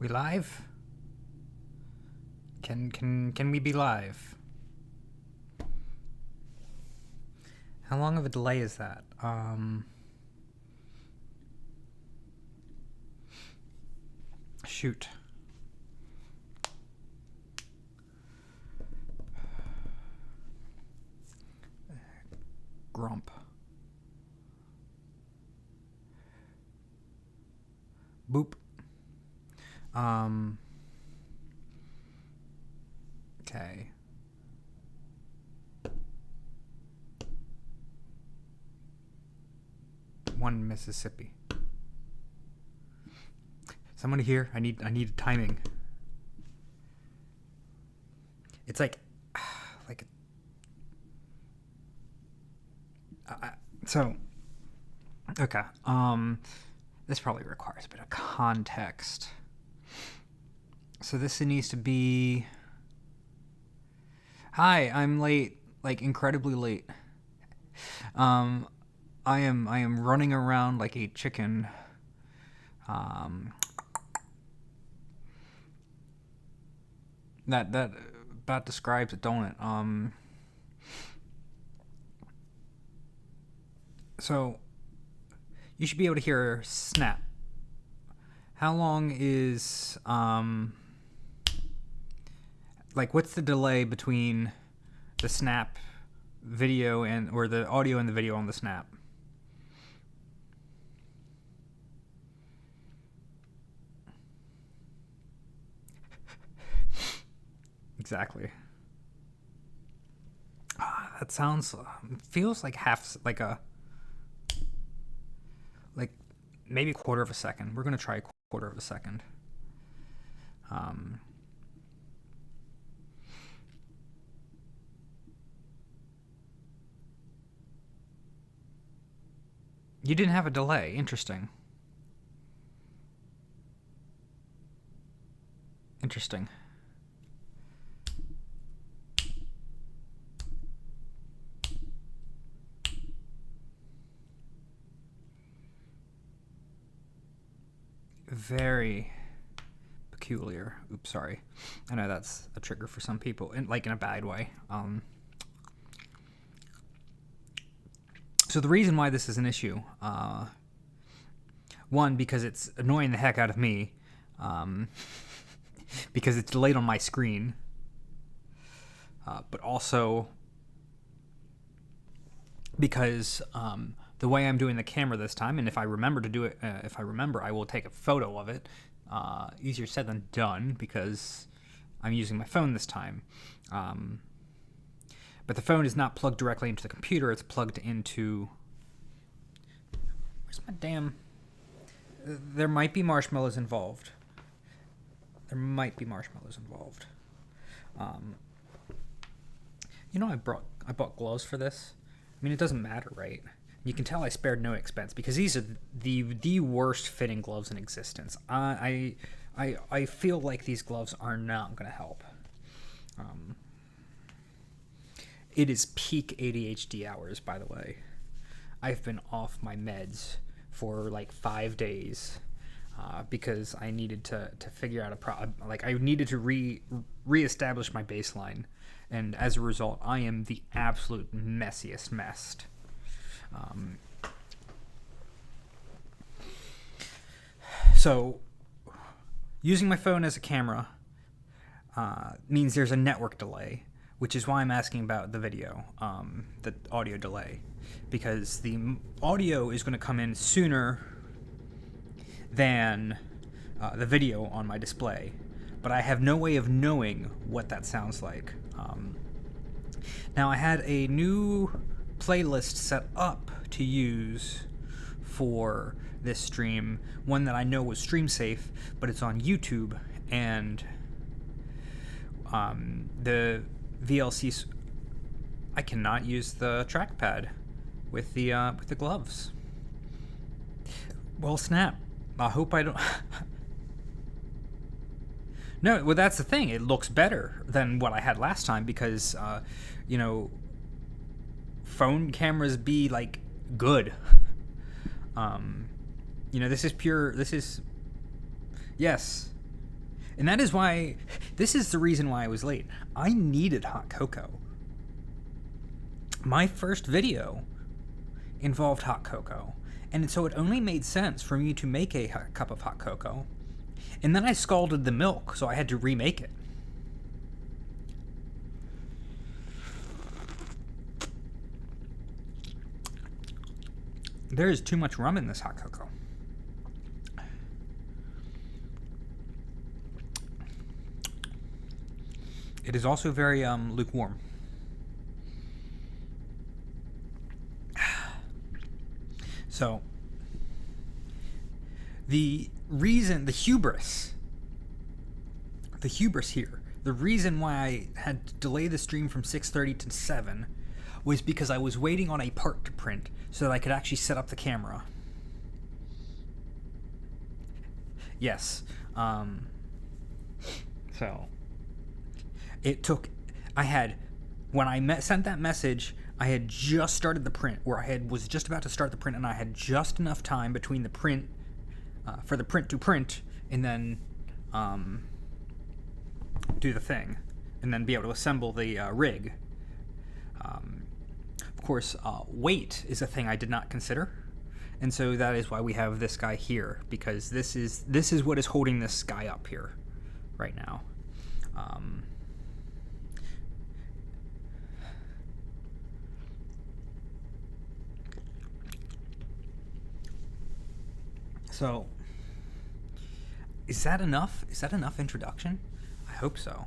We live? Can we be live? How long of a delay is that? Shoot. Grump. Boop. Okay. One Mississippi. Somebody here. I need timing. It's like so. Okay. This probably requires a bit of context. So this needs to be. Hi, I'm late, like incredibly late. I am running around like a chicken. That about describes it, don't it? So you should be able to hear snap. How long is like what's the delay between the snap video or the audio and the video on the snap? Exactly. That sounds feels like maybe a quarter of a second. We're gonna try a quarter of a second. You didn't have a delay. Interesting. Interesting. Very peculiar. Oops, sorry. I know that's a trigger for some people, in a bad way. So the reason why this is an issue, one, because it's annoying the heck out of me, because it's delayed on my screen, but also because the way I'm doing the camera this time, and if I remember to do it, I will take a photo of it. Easier said than done because I'm using my phone this time. But the phone is not plugged directly into the computer. It's plugged into... Where's my damn... There might be marshmallows involved. I bought gloves for this. I mean, it doesn't matter, right? You can tell I spared no expense because these are the worst fitting gloves in existence. I feel like these gloves are not going to help. It is peak ADHD hours, by the way. I've been off my meds for like 5 days because I needed to figure out I needed to reestablish my baseline, and as a result, I am the absolute messiest mess. So, using my phone as a camera means there's a network delay, which is why I'm asking about the video, the audio delay, because the audio is going to come in sooner than the video on my display, but I have no way of knowing what that sounds like. Now, I had a new playlist set up to use for this stream, one that I know was stream safe, but it's on YouTube, and the VLC. I cannot use the trackpad with the gloves. Well, snap. I hope I don't. No, well, that's the thing. It looks better than what I had last time because, phone cameras be like good. This is pure. This is, yes, And that is why, this is the reason why I was late. I needed hot cocoa. My first video involved hot cocoa. And so it only made sense for me to make a cup of hot cocoa. And then I scalded the milk, so I had to remake it. There is too much rum in this hot cocoa. It is also very lukewarm. So, the hubris here, the reason why I had to delay the stream from 6:30 to 7 was because I was waiting on a part to print so that I could actually set up the camera. Yes. So, it took, when I sent that message, I had just started the print, or was just about to start the print, and I had just enough time between the print, for the print to print, and then do the thing, and then be able to assemble the rig. Of course, weight is a thing I did not consider, and so that is why we have this guy here, because this is what is holding this guy up here right now. So, is that enough? Is that enough introduction? I hope so.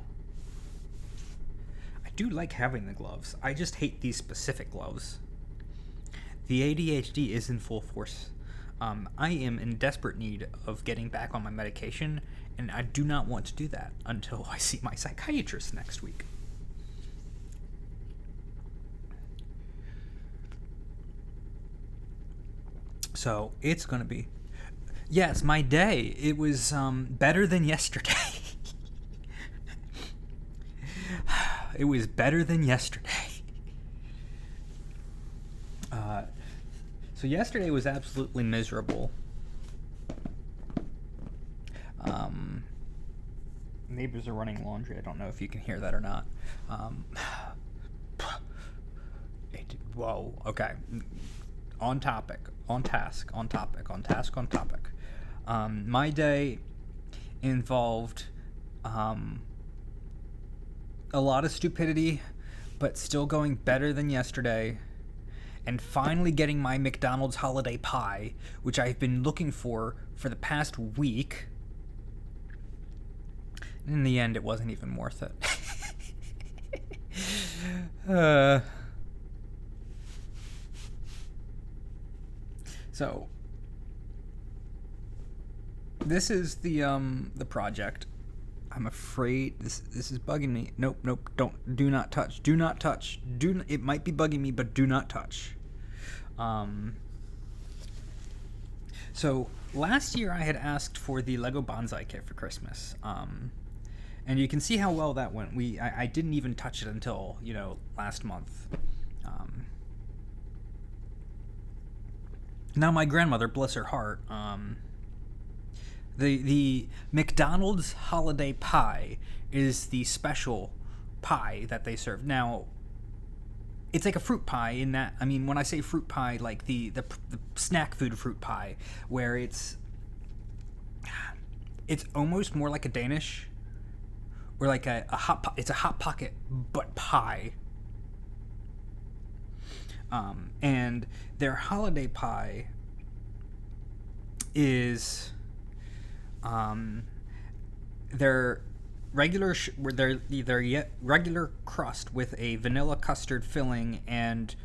I do like having the gloves. I just hate these specific gloves. The ADHD is in full force. I am in desperate need of getting back on my medication, and I do not want to do that until I see my psychiatrist next week. So, it's going to be... Yes, my day. It was better than yesterday. It was better than yesterday. So yesterday was absolutely miserable. Neighbors are running laundry. I don't know if you can hear that or not. Whoa. Okay. On topic. On task. On topic. On task. On topic. My day involved a lot of stupidity, but still going better than yesterday, and finally getting my McDonald's holiday pie, which I've been looking for the past week. In the end, it wasn't even worth it. So, this is the project. I'm afraid this is bugging me. Nope, do not touch. It might be bugging me, but do not touch. So last year I had asked for the Lego Bonsai kit for Christmas. And you can see how well that went. I didn't even touch it until, last month. Now my grandmother, bless her heart, the McDonald's holiday pie is the special pie that they serve. Now, it's like a fruit pie in that, when I say fruit pie, like the snack food fruit pie, where it's almost more like a Danish, or like it's a Hot Pocket, but pie. And their holiday pie is their regular regular crust with a vanilla custard filling and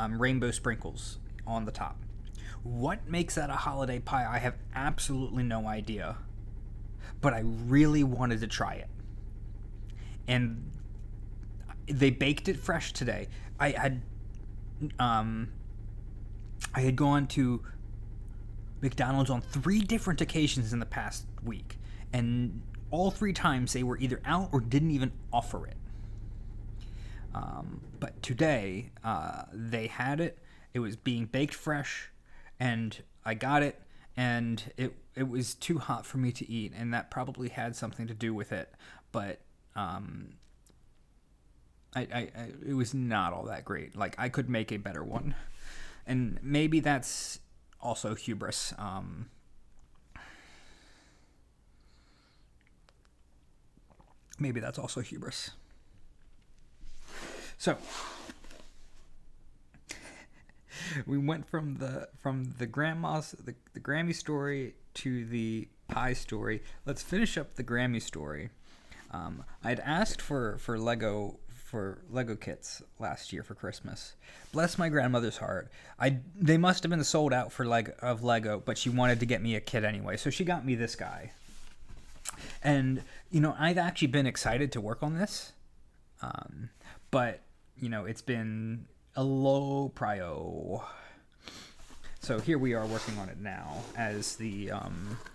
rainbow sprinkles on the top. What makes that a holiday pie? I have absolutely no idea, but I really wanted to try it. And they baked it fresh today. I had gone to McDonald's on 3 different occasions in the past week, and all 3 times they were either out or didn't even offer it. But today, they had it. It was being baked fresh, and I got it, and it was too hot for me to eat, and that probably had something to do with it. But I it was not all that great. Like, I could make a better one, and maybe that's also hubris. Maybe that's also hubris. So we went from the grandma's the Grammy story to the pie story. Let's finish up the Grammy story. I'd asked for Lego kits last year for Christmas. Bless my grandmother's heart. They must have been sold out for Lego, but she wanted to get me a kit anyway, so she got me this guy. And I've actually been excited to work on this, but it's been a low prio. So here we are working on it now as the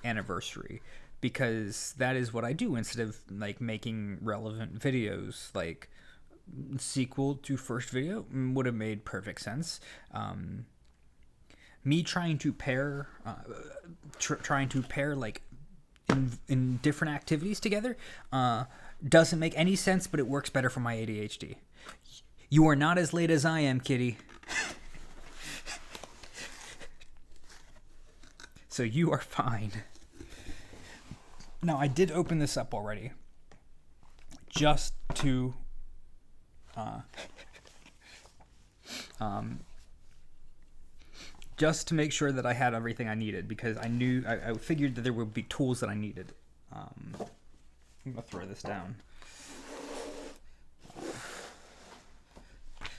anniversary, because that is what I do instead of like making relevant videos. Like, sequel to first video would have made perfect sense. Me trying to pair like in different activities together doesn't make any sense, but it works better for my ADHD. You are not as late as I am, kitty. So you are fine. Now, I did open this up already, just to make sure that I had everything I needed, because I figured that there would be tools that I needed. I'm gonna throw this down.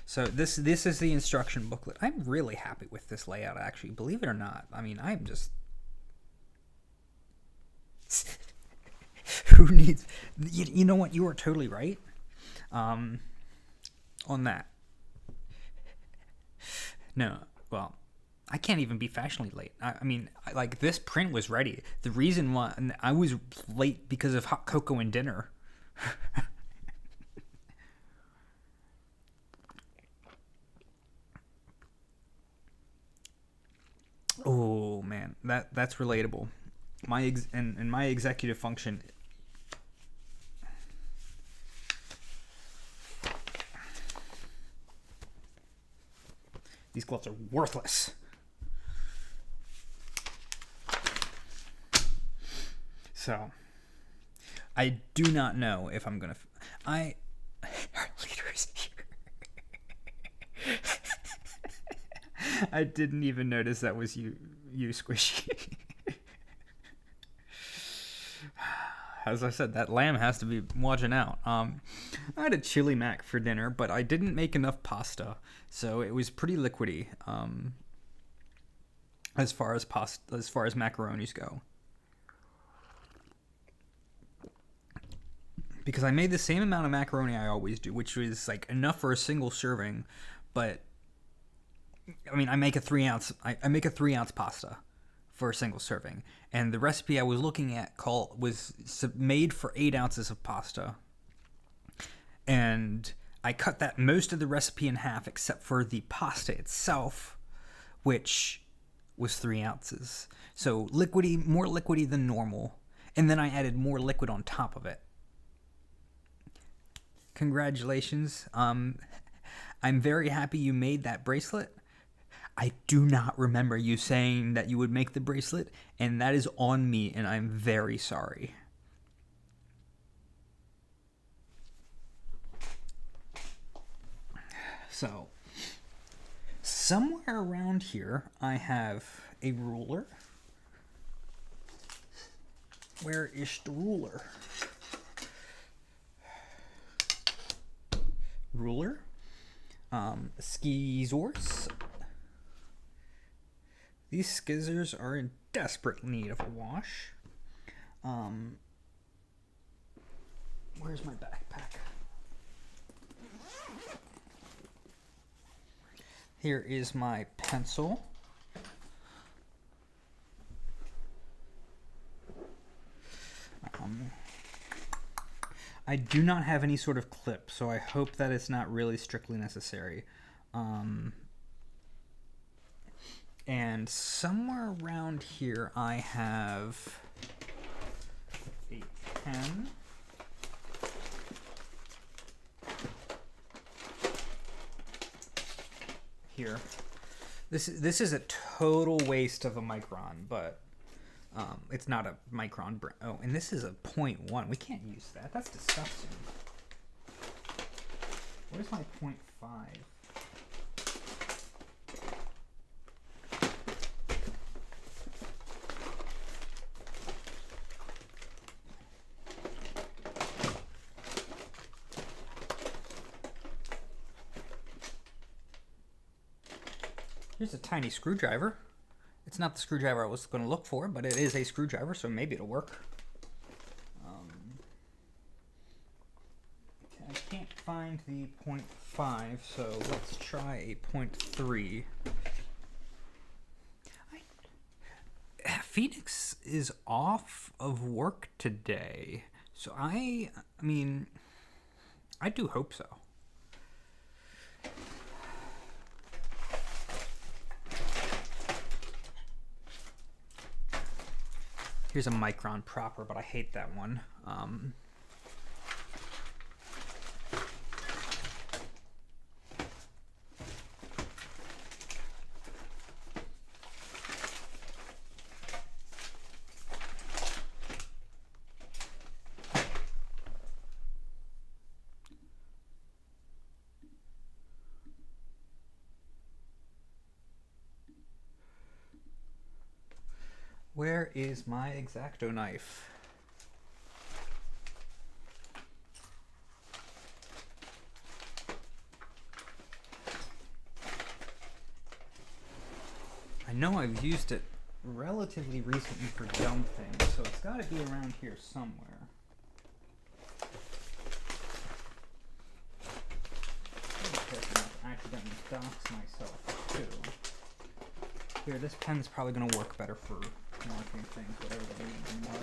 So this is the instruction booklet. I'm really happy with this layout, actually. Believe it or not. I mean, I'm just... Who needs... You know what? You are totally right on that. No, well, I can't even be fashionably late. I mean, like, this print was ready. The reason why I was late because of hot cocoa and dinner. Oh man, that's relatable. My executive function. These gloves are worthless. So, I do not know if I'm gonna. Our leader is here. I didn't even notice that was you, Squishy. As I said, that lamb has to be watching out. I had a chili mac for dinner, but I didn't make enough pasta, so it was pretty liquidy. As far as macaronis go, because I made the same amount of macaroni I always do, which was like enough for a single serving, but I mean, I make a 3-ounce pasta for a single serving, and the recipe I was looking at was made for 8 ounces of pasta, and I cut that most of the recipe in half except for the pasta itself, which was 3 ounces. So more liquidy than normal, and then I added more liquid on top of it. Congratulations. I'm very happy you made that bracelet. I do not remember you saying that you would make the bracelet, and that is on me, and I'm very sorry. So, somewhere around here, I have a ruler. Where is the ruler? Ruler. Skizors. These skizzers are in desperate need of a wash. Where's my backpack? Here is my pencil. I do not have any sort of clip, so I hope that it's not really strictly necessary. And somewhere around here I have a pen. Here. This is a total waste of a micron, but it's not a micron. Oh, and this is a 0.1. We can't use that. That's disgusting. Where's my 0.5? Here's a tiny screwdriver. It's not the screwdriver I was going to look for, but it is a screwdriver, so maybe it'll work. Okay, I can't find the 0.5, so let's try a 0.3. Phoenix is off of work today, so I mean, I do hope so. Here's a micron proper, but I hate that one. Where is my X-Acto knife? I know I've used it relatively recently for dumb things, so it's got to be around here somewhere. I accidentally dox myself too. Here, this pen's probably going to work better for marking things, whatever they need to mark.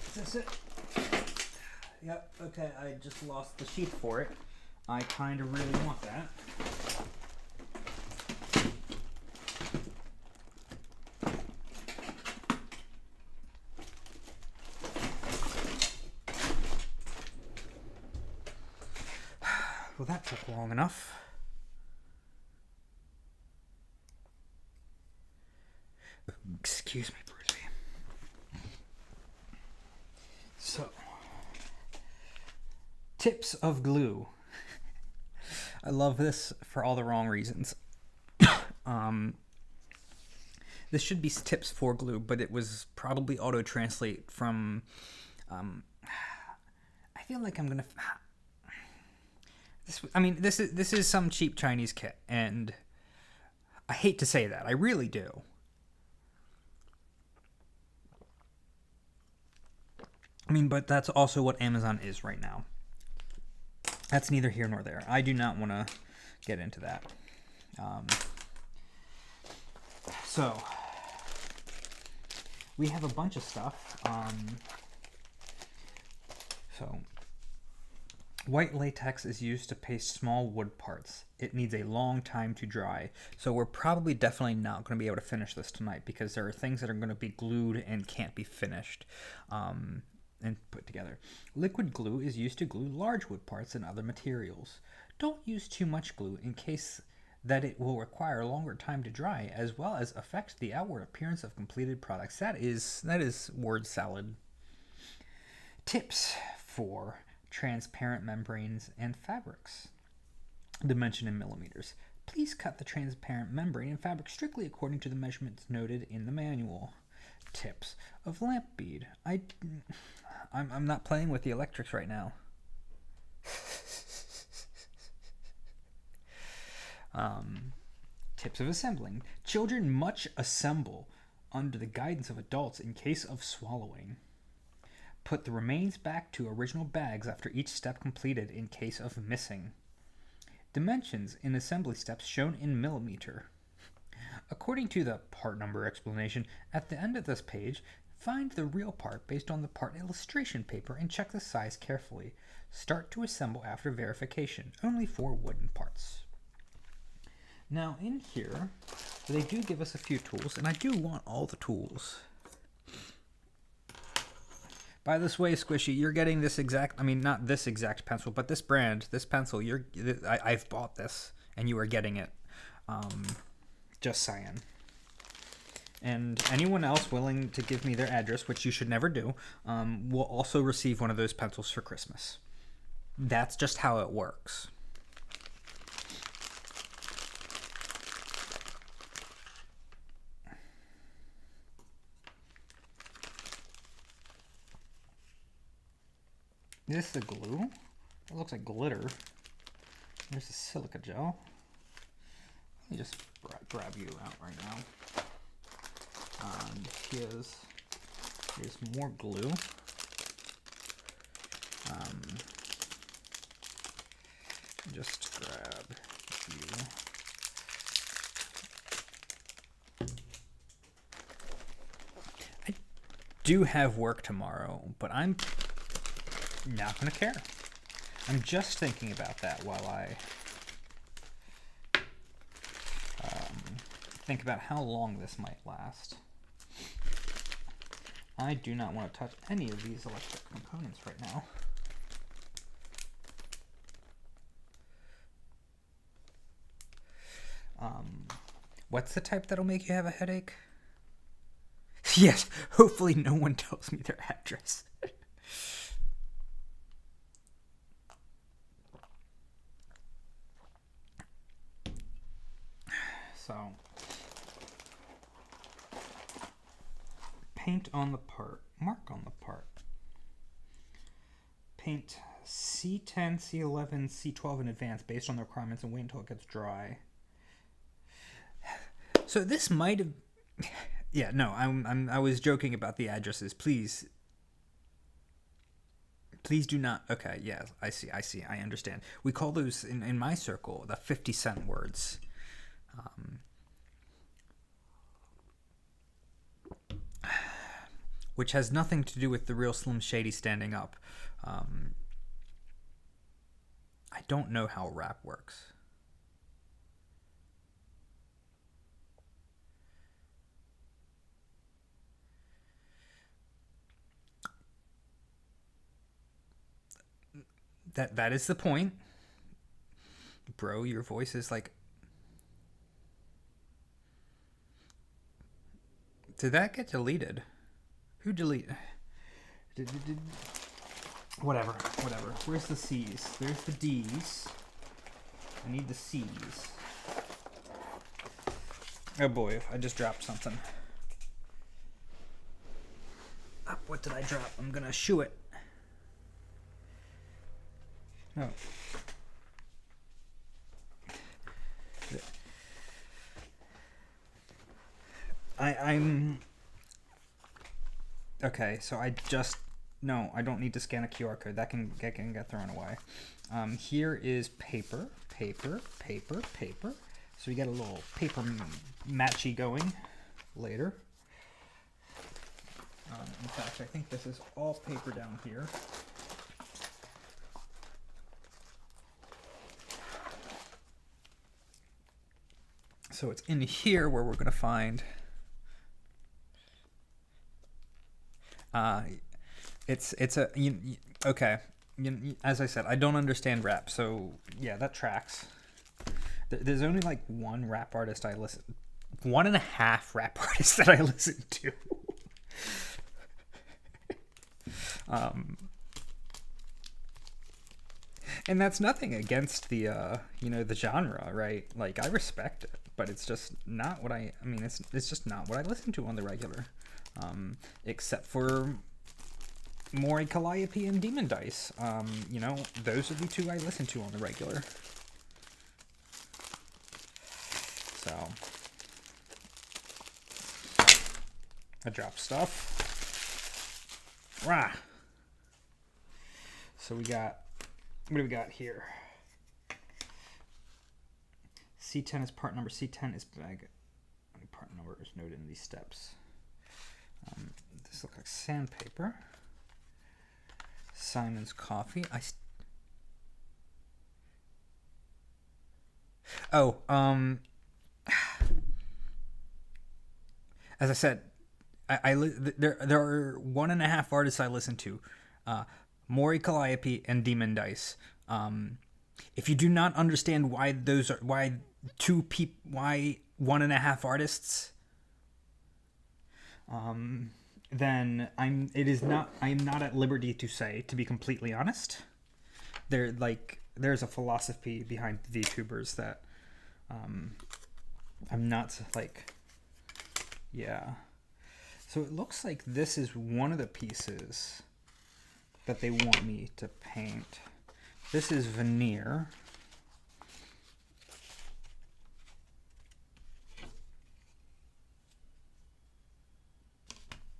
Is this it? Yep, okay, I just lost the sheath for it. I kind of really want that. Well, that took long enough. Excuse me, Brucey. So, tips of glue. I love this for all the wrong reasons. This should be tips for glue, but it was probably auto-translate from... I feel like I'm gonna... This is some cheap Chinese kit, and I hate to say that. I really do. But that's also what Amazon is right now. That's neither here nor there. I do not want to get into that. So, we have a bunch of stuff. White latex is used to paste small wood parts. It needs a long time to dry. So we're probably definitely not going to be able to finish this tonight because there are things that are going to be glued and can't be finished and put together. Liquid glue is used to glue large wood parts and other materials. Don't use too much glue in case that it will require a longer time to dry, as well as affect the outward appearance of completed products. That is word salad. Tips for transparent membranes and fabrics. Dimension in millimeters. Please cut the transparent membrane and fabric strictly according to the measurements noted in the manual. Tips of lamp bead. I'm not playing with the electrics right now. Tips of assembling. Children much assemble under the guidance of adults in case of swallowing. Put the remains back to original bags after each step completed in case of missing. Dimensions in assembly steps shown in millimeter. According to the part number explanation at the end of this page, find the real part based on the part illustration paper and check the size carefully. Start to assemble after verification, only for wooden parts. Now in here, they do give us a few tools, and I do want all the tools. By this way, Squishy, you're getting this exact, I mean, not this exact pencil, but this brand, this pencil, I've bought this, and you are getting it. Just saying. And anyone else willing to give me their address, which you should never do, will also receive one of those pencils for Christmas. That's just how it works. This is the glue. It looks like glitter. There's the silica gel. Let me just grab you out right now. Here's more glue. Just grab you. I do have work tomorrow, but I'm not going to care. I'm just thinking about that while I think about how long this might last. I do not want to touch any of these electric components right now. What's the type that'll make you have a headache? Yes, hopefully no one tells me their address. So, paint on the part, mark on the part. Paint C10, C11, C12 in advance based on the requirements and wait until it gets dry. So this might have, yeah, no, I was joking about the addresses. Please do not. Okay, yeah, I see, I understand. We call those in my circle the 50-cent words. Which has nothing to do with the real Slim Shady standing up. I don't know how rap works. That is the point. Bro, your voice is like... Did that get deleted? Who deleted? Whatever. Where's the C's? There's the D's. I need the C's. Oh boy, I just dropped something. What did I drop? I'm gonna shoo it. No. I'm okay. So I don't need to scan a QR code. That can get thrown away. Here is paper. So we get a little paper matchy going later. In fact, I think this is all paper down here. So it's in here where we're going to find... okay. As I said, I don't understand rap, so yeah, that tracks. There's only like one rap artist I listen, 1.5 rap artists that I listen to. And that's nothing against the the genre, right? Like, I respect it, but it's just not what it's just not what I listen to on the regular. Except for Maury Calliope and Demon Dice. Those are the two I listen to on the regular. So I drop stuff. Rah. So we got, what do we got here? C10 is part number. C10 is bag. Part number is noted in these steps. This looks like sandpaper. Simon's coffee. As I said, there are 1.5 artists I listen to, Maury Calliope and Demon Dice. If you do not understand why 1.5 artists, then I'm not at liberty to say, to be completely honest. There's a philosophy behind VTubers that I'm not like, yeah. So it looks like this is one of the pieces that they want me to paint. This is veneer.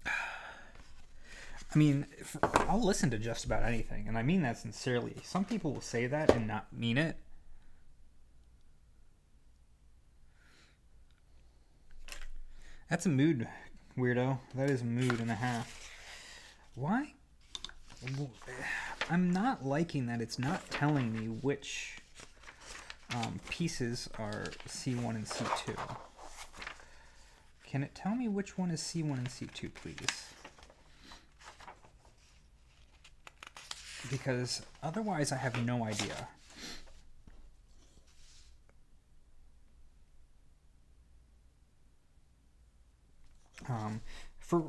I mean, I'll listen to just about anything, and I mean that sincerely. Some people will say that and not mean it. That's a mood, weirdo. That is a mood and a half. Why? I'm not liking that it's not telling me which pieces are C1 and C2. Can it tell me which one is C1 and C2, please? Because otherwise I have no idea.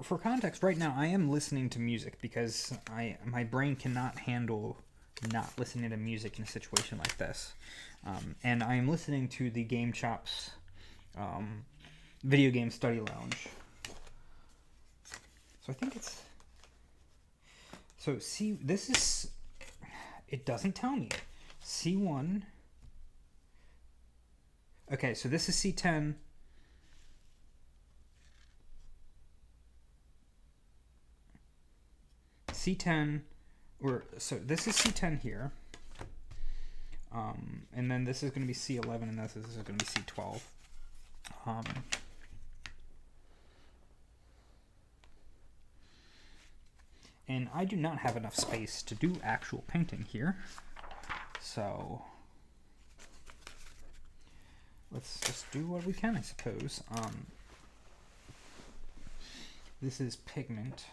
For context, right now I am listening to music because my brain cannot handle not listening to music in a situation like this. And I am listening to the Game Chops Video Game Study Lounge. So I think it's... So see, this is... It doesn't tell me. C1... Okay, so this is C10... C10, so this is C10 here, and then this is going to be C11, and this is going to be C12. And I do not have enough space to do actual painting here, so let's just do what we can, I suppose. This is pigment,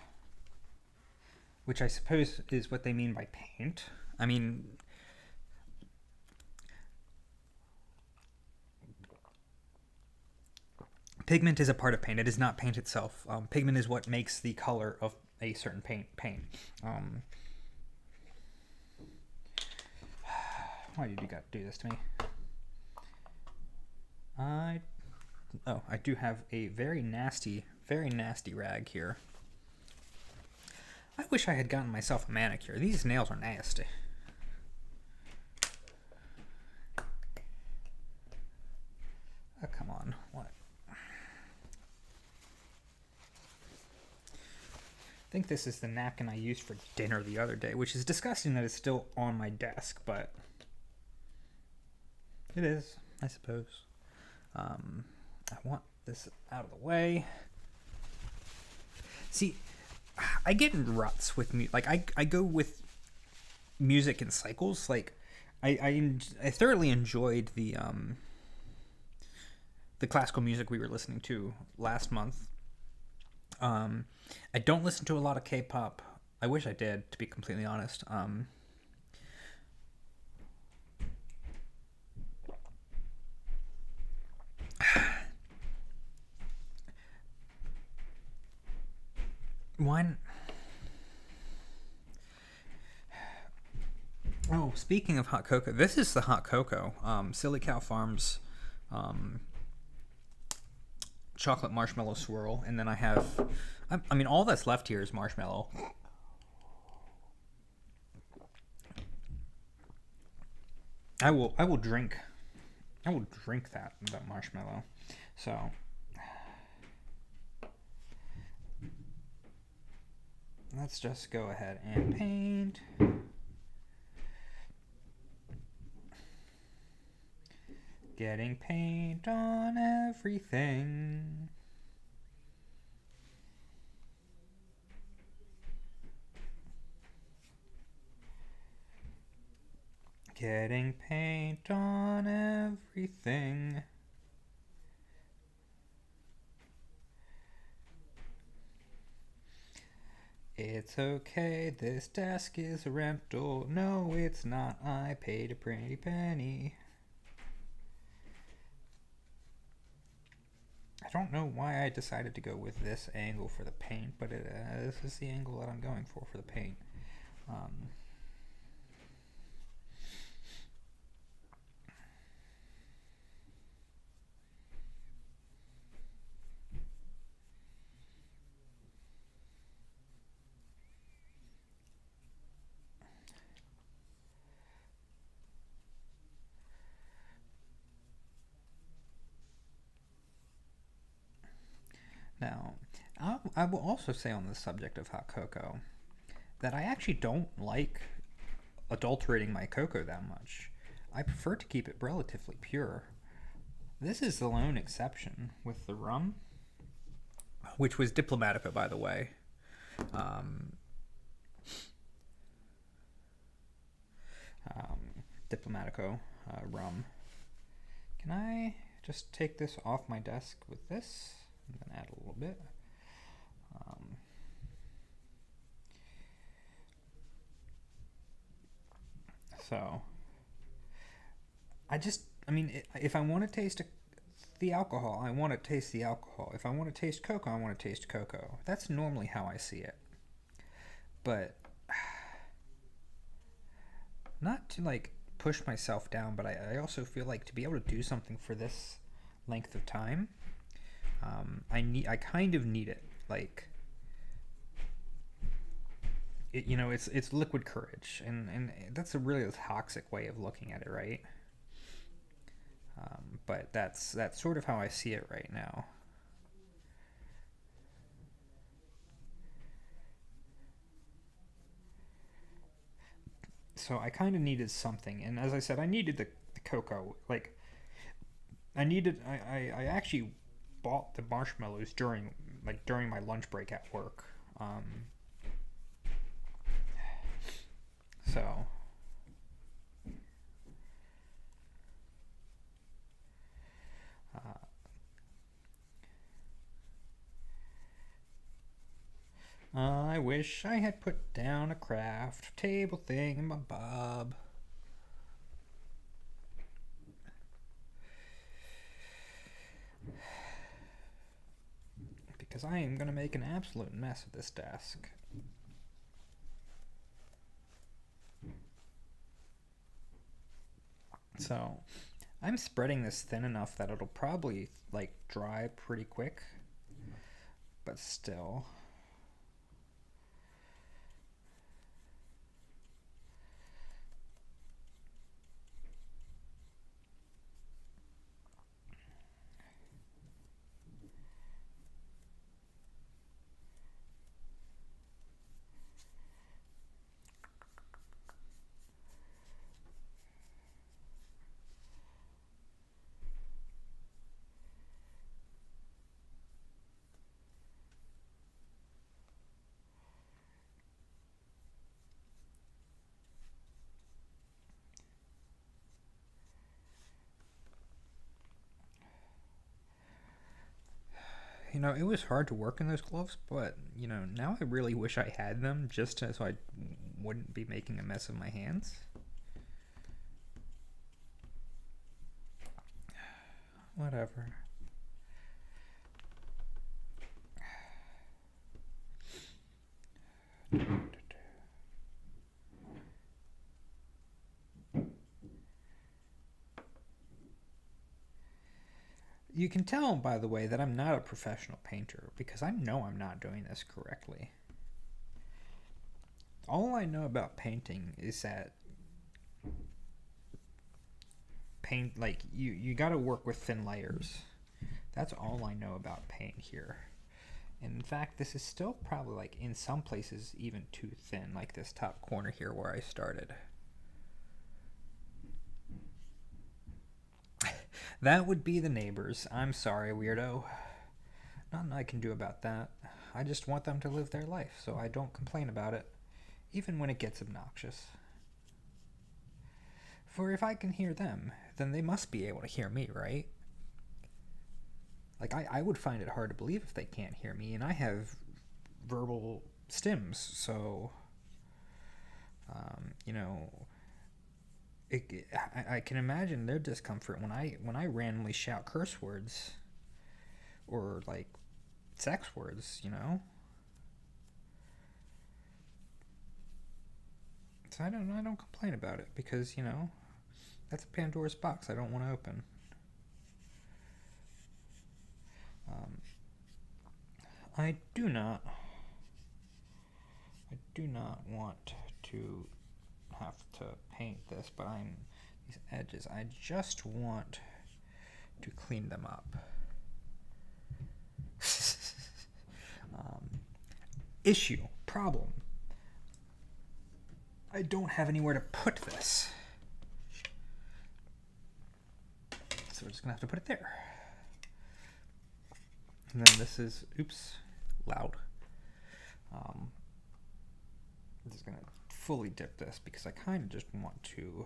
which I suppose is what they mean by paint. I mean, pigment is a part of paint. It is not paint itself. Pigment is what makes the color of a certain paint. Why did you got to do this to me? I do have a very nasty rag here. I wish I had gotten myself a manicure. These nails are nasty. Oh, come on. What? I think this is the napkin I used for dinner the other day, which is disgusting that it's still on my desk, but it is, I suppose. I want this out of the way. See, I get in ruts with me. Like I go with music in cycles. Like I thoroughly enjoyed the classical music we were listening to last month. I don't listen to a lot of K-pop. I wish I did, to be completely honest. One. Oh, speaking of hot cocoa, this is the hot cocoa. Silly Cow Farms chocolate marshmallow swirl, and then I have, I mean, all that's left here is marshmallow. I will drink that marshmallow. So let's just go ahead and paint. Getting paint on everything. Getting paint on everything. It's okay, this desk is a rental. No, it's not, I paid a pretty penny. I don't know why I decided to go with this angle for the paint, but this is the angle that I'm going for the paint. Now, I will also say on the subject of hot cocoa that I actually don't like adulterating my cocoa that much. I prefer to keep it relatively pure. This is the lone exception with the rum, which was Diplomatica, by the way. Diplomatico rum. Can I just take this off my desk with this? I'm going to add a little bit. So, if I want to taste the alcohol, I want to taste the alcohol. If I want to taste cocoa, I want to taste cocoa. That's normally how I see it. But, not to like push myself down, but I also feel like to be able to do something for this length of time, I kind of need it. Like, it's liquid courage, and that's a really toxic way of looking at it, right? But that's sort of how I see it right now. So I kind of needed something, and as I said, I needed the cocoa. Like, I actually bought the marshmallows during my lunch break at work. So I wish I had put down a craft table thing in my bob. Because I am going to make an absolute mess of this desk. So I'm spreading this thin enough that it'll probably like dry pretty quick, but still. It was hard to work in those gloves, but, now I really wish I had them just so I wouldn't be making a mess of my hands. Whatever. You can tell, by the way, that I'm not a professional painter because I know I'm not doing this correctly. All I know about painting is that paint, like, you got to work with thin layers. That's all I know about paint here. And in fact, this is still probably, like, in some places even too thin, like this top corner here where I started. That would be the neighbors. I'm sorry, weirdo. Nothing I can do about that. I just want them to live their life, so I don't complain about it, even when it gets obnoxious. For if I can hear them, then they must be able to hear me, right? Like, I would find it hard to believe if they can't hear me, and I have verbal stims, so, you know, I can imagine their discomfort when I randomly shout curse words or like sex words, you know. So I don't complain about it because, you know, that's a Pandora's box I don't want to open. I do not want to have to paint this, but these edges, I just want to clean them up. Issue, problem. I don't have anywhere to put this. So we're just gonna have to put it there. And then this is, oops, loud. I'm just gonna fully dip this because I kind of just want to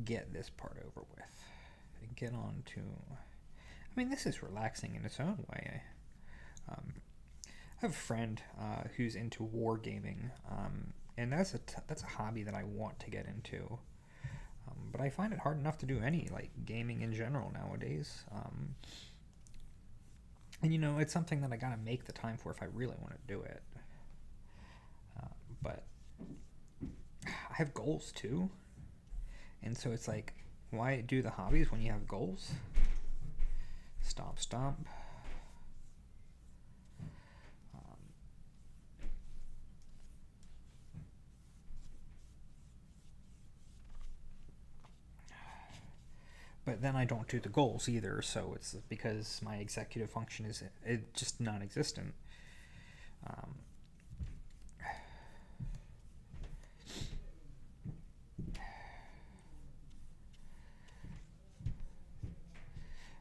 get this part over with and get on to, I mean, this is relaxing in its own way. I have a friend who's into wargaming, and that's a hobby that I want to get into, but I find it hard enough to do any like gaming in general nowadays. And you know, it's something that I gotta make the time for if I really want to do it. But I have goals too, and so it's like, why do the hobbies when you have goals? Stomp, stomp. But then I don't do the goals either, so it's because my executive function is just non-existent.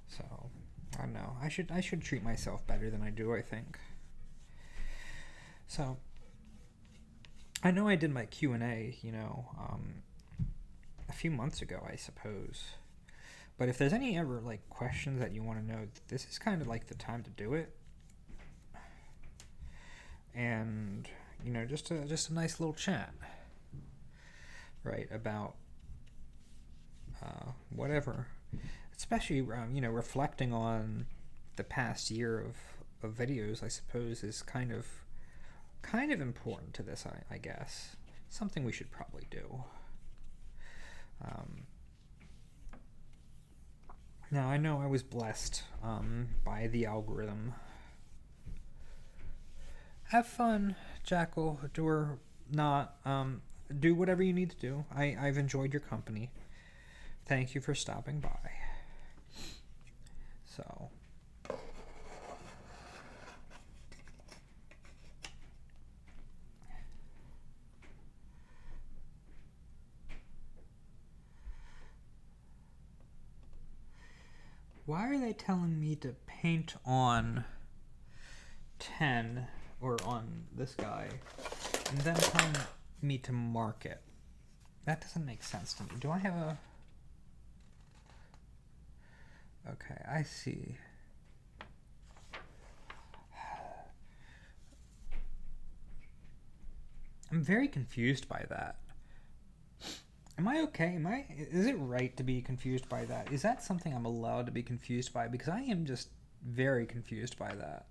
So I don't know. I should treat myself better than I do, I think. So I know I did my Q&A, you know, a few months ago, I suppose. But if there's any ever like questions that you want to know, this is kind of like the time to do it. And you know, just a nice little chat, right, about whatever. Especially you know, reflecting on the past year of videos, I suppose, is kind of important to this. I guess something we should probably do. Now, I know I was blessed by the algorithm. Have fun, Jackal, or not. Do whatever you need to do. I've enjoyed your company. Thank you for stopping by. So. Why are they telling me to paint on 10 or on this guy and then telling me to mark it? That doesn't make sense to me. Do I have a... Okay, I see. I'm very confused by that. Am I okay? Is it right to be confused by that? Is that something I'm allowed to be confused by? Because I am just very confused by that.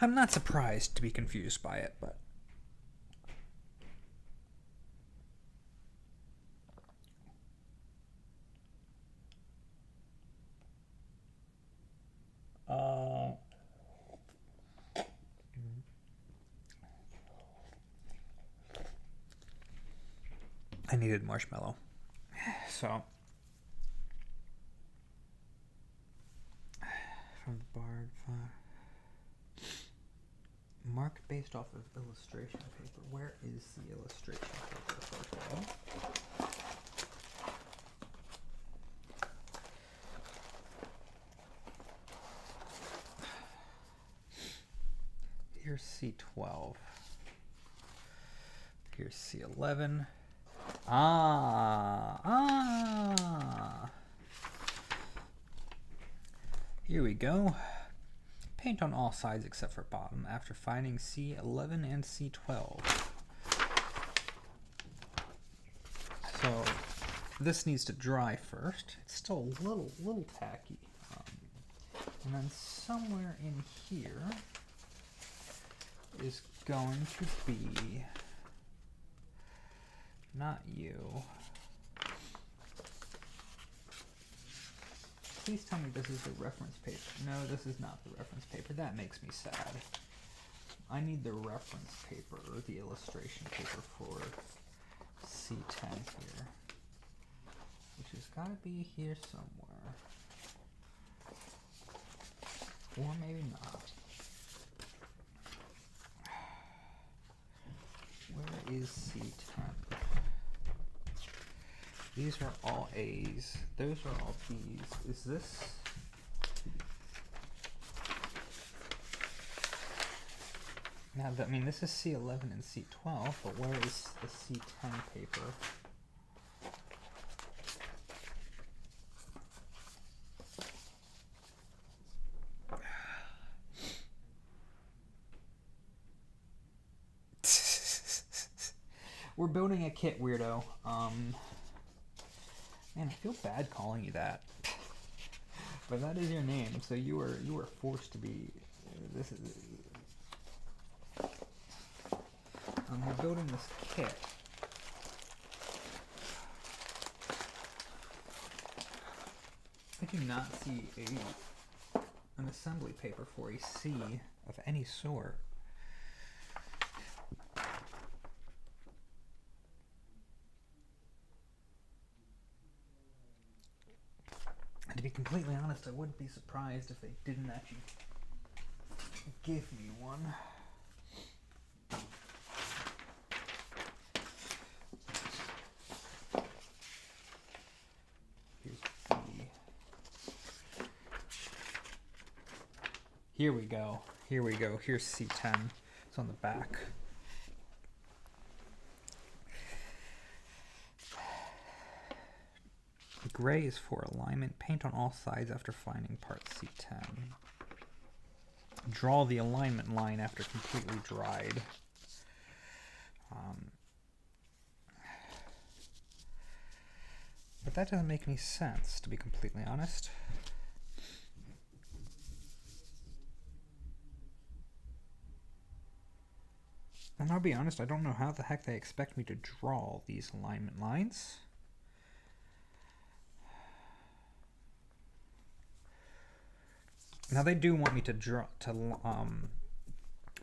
I'm not surprised to be confused by it, but... I needed marshmallow. So, from the Bard Mark based off of illustration paper. Where is the illustration paper, first of all? Here's C12. Here's C11. Here we go. Paint on all sides except for bottom after finding C11 and C12. So this needs to dry first. It's still a little tacky. And then somewhere in here is going to be, not you. Please tell me this is the reference paper. No, this is not the reference paper. That makes me sad. I need the reference paper, or the illustration paper for C10 here. Which has got to be here somewhere. Or maybe not. Where is C10? These are all A's. Those are all B's. Is this? Now, I mean, this is C11 and C12, but where is the C10 paper? We're building a kit, weirdo. Man, I feel bad calling you that, but that is your name, so you are forced to be. This is. We're building this kit. I do not see an assembly paper for a C of any sort. To be completely honest, I wouldn't be surprised if they didn't actually give me one. Here's B. Here we go. Here we go. Here's C10. It's on the back. Gray is for alignment. Paint on all sides after finding part C10. Draw the alignment line after completely dried. But that doesn't make any sense, to be completely honest. And I'll be honest, I don't know how the heck they expect me to draw these alignment lines. Now they do want me to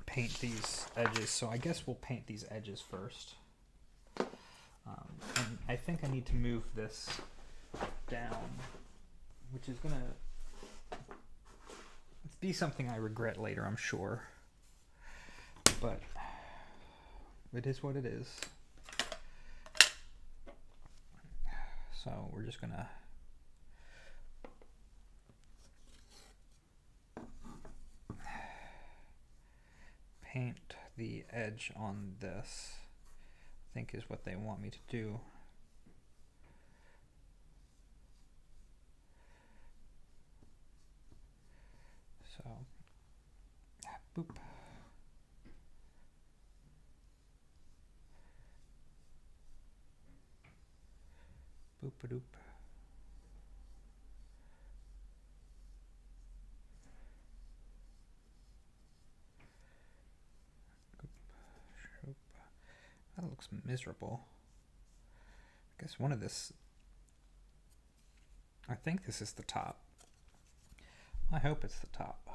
paint these edges, so I guess we'll paint these edges first. And I think I need to move this down, which is gonna be something I regret later, I'm sure. But it is what it is. So we're just gonna paint the edge on this, I think is what they want me to do. So, boop. Boop-a-doop. That looks miserable. I guess one of this, I think this is the top. I hope it's the top.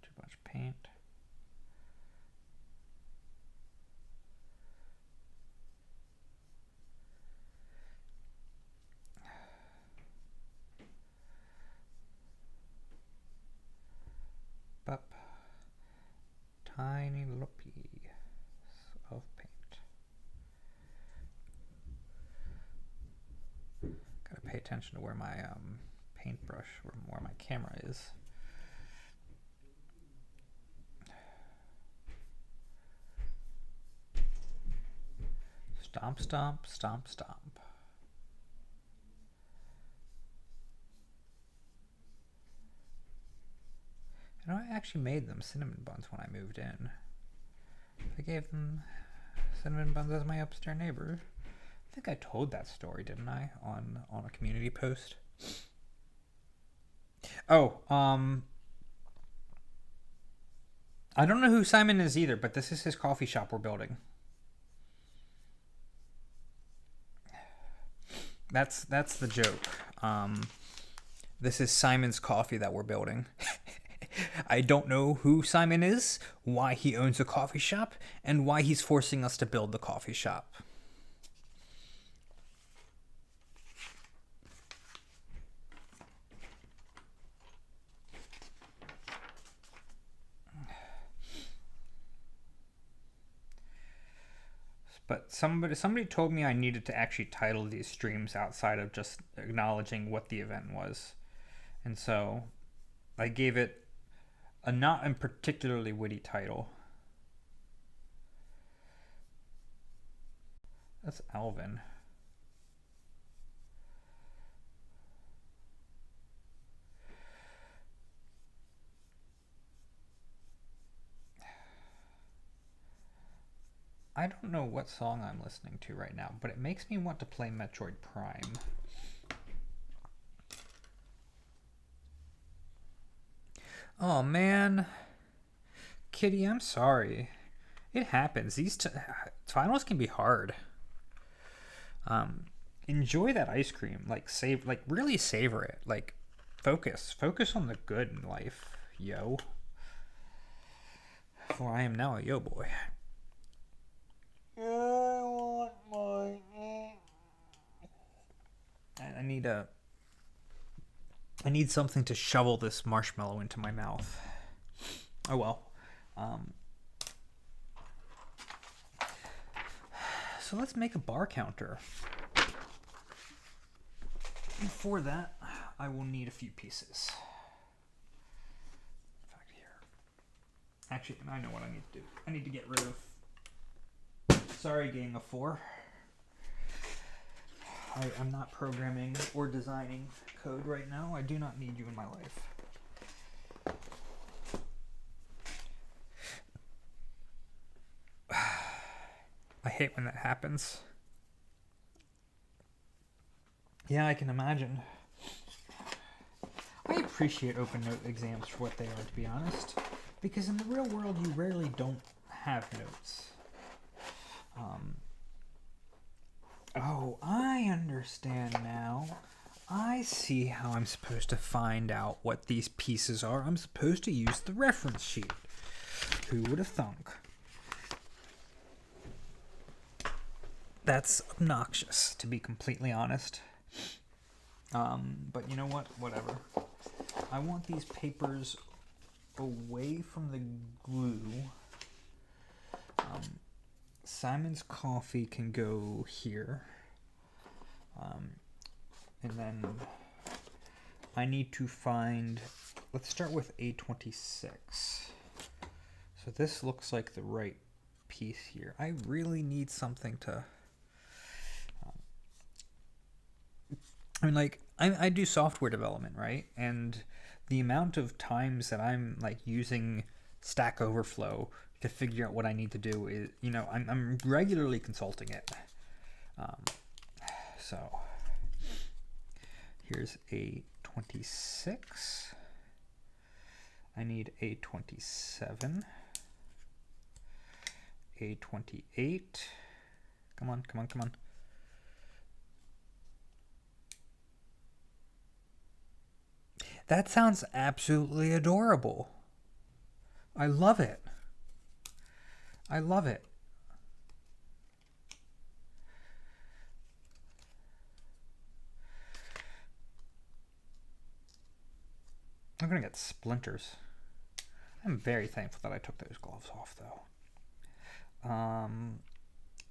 Too much paint. Bup. tiny little piece of paint. Gotta pay attention to where my paintbrush, where my camera is. Stomp, stomp, stomp, stomp. You know, I actually made them cinnamon buns when I moved in. I gave them cinnamon buns as my upstairs neighbor. I think I told that story, didn't I, on a community post? Oh, I don't know who Simon is either, but this is his coffee shop we're building. That's the joke. This is Simon's coffee that we're building. I don't know who Simon is, why he owns a coffee shop, and why he's forcing us to build the coffee shop. But somebody told me I needed to actually title these streams outside of just acknowledging what the event was. And so I gave it a not particularly witty title. That's Alvin. I don't know what song I'm listening to right now, but it makes me want to play Metroid Prime. Oh man, Kitty, I'm sorry. It happens. These finals can be hard. Enjoy that ice cream. Really savor it. Like, focus on the good in life, yo. For I am now a yo boy. I need something to shovel this marshmallow into my mouth. Oh well. So let's make a bar counter. And for that, I will need a few pieces. In fact, here. Actually, I know what I need to do. I need to get rid of. Sorry, Gang of Four. I'm not programming or designing code right now. I do not need you in my life. I hate when that happens. Yeah, I can imagine. I appreciate open note exams for what they are, to be honest, because in the real world you rarely don't have notes. Oh, I understand now. I see how I'm supposed to find out what these pieces are. I'm supposed to use the reference sheet. Who would have thunk? That's obnoxious, to be completely honest. But you know what? Whatever. I want these papers away from the glue. Simon's coffee can go here. And then I need to find, let's start with A26. So this looks like the right piece here. I really need something to, I do software development, right? And the amount of times that I'm like using Stack Overflow to figure out what I need to do is, I'm regularly consulting it. So here's A26. I need A27. A28. Come on. That sounds absolutely adorable. I love it. I'm gonna get splinters. I'm very thankful that I took those gloves off, though.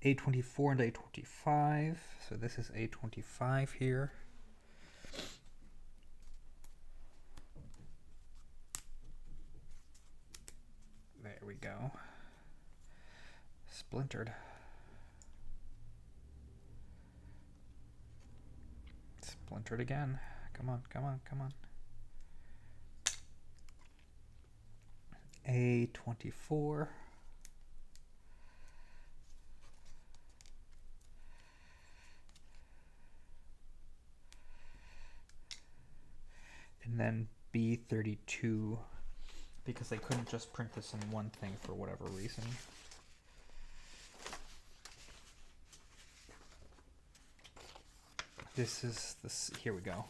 A24 and A25. So this is A25 here. There we go. Splintered. Splintered again. Come on, come on, come on. A24. And then B32, because they couldn't just print this in one thing for whatever reason. This is this. Here we go.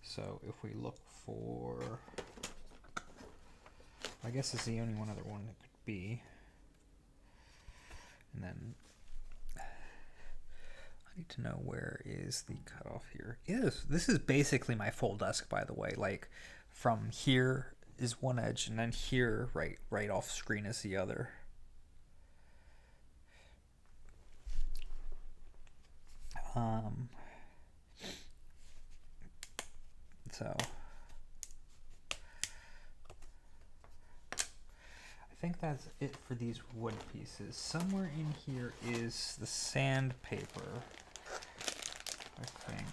So if we look for, I guess it's the only one other one that could be. And then I need to know, where is the cutoff here? This is basically my full desk, by the way. Like, from here is one edge, and then here, right off screen, is the other. So I think that's it for these wood pieces. Somewhere in here is the sandpaper, I think.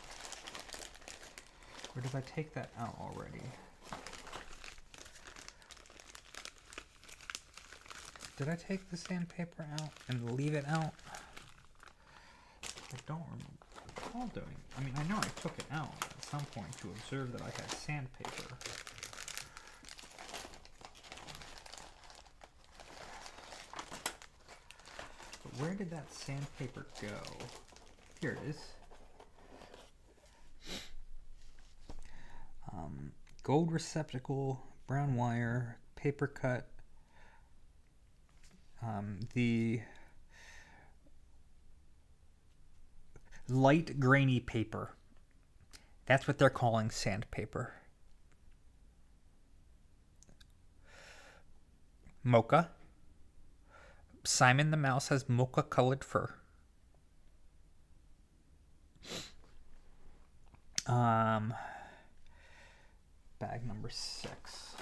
Or did I take that out already? Did I take the sandpaper out and leave it out? I don't recall doing. I mean, I know I took it out at some point to observe that I had sandpaper. But where did that sandpaper go? Here it is. Gold receptacle, brown wire, paper cut. The light grainy paper. That's what they're calling sandpaper. Mocha. Simon the Mouse has mocha colored fur. Bag number 6.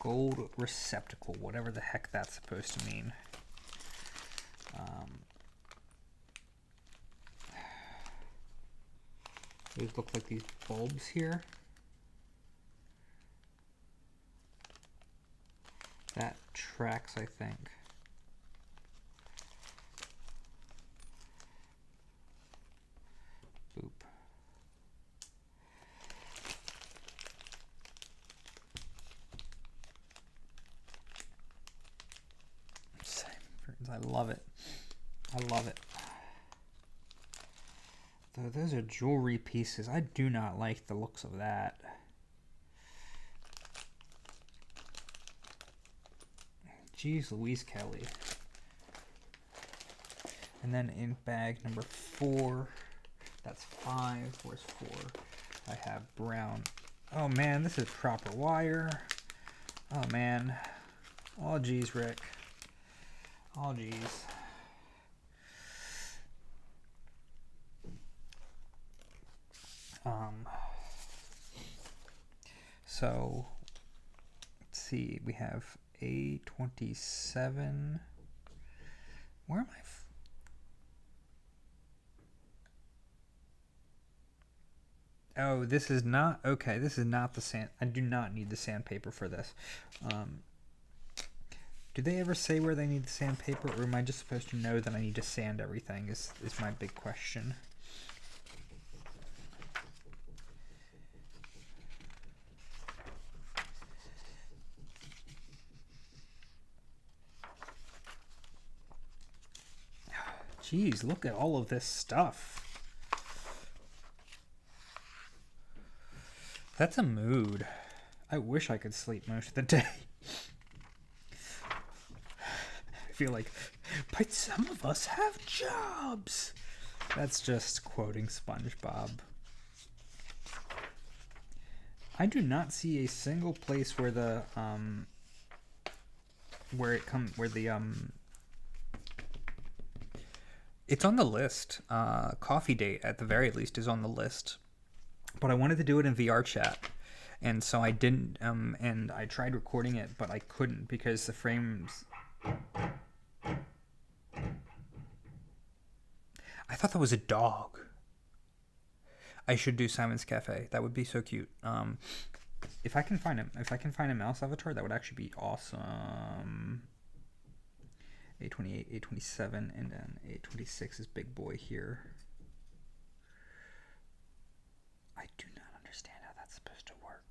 Gold receptacle, whatever the heck that's supposed to mean. These look like these bulbs here. That tracks, I think. Boop. I love it. I love it. Though those are jewelry pieces. I do not like the looks of that. Jeez Louise, Kelly. And then in bag number 4, that's 5. Where's 4? I have brown. Oh man, this is proper wire. Oh man. Oh geez, Rick. Oh geez. So let's see, we have A27. Where am I? Oh, this is not, okay, this is not the sand. I do not need the sandpaper for this. Do they ever say where they need the sandpaper, or am I just supposed to know that I need to sand everything is my big question. Jeez, look at all of this stuff. That's a mood. I wish I could sleep most of the day. I feel like, but some of us have jobs. That's just quoting SpongeBob. I do not see a single place where the it's on the list. Coffee Date at the very least is on the list, but I wanted to do it in VR chat, and so I didn't. And I tried recording it, but I couldn't because the frames. I thought that was a dog. I should do Simon's Cafe. That would be so cute. If I can find a mouse avatar, that would actually be awesome. 828, 827, and then 826 is big boy here. I do not understand how that's supposed to work.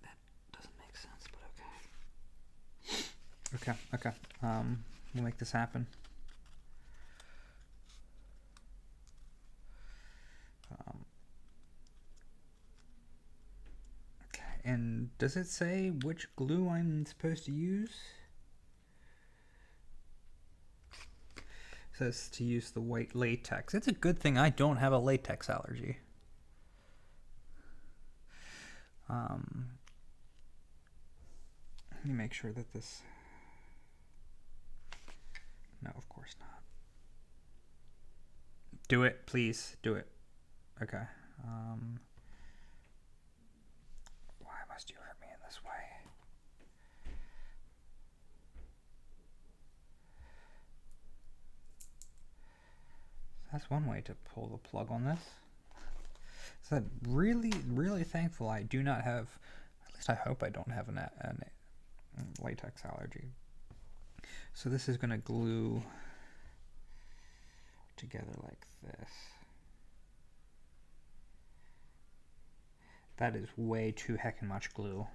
That doesn't make sense, but okay. Okay. We'll make this happen. And does it say which glue I'm supposed to use? It says to use the white latex. It's a good thing I don't have a latex allergy. Let me make sure that this... No, of course not. Do it, please. Do it. Okay. Why must you hurt me in this way? That's one way to pull the plug on this. So really, really thankful I do not have, at least I hope I don't have a latex allergy. So this is going to glue together like this. That is way too heckin' much glue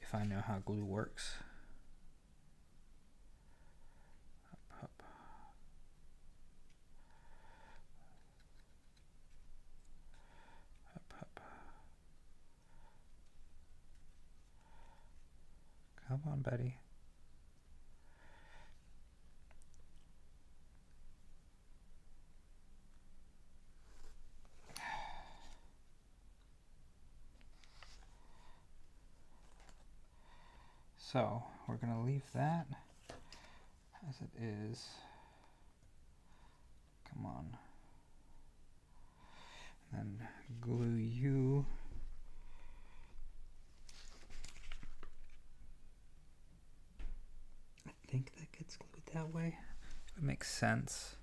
if I know how glue works. Up, up. Up, up. Come on, Betty. So we're going to leave that as it is. Come on. And then glue you. I think that gets glued that way. It makes sense.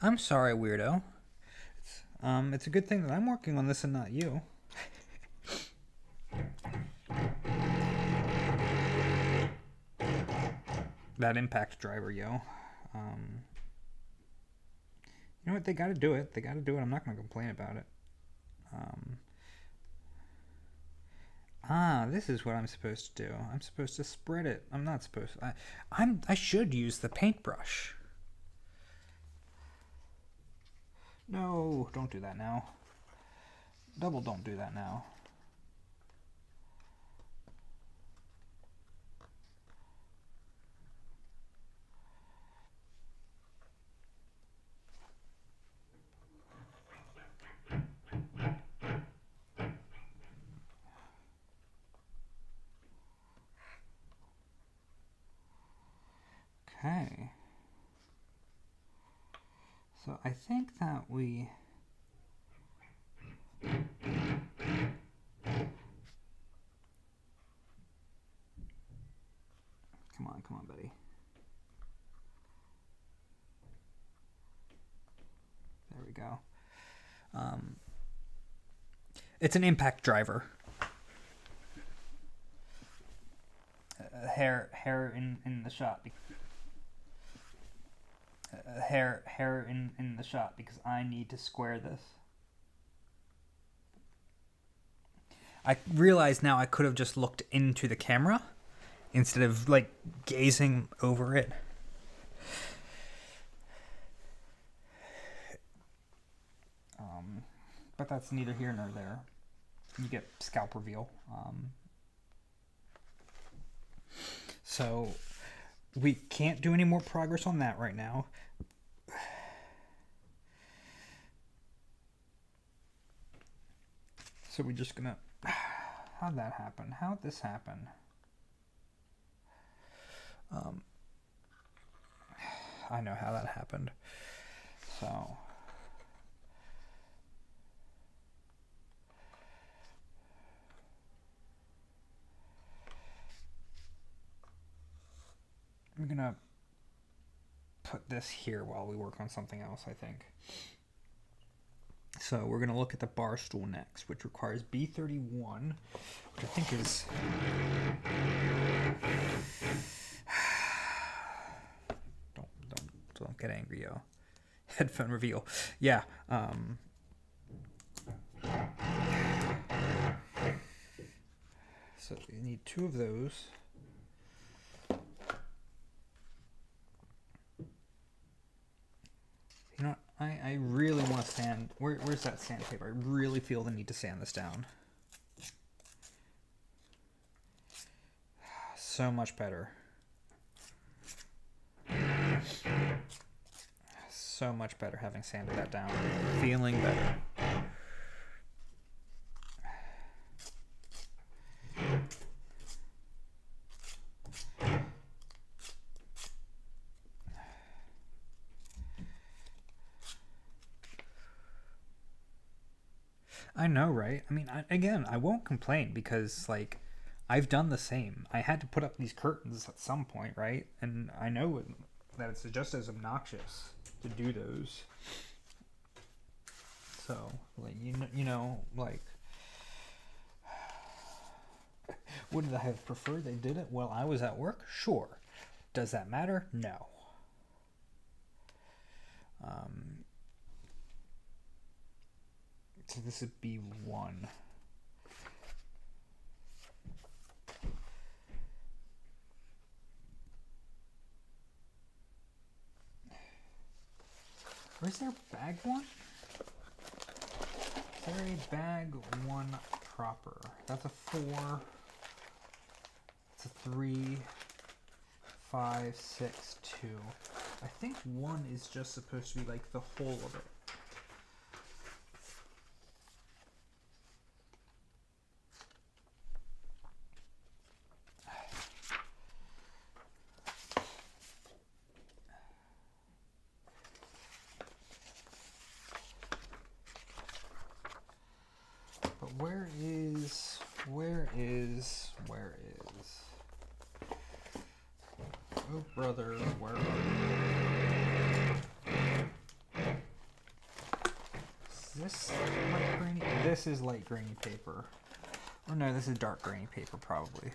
I'm sorry, weirdo. It's a good thing that I'm working on this and not you. That impact driver, yo. You know what? They got to do it. They got to do it. I'm not going to complain about it. This is what I'm supposed to do. I'm supposed to spread it. I'm not supposed to. I should use the paintbrush. No, don't do that now. Double don't do that now. Okay. So I think that we... Come on, buddy. There we go. It's an impact driver. Hair in the shot. Hair in the shot because I need to square this. I realize now I could have just looked into the camera instead of like gazing over it. But that's neither here nor there. You get scalp reveal. So we can't do any more progress on that right now. So we're just gonna... How'd that happen? How'd this happen? I know how that happened. So... I'm gonna put this here while we work on something else, I think. So we're gonna look at the bar stool next, which requires B31, which I think is... Don't get angry, yo. Headphone reveal. Yeah. So you need 2 of those. You know what? I really want to sand... Where's that sandpaper? I really feel the need to sand this down. So much better. So much better having sanded that down. Feeling better. I know, right? I mean, I won't complain because, like, I've done the same. I had to put up these curtains at some point, right? And I know that it's just as obnoxious to do those. So, like, you know, like, would I have preferred they did it while I was at work? Sure. Does that matter? No. So this would be 1. Or is there bag 1? Is there a bag 1 proper? That's a 4. It's a 3, 5, 6, 2. I think 1 is just supposed to be like the whole of it. Where is? Oh, brother, where are you? Is this light grainy? This is light grainy paper. Or no, this is dark grainy paper, probably.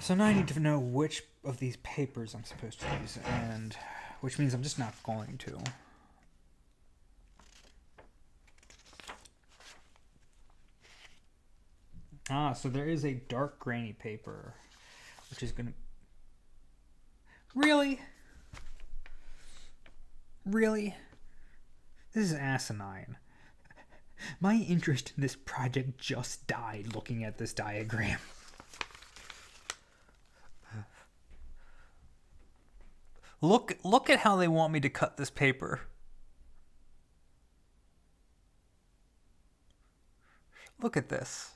So now I need to know which of these papers I'm supposed to use, and which means I'm just not going to. So there is a dark grainy paper, which is gonna... Really? Really? This is asinine. My interest in this project just died looking at this diagram. Look at how they want me to cut this paper. Look at this.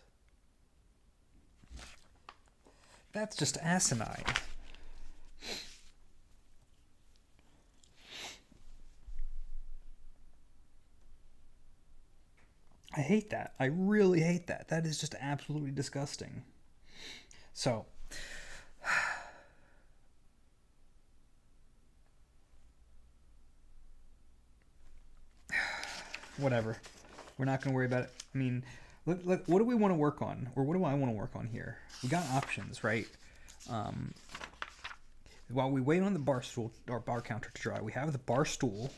That's just asinine. I hate that. I really hate that. That is just absolutely disgusting. So... whatever. We're not going to worry about it. I mean, what do we want to work on? Or what do I want to work on here? We got options, right? While we wait on the bar stool or bar counter to dry, we have the bar stool.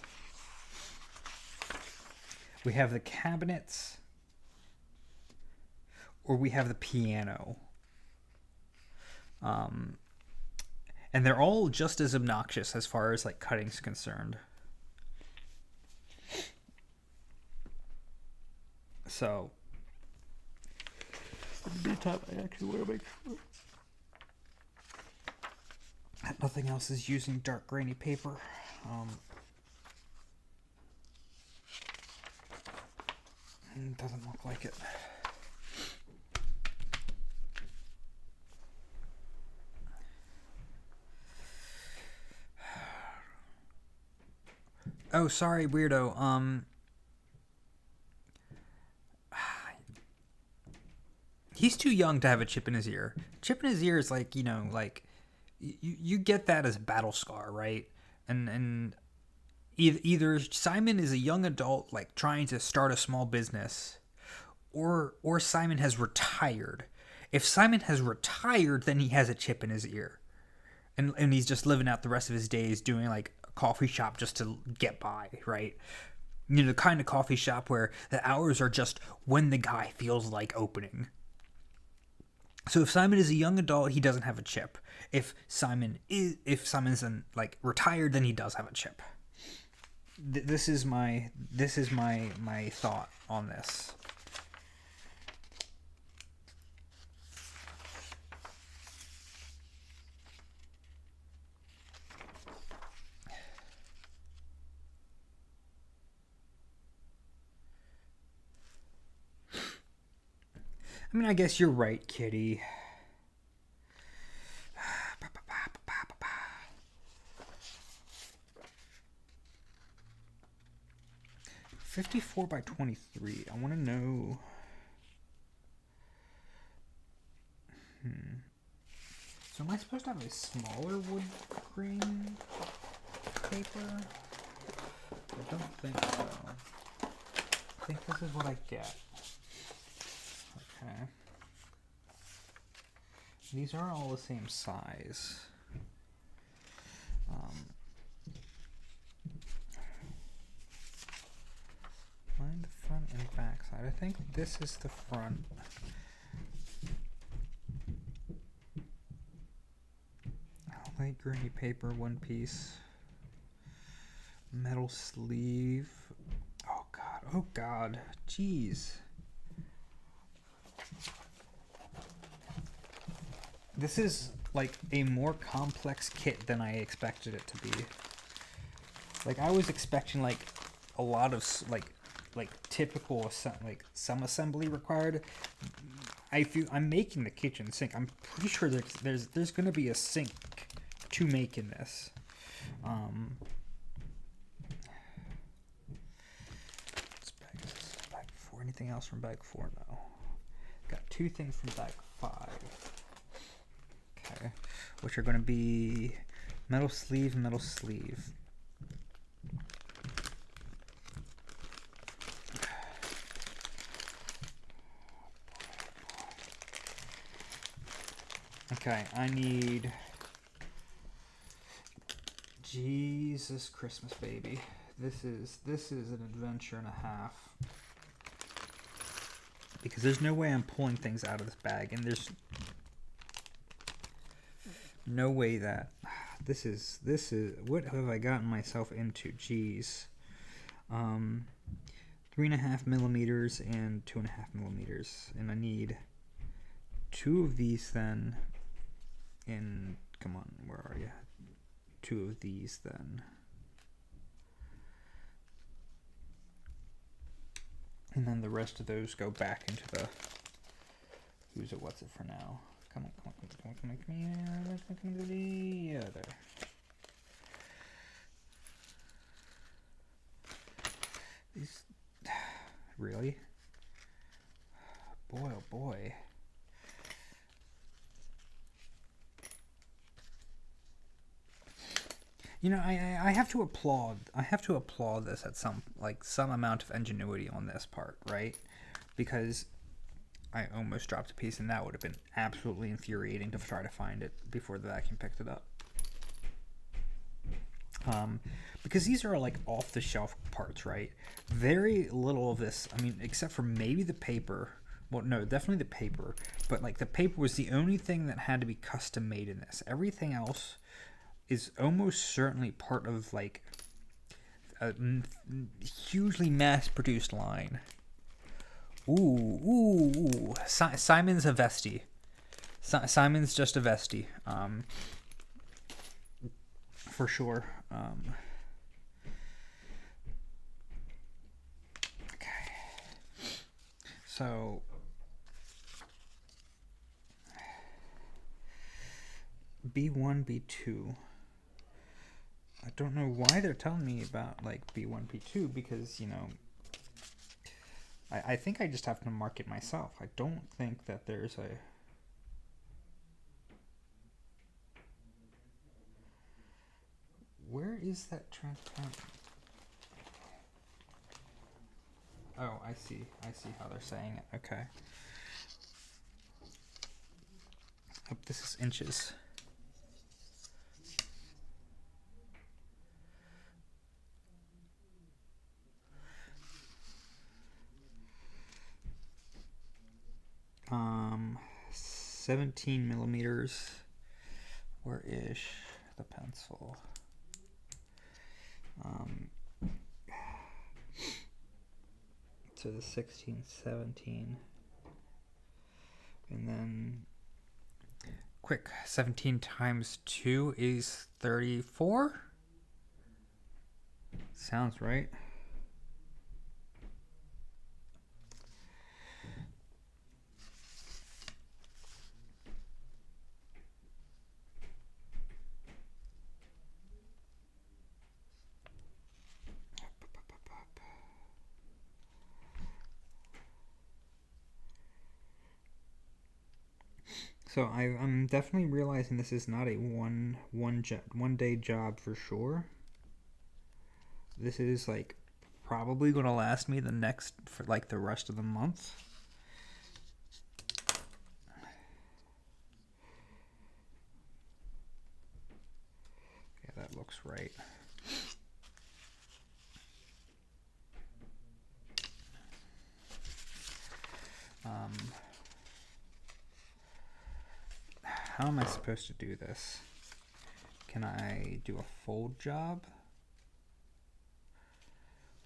We have the cabinets. Or we have the piano. And And they're all just as obnoxious as far as like cutting's concerned. So in the meantime, I actually want to make sure that nothing else is using dark grainy paper. It doesn't look like it. Oh, sorry, weirdo. He's too young to have a chip in his ear. Chip in his ear is like, like you get that as a battle scar, right? And either Simon is a young adult like trying to start a small business, or Simon has retired. If Simon has retired, then he has a chip in his ear. And he's just living out the rest of his days doing like a coffee shop just to get by, right? The kind of coffee shop where the hours are just when the guy feels like opening. So if Simon is a young adult, he doesn't have a chip. If Simon's like retired, then he does have a chip. This is my thought on this. I mean, I guess you're right, Kitty. $54 by $23. I want to know. So am I supposed to have a smaller wood grain paper? I don't think so. I think this is what I get. Okay. These are all the same size. Line the front and back side. I think this is the front. Light grainy paper, one piece. Metal sleeve. Oh god, oh god. Jeez. This is like a more complex kit than I expected it to be. Like I was expecting like a lot of like typical like some assembly required. I'm making the kitchen sink. I'm pretty sure there's going to be a sink to make in this. Bag 4. Anything else from bag 4? No. Got 2 things from bag 5. Okay, which are going to be metal sleeve, metal sleeve. Okay, I need Jesus Christmas baby. This is an adventure and a half. Because there's no way I'm pulling things out of this bag, and there's no way that this is what have I gotten myself into? Jeez. 3.5 millimeters and 2.5 millimeters, and I need 2 of these then. And come on, where are you? 2 of these then. And then the rest of those go back into the who's it, what's it for now. Come on. Yeah, there. These, really? Boy, oh boy. I have to applaud this at some amount of ingenuity on this part, right? Because I almost dropped a piece, and that would have been absolutely infuriating to try to find it before the vacuum picked it up. Because these are like off-the-shelf parts, right? Very little of this, I mean, except for maybe the paper. Well, no, definitely the paper. But like the paper was the only thing that had to be custom made in this. Everything else is almost certainly part of like a hugely mass-produced line. Ooh. Simon's a vestie. Simon's just a vestie. For sure. Okay. So B1, B2. I don't know why they're telling me about like B1, B2 because, you know, I think I just have to mark it myself. I don't think that there's a... Where is that transparent? Oh, I see how they're saying it. Okay. Oh, this is inches. Um, 17 millimeters. Where is the pencil? To the 16, 17. And then, quick, 17 times 2 is 34? Sounds right. So I'm definitely realizing this is not a one day job for sure. This is like probably going to last me for like the rest of the month. Yeah, that looks right. How am I supposed to do this? Can I do a fold job?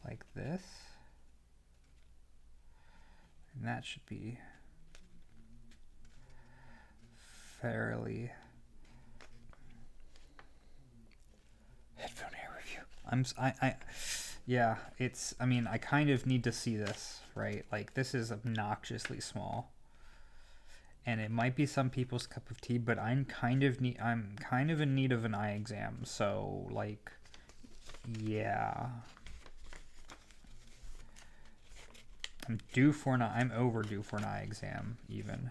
Like this? And that should be fairly... Headphone hair review. Yeah, it's, I mean, I kind of need to see this, right? Like, this is obnoxiously small. And it might be some people's cup of tea, but I'm kind of in need of an eye exam. So, like, yeah. I'm overdue for an eye exam, even.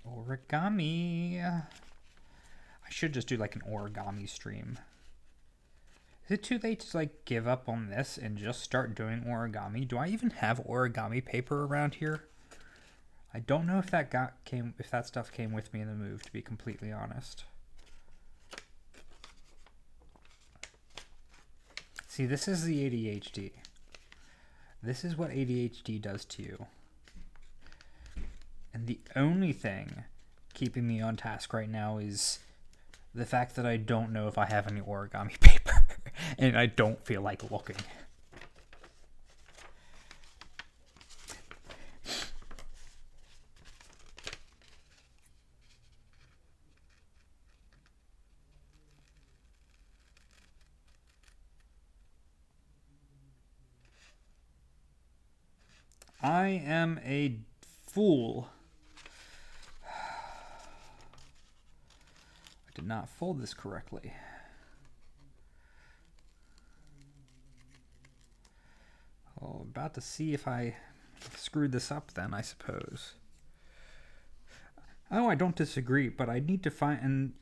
Origami. I should just do like an origami stream. Is it too late to like give up on this and just start doing origami? Do I even have origami paper around here? I don't know if that stuff came with me in the move, to be completely honest. See, this is the ADHD. This is what ADHD does to you. And the only thing keeping me on task right now is the fact that I don't know if I have any origami paper. And I don't feel like looking. I am a fool. I did not fold this correctly. Well, about to see if I screwed this up then, I suppose. Oh, I don't disagree, but I need to find...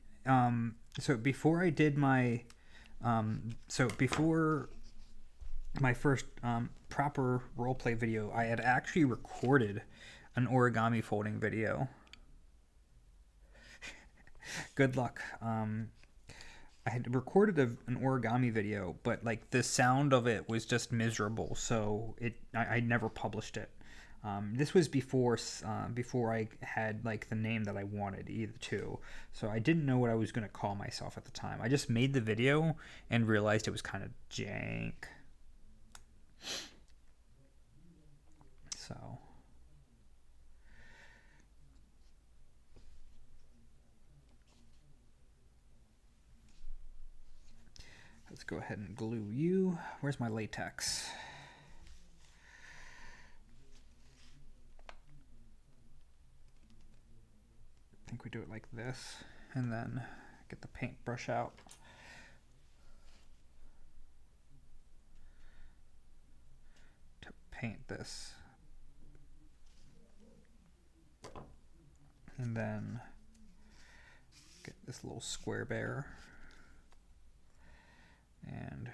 so before I did my... before my first proper roleplay video, I had actually recorded an origami folding video. Good luck. I had recorded an origami video, but like the sound of it was just miserable, so I never published it. This was before I had like the name that I wanted either too. So I didn't know what I was gonna call myself at the time. I just made the video and realized it was kind of jank. So let's go ahead and glue you. Where's my latex? I think we do it like this, and then get the paintbrush out. To paint this. And then get this little square bear. And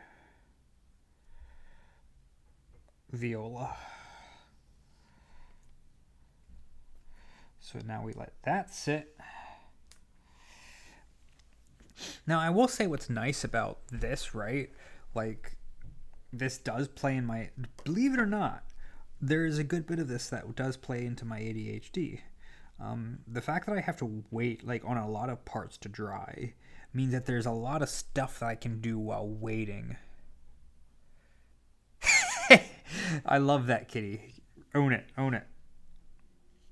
viola. So now we let that sit. Now I will say what's nice about this, right? Like this does play in my, believe it or not, there is a good bit of this that does play into my ADHD. The fact that I have to wait like on a lot of parts to dry means that there's a lot of stuff that I can do while waiting. I love that, kitty. Own it, own it.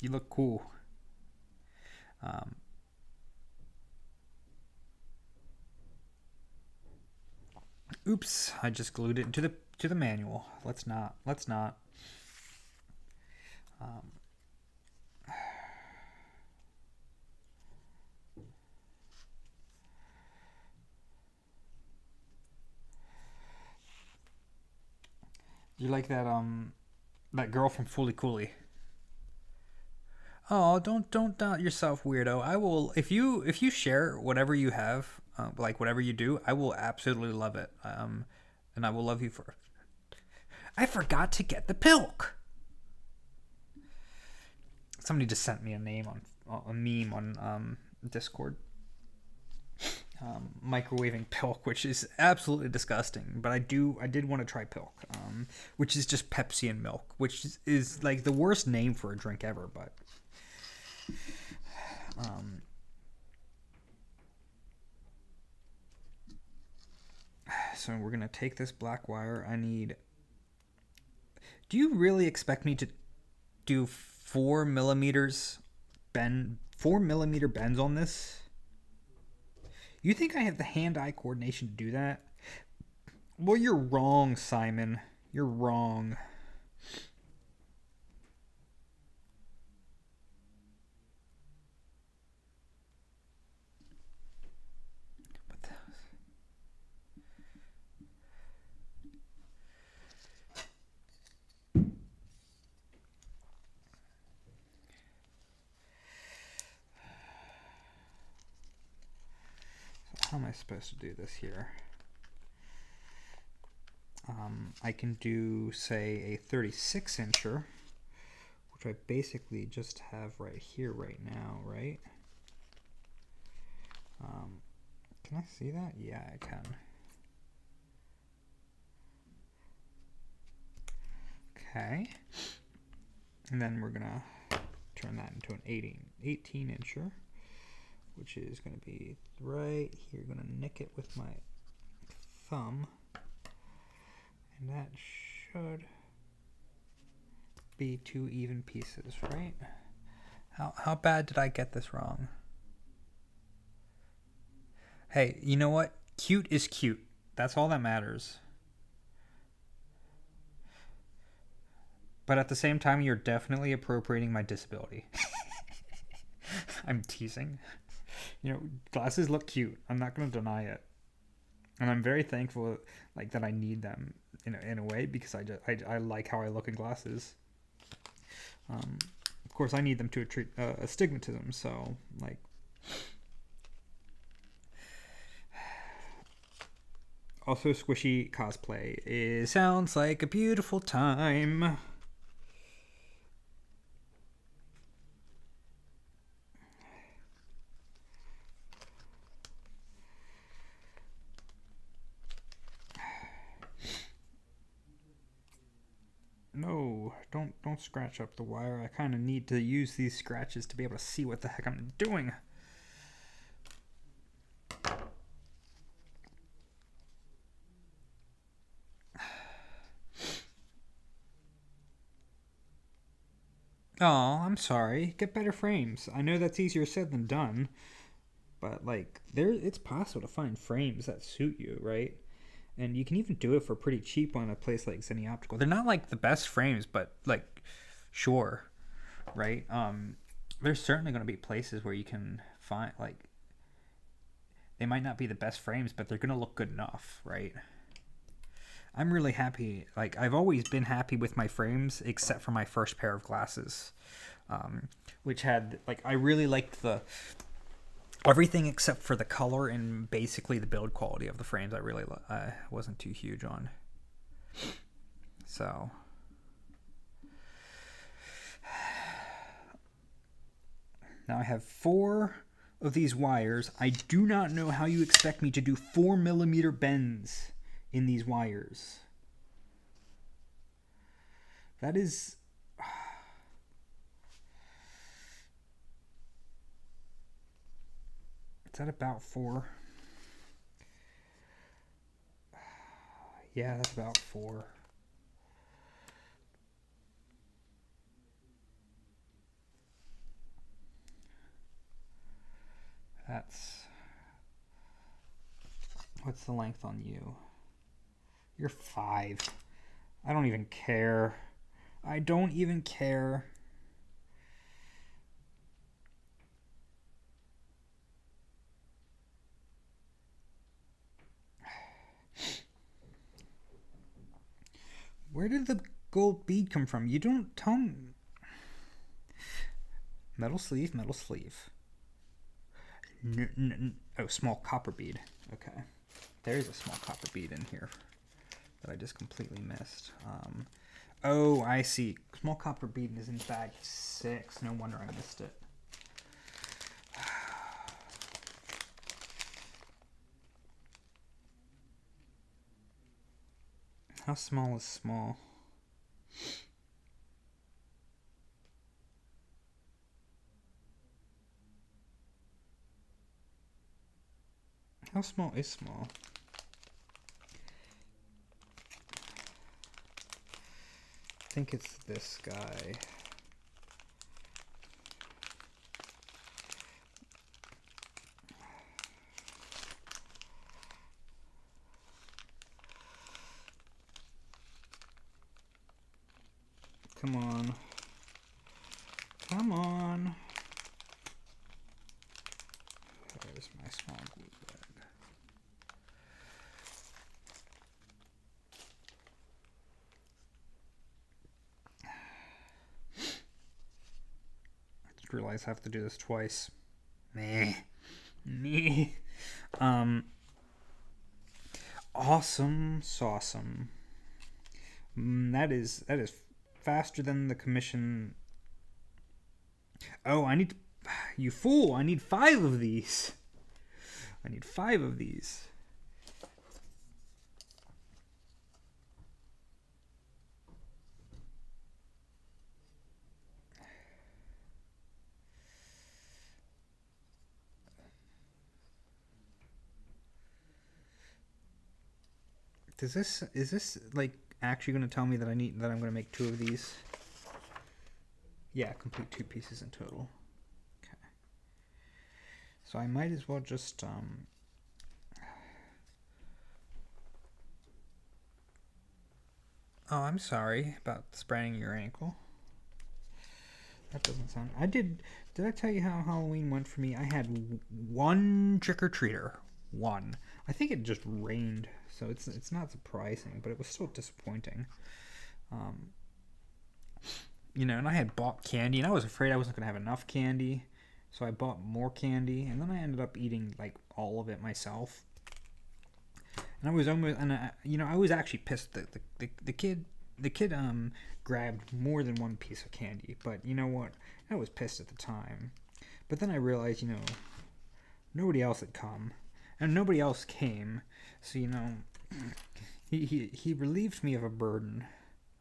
You look cool. Oops, I just glued it to the manual. Let's not. You like that girl from Fooly Cooly? Oh, don't doubt yourself, weirdo. I will if you share whatever you have, like whatever you do, I will absolutely love it. And I will love you for. I forgot to get the pilk. Somebody just sent me a meme on Discord. Microwaving pilk, which is absolutely disgusting. But I did want to try pilk, which is just Pepsi and milk, which is like the worst name for a drink ever. But so we're gonna take this black wire. Do you really expect me to do 4 millimeters 4 millimeter bends on this? You think I have the hand-eye coordination to do that? Well, you're wrong, Simon. You're wrong. What the hell? How am I supposed to do this here? I can do, say, a 36 incher, which I basically just have right here right now, right? Can I see that? Yeah, I can. Okay. And then we're gonna turn that into an 18 incher, which is going to be right here. Going to nick it with my thumb, and that should be 2 even pieces, right? How bad did I get this wrong? Hey, you know what? Cute is cute. That's all that matters. But at the same time, you're definitely appropriating my disability. I'm teasing. You know, glasses look cute. I'm not going to deny it. And I'm very thankful like that I need them in a way, because I like how I look in glasses. Of course, I need them to treat astigmatism, so like also squishy cosplay sounds like a beautiful time. No, don't scratch up the wire. I kind of need to use these scratches to be able to see what the heck I'm doing. Oh, I'm sorry. Get better frames. I know that's easier said than done, but like it's possible to find frames that suit you, right? And you can even do it for pretty cheap on a place like Zenny Optical. They're not like the best frames, but like, sure, right? There's certainly going to be places where you can find like they might not be the best frames, but they're going to look good enough, right? I'm really happy. Like I've always been happy with my frames, except for my first pair of glasses, which had like I really liked the everything except for the color and basically the build quality of the frames. I really wasn't too huge on. So now I have 4 of these wires. I do not know how you expect me to do 4mm bends in these wires. That is that about 4? Yeah, that's about 4. That's what's the length on you? You're 5. I don't even care. I don't even care. Where did the gold bead come from? You don't tell me. Metal sleeve, metal sleeve. Oh, small copper bead. Okay. There's a small copper bead in here that I just completely missed. Oh, I see. Small copper bead is in bag 6. No wonder I missed it. How small is small? How small is small? I think it's this guy. Come on. Come on. There's my small glue bag. I just realized I have to do this twice. Meh. Awesome sauceum. That is faster than the commission. Oh, I need you fool! I need 5 of these. I need 5 of these. Is this like actually going to tell me that I'm going to make 2 of these? Yeah, complete 2 pieces in total. Okay. So I might as well just Oh, I'm sorry about spraining your ankle. That doesn't sound. Did I tell you how Halloween went for me? I had 1 trick-or-treater. 1. I think it just rained, so it's not surprising, but it was still disappointing. And I had bought candy, and I was afraid I wasn't going to have enough candy, so I bought more candy, and then I ended up eating like all of it myself. And I was almost, and I was actually pissed that the kid grabbed more than 1 piece of candy. But you know what? I was pissed at the time. But then I realized, nobody else had come, and nobody else came. So he relieved me of a burden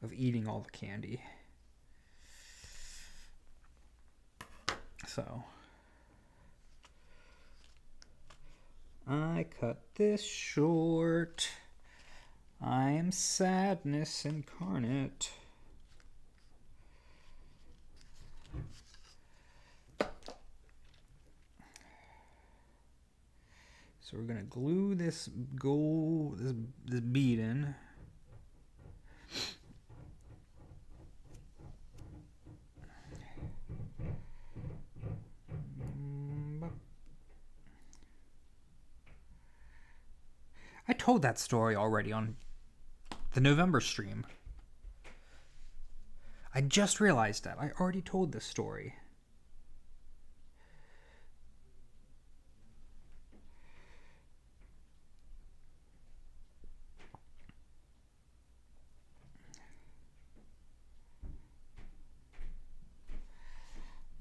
of eating all the candy. So I cut this short. I am sadness incarnate. So we're gonna glue this this bead in. I told that story already on the November stream. I just realized that. I already told this story.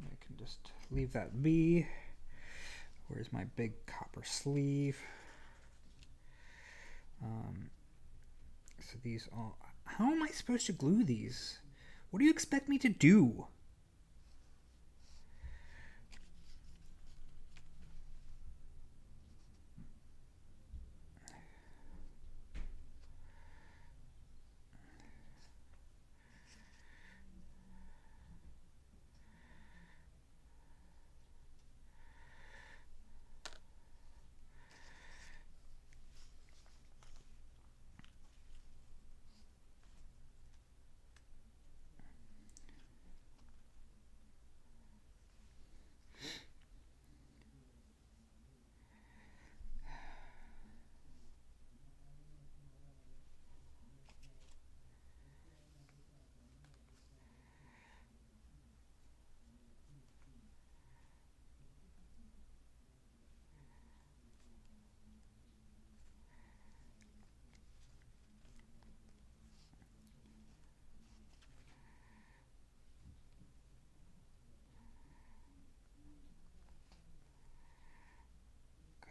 I can just leave that be. Where's my big copper sleeve? So these all... How am I supposed to glue these? What do you expect me to do?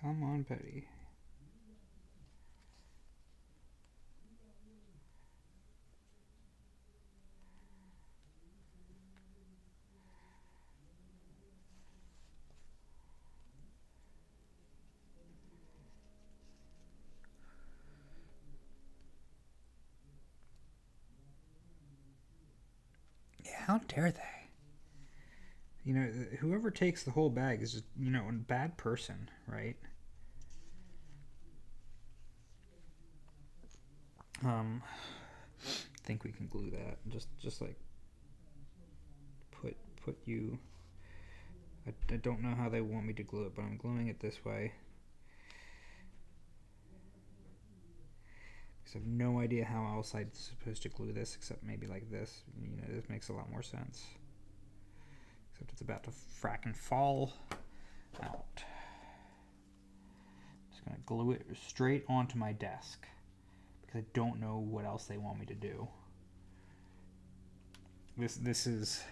Come on, Betty. Yeah, how dare they? You know, whoever takes the whole bag is just, you know, a bad person, right? I think we can glue that. Just like put you. I don't know how they want me to glue it, but I'm gluing it this way. Because I have no idea how else I'm supposed to glue this, except maybe like this. You know, this makes a lot more sense. Except it's about to fracking fall out. I'm just gonna glue it straight onto my desk because I don't know what else they want me to do. This is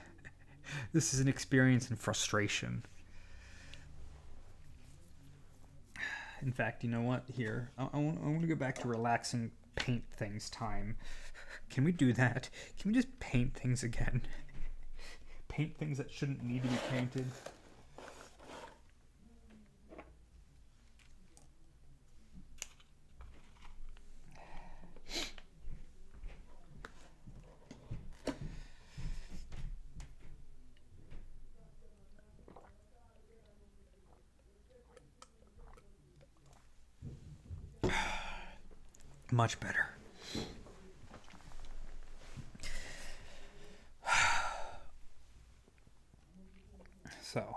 this is an experience in frustration. In fact, you know what? Here, I want to go back to relaxing paint things time. Can we do that? Can we just paint things again? Paint things that shouldn't need to be painted. Much better. So,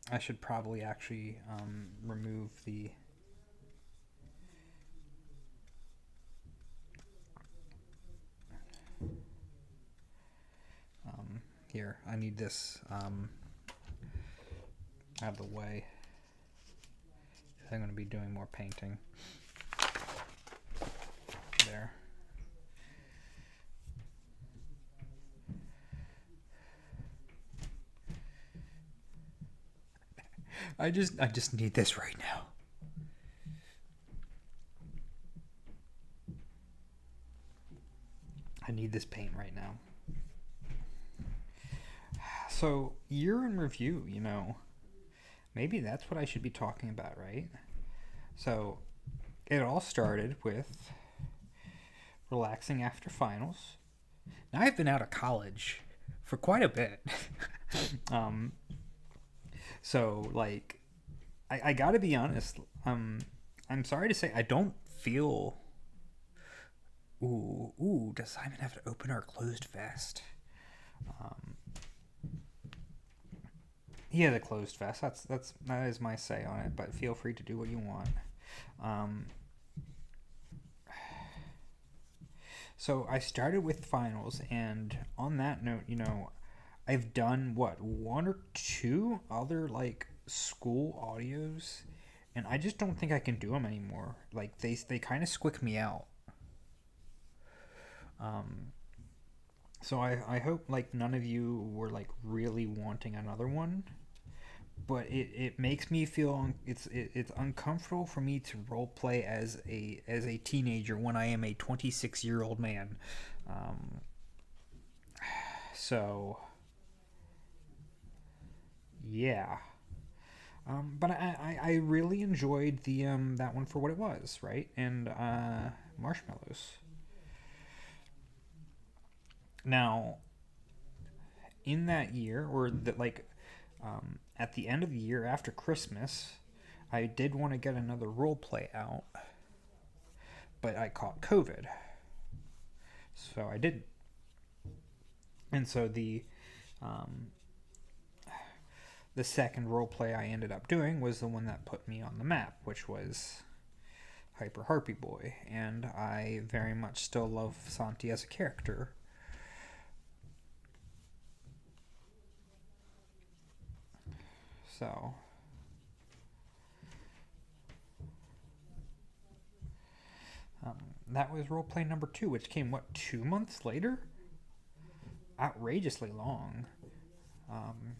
I should probably actually remove the here. I need this out of the way. I'm going to be doing more painting. There. I just need this right now. I need this paint right now. So, year in review, maybe that's what I should be talking about, right? So, it all started with relaxing after finals. Now, I've been out of college for quite a bit. um, so, like, I gotta be honest. I'm sorry to say, I don't feel. Ooh, does Simon have to open or closed vest? Um, he had a closed vest. That is my say on it. But feel free to do what you want. Um, so I started with finals, and on that note, I've done what, one or two other like school audios, and I just don't think I can do them anymore. Like they kind of squick me out. Um, so I hope like none of you were like really wanting another one, but it makes me feel it's uncomfortable for me to role play as a teenager when I am a 26-year-old man. Um, so yeah. But I really enjoyed the that one for what it was, right? And marshmallows. Now, in that year, or that like at the end of the year after Christmas, I did want to get another role play out, but I caught COVID, so I didn't. And so um, the second role play I ended up doing was the one that put me on the map, which was Hyper Harpy Boy, and I very much still love Santi as a character. So that was roleplay number two, which came, what, 2 months later? Outrageously long. Um,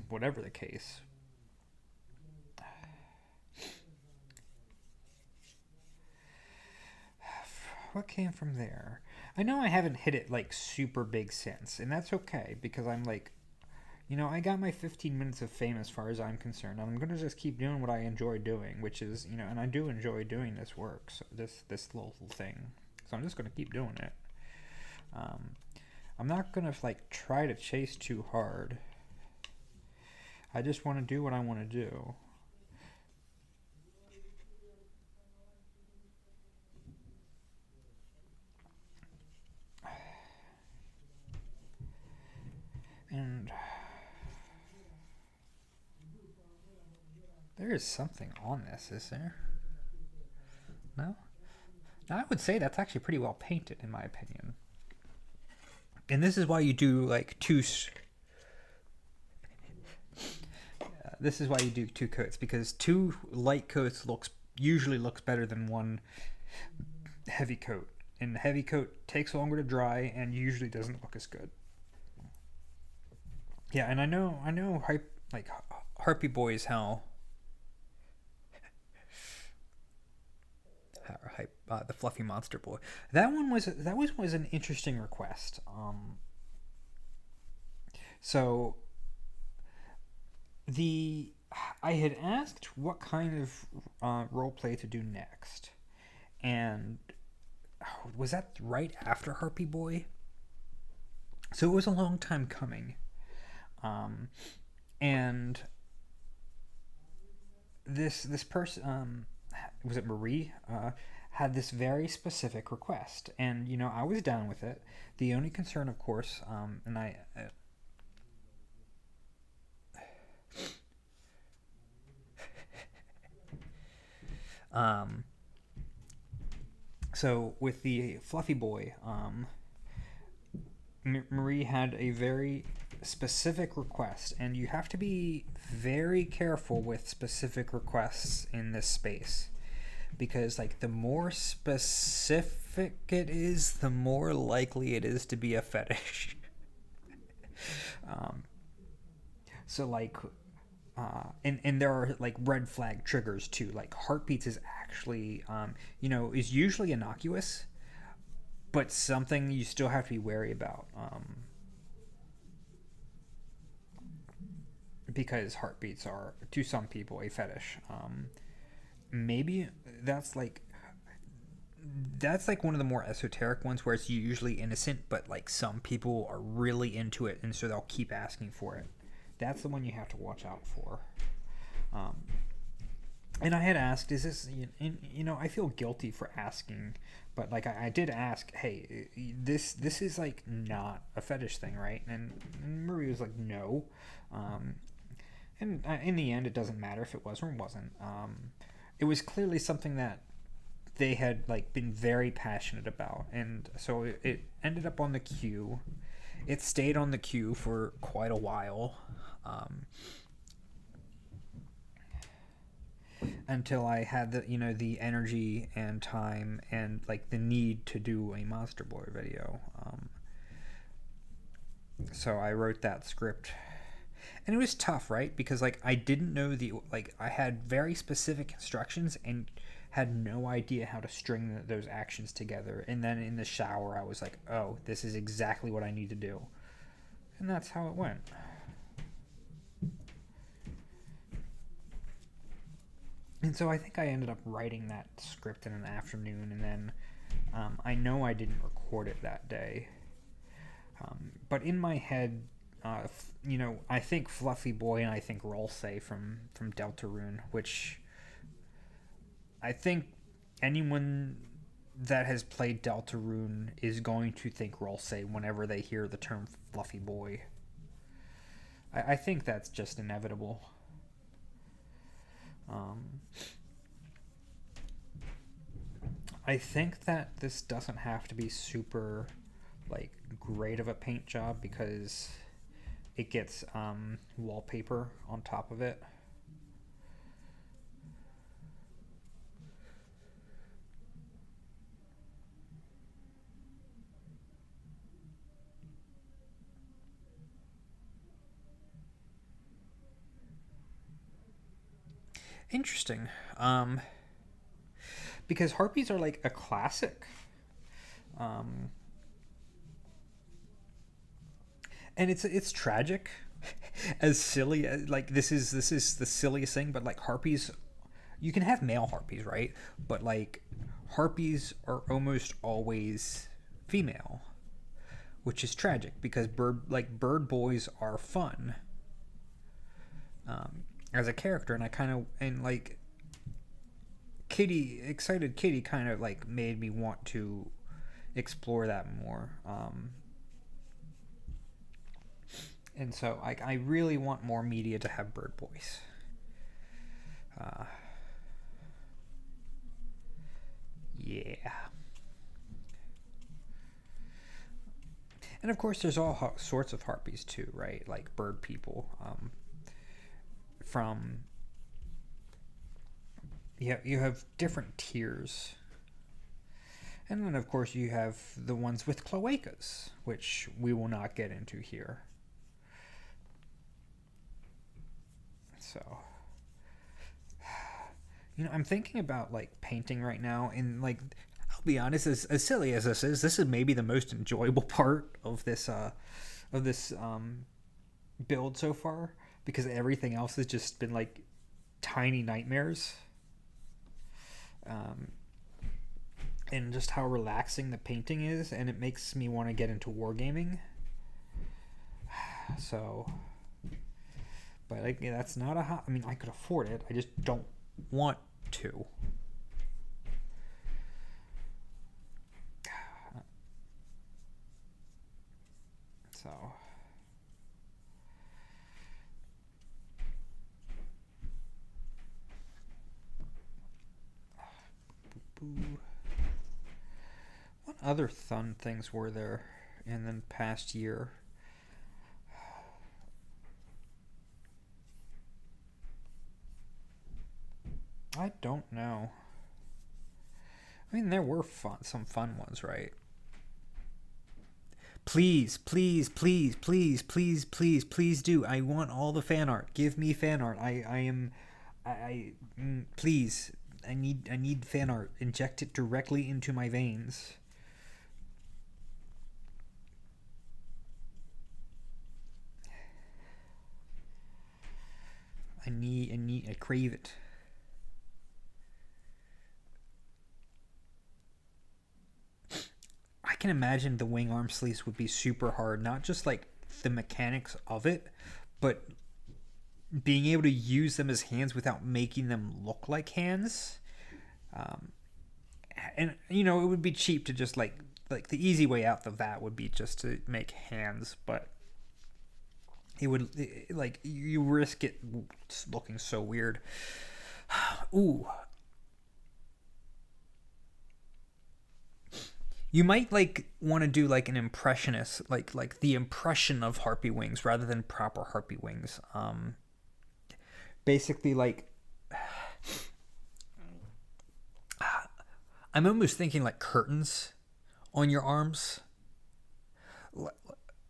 whatever the case. What came from there? I know I haven't hit it like super big since, and that's okay because I'm like, I got my 15 minutes of fame as far as I'm concerned. And I'm gonna just keep doing what I enjoy doing, which is, and I do enjoy doing this work, so this little thing. So I'm just gonna keep doing it. Um, I'm not gonna like try to chase too hard. I just want to do what I want to do. And there is something on this, is there? No? Now, I would say that's actually pretty well painted, in my opinion. And this is why you do like two. This is why you do two coats, because two light coats usually looks better than one heavy coat. And the heavy coat takes longer to dry and usually doesn't look as good. Yeah, and I know, Harpy Boys how the Fluffy Monster Boy. That was an interesting request. So I had asked what kind of role play to do next, and was that right after Harpy Boy? So it was a long time coming, and this person, was it Marie? Had this very specific request, and I was down with it. The only concern, of course, and I. So with the Fluffy Boy, Marie had a very specific request, and you have to be very careful with specific requests in this space, because like the more specific it is, the more likely it is to be a fetish. um, so like and there are like red flag triggers too. Like heartbeats is actually is usually innocuous, but something you still have to be wary about, because heartbeats are, to some people, a fetish. Maybe that's like that's like one of the more esoteric ones where it's usually innocent, but like some people are really into it, and so they'll keep asking for it. That's the one you have to watch out for. Um, and I had asked, is this, I feel guilty for asking, but like I did ask, hey, this is like not a fetish thing, right? And Marie was like, no. And in the end, it doesn't matter if it was or wasn't. It was clearly something that they had like been very passionate about, and so it ended up on the queue. It stayed on the queue for quite a while, until I had the energy and time and like the need to do a Monster Boy video. So I wrote that script, and it was tough, right? Because like I didn't know I had very specific instructions and had no idea how to string those actions together. And then in the shower, I was like, oh, this is exactly what I need to do. And that's how it went. And so I think I ended up writing that script in an afternoon, and then I know I didn't record it that day. But in my head, I think Fluffy Boy and I think Rolsei from Deltarune, which I think anyone that has played Deltarune is going to think Rolsei whenever they hear the term Fluffy Boy. I think that's just inevitable. I think that this doesn't have to be super like great of a paint job because it gets wallpaper on top of it. Interesting. Because harpies are like a classic. And it's tragic. As silly as like this is the silliest thing, but like harpies, you can have male harpies, right? But like harpies are almost always female, which is tragic because bird boys are fun. As a character, and I kind of and like excited Kitty kind of like made me want to explore that more. And so I really want more media to have bird boys. Yeah. And of course, there's all sorts of harpies too, right? Like bird people. From you have different tiers, and then of course you have the ones with cloacas, which we will not get into here. So I'm thinking about like painting right now, and like I'll be honest, as silly as this is maybe the most enjoyable part of this build so far, because everything else has just been like tiny nightmares. And just how relaxing the painting is, and it makes me want to get into wargaming. So, but like, that's not I mean, I could afford it. I just don't want to. So. What other fun things were there in the past year? I don't know. I mean, there were some fun ones, right? Please, please, please, please, please, please, please do. I want all the fan art. Give me fan art. Please. I need fan art. Inject it directly into my veins. I crave it. I can imagine the wing arm sleeves would be super hard, not just like the mechanics of it, but being able to use them as hands without making them look like hands. And you know, it would be cheap to just like the easy way out of that would be just to make hands, but it would like you risk it looking so weird. Ooh. You might like want to do like an impressionist, like the impression of harpy wings rather than proper harpy wings. Basically, like I'm almost thinking like curtains on your arms.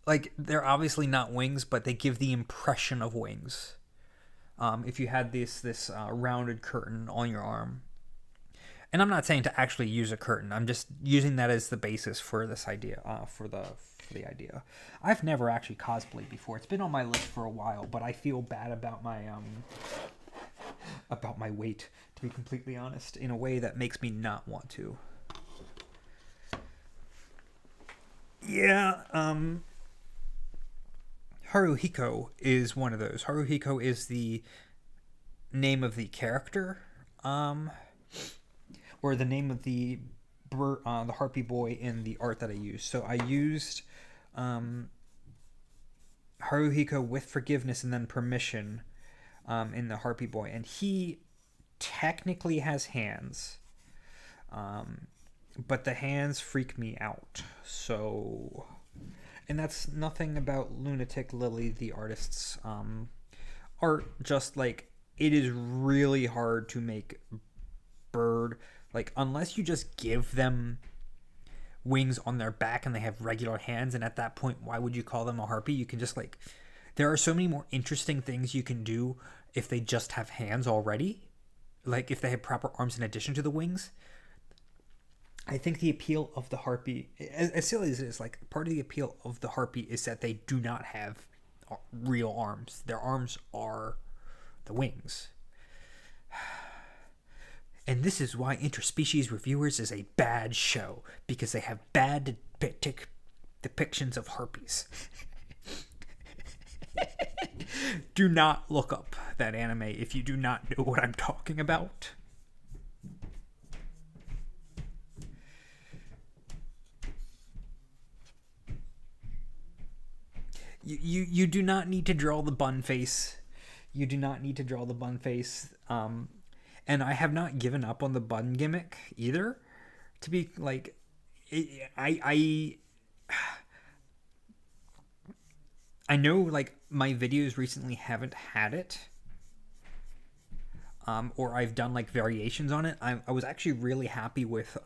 Like they're obviously not wings, but they give the impression of wings. If you had this rounded curtain on your arm. And I'm not saying to actually use a curtain. I'm just using that as the basis for this idea, for the idea. I've never actually cosplayed before. It's been on my list for a while, but I feel bad about my weight, to be completely honest, in a way that makes me not want to. Yeah, Haruhiko is one of those. Haruhiko is the name of the character. Or the name of the harpy boy in the art that I used. So I used Haruhiko with forgiveness and then permission in the harpy boy, and he technically has hands, but the hands freak me out. So, and that's nothing about Lunatic Lily, the artist's art. Just like it is really hard to make bird. Like, unless you just give them wings on their back and they have regular hands, and at that point, why would you call them a harpy? You can just, like... There are so many more interesting things you can do if they just have hands already. Like, if they have proper arms in addition to the wings. I think the appeal of the harpy... As silly as it is, like, part of the appeal of the harpy is that they do not have real arms. Their arms are the wings. And this is why Interspecies Reviewers is a bad show, because they have bad depictions of harpies. Do not look up that anime if you do not know what I'm talking about. You do not need to draw the bun face. You do not need to draw the bun face. And I have not given up on the bun gimmick either. To be like, I know like my videos recently haven't had it, or I've done like variations on it. I was actually really happy with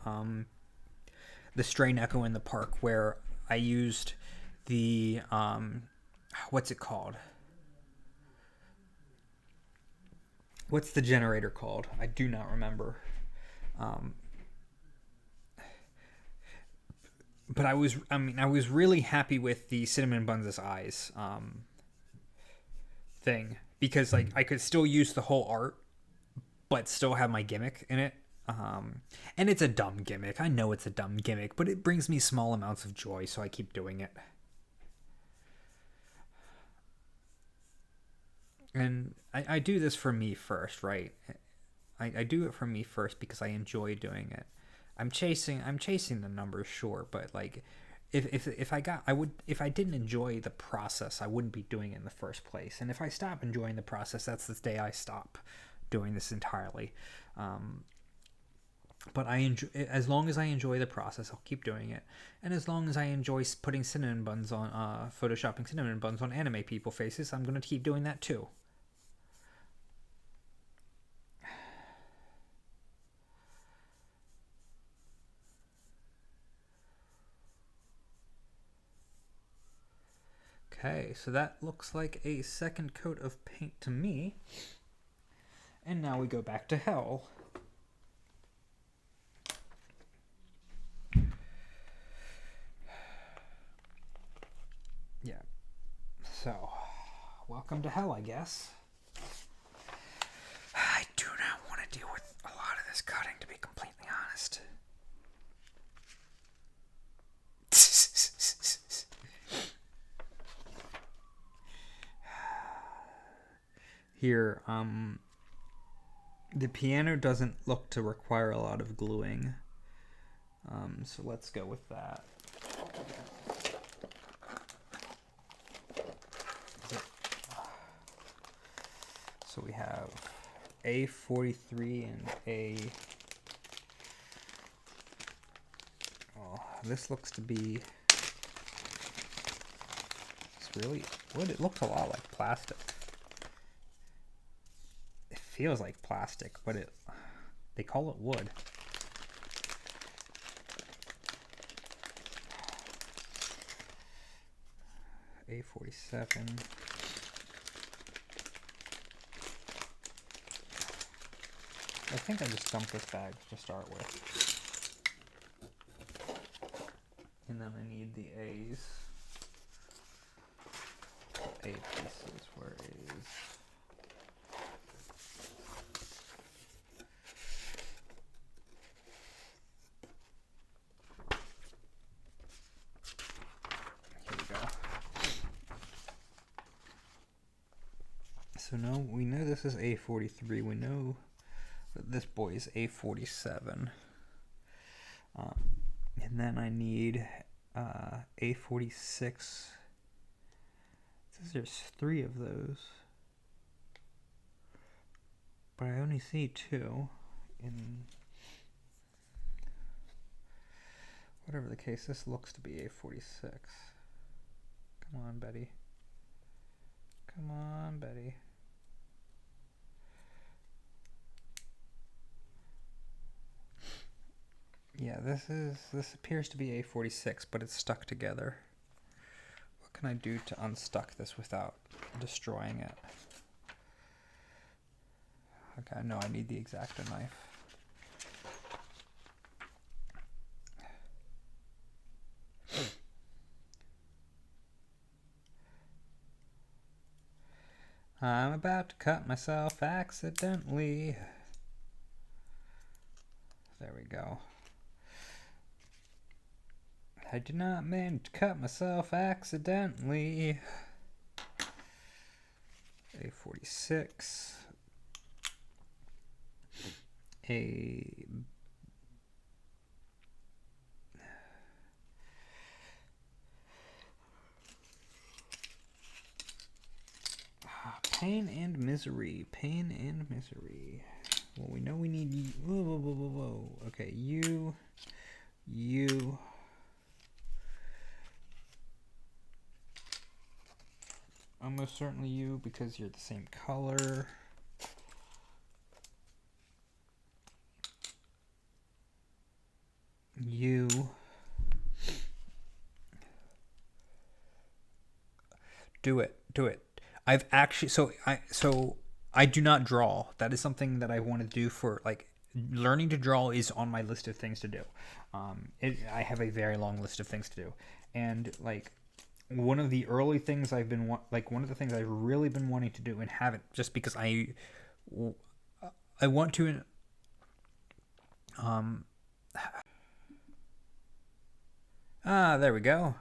the Stray Neko in the park, where I used the what's it called? What's the generator called? I do not remember. But I was really happy with the Cinnamon Buns' Eyes thing, because like I could still use the whole art, but still have my gimmick in it. And it's a dumb gimmick. I know it's a dumb gimmick, but it brings me small amounts of joy, so I keep doing it. And I do this for me first, right? I do it for me first because I enjoy doing it. I'm chasing the numbers, sure, but like if I didn't enjoy the process, I wouldn't be doing it in the first place. And if I stop enjoying the process, that's the day I stop doing this entirely. But as long as I enjoy the process, I'll keep doing it. And as long as I enjoy putting cinnamon buns on, photoshopping cinnamon buns on anime people faces, I'm going to keep doing that too. Okay, so that looks like a second coat of paint to me. And now we go back to hell. Yeah. So, welcome to hell, I guess. cutting, to be completely honest. Here, the piano doesn't look to require a lot of gluing. So let's go with that. So we have A43 and A... Oh, this looks to be... It's really... Wood. It looks a lot like plastic. It feels like plastic, but they call it wood. A47. I think I just dumped this bag to start with. And then I need the A's. A pieces, where A's? Here we go. So no, we know this is A43. We know that this boy is A47. And then I need A46. It says there's 3 of those, but I only see 2 in... Whatever the case, this looks to be A46. Come on, Betty. Come on, Betty. Yeah, this appears to be A46, but it's stuck together. What can I do to unstuck this without destroying it? Okay, no, I need the X-Acto knife. I'm about to cut myself accidentally. There we go. I did not mean to cut myself accidentally. A46. Pain and misery. Pain and misery. Well, we know we need... Whoa, whoa, whoa, whoa, whoa. Okay, you... Almost certainly you, because you're the same color. You. Do it. Do it. I've actually... So I do not draw. That is something that I want to do for, like... Learning to draw is on my list of things to do. I have a very long list of things to do. And, like... One of the early things I've been one of the things I've really been wanting to do and haven't, just because I want to. There we go.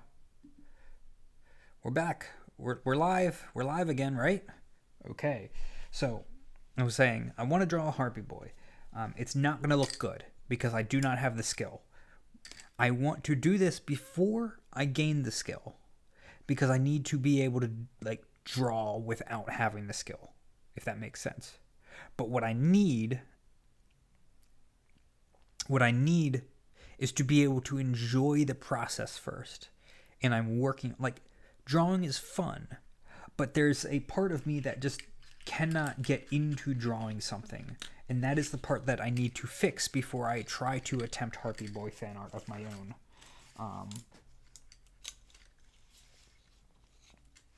We're back. We're live. We're live again, right? Okay. So I was saying I want to draw a Harpy Boy. It's not going to look good because I do not have the skill. I want to do this before I gain the skill. Because I need to be able to, like, draw without having the skill, if that makes sense. But what I need is to be able to enjoy the process first. And I'm working, like, drawing is fun, but there's a part of me that just cannot get into drawing something. And that is the part that I need to fix before I try to attempt Harpy Boy fan art of my own.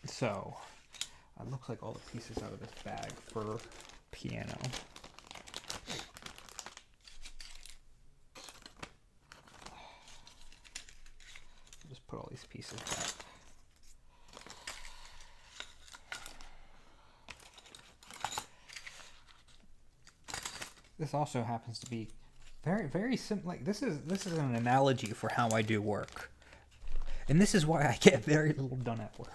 So, it looks like all the pieces out of this bag for piano. Just put all these pieces back. This also happens to be very, very simple. Like this is an analogy for how I do work, and this is why I get very little done at work.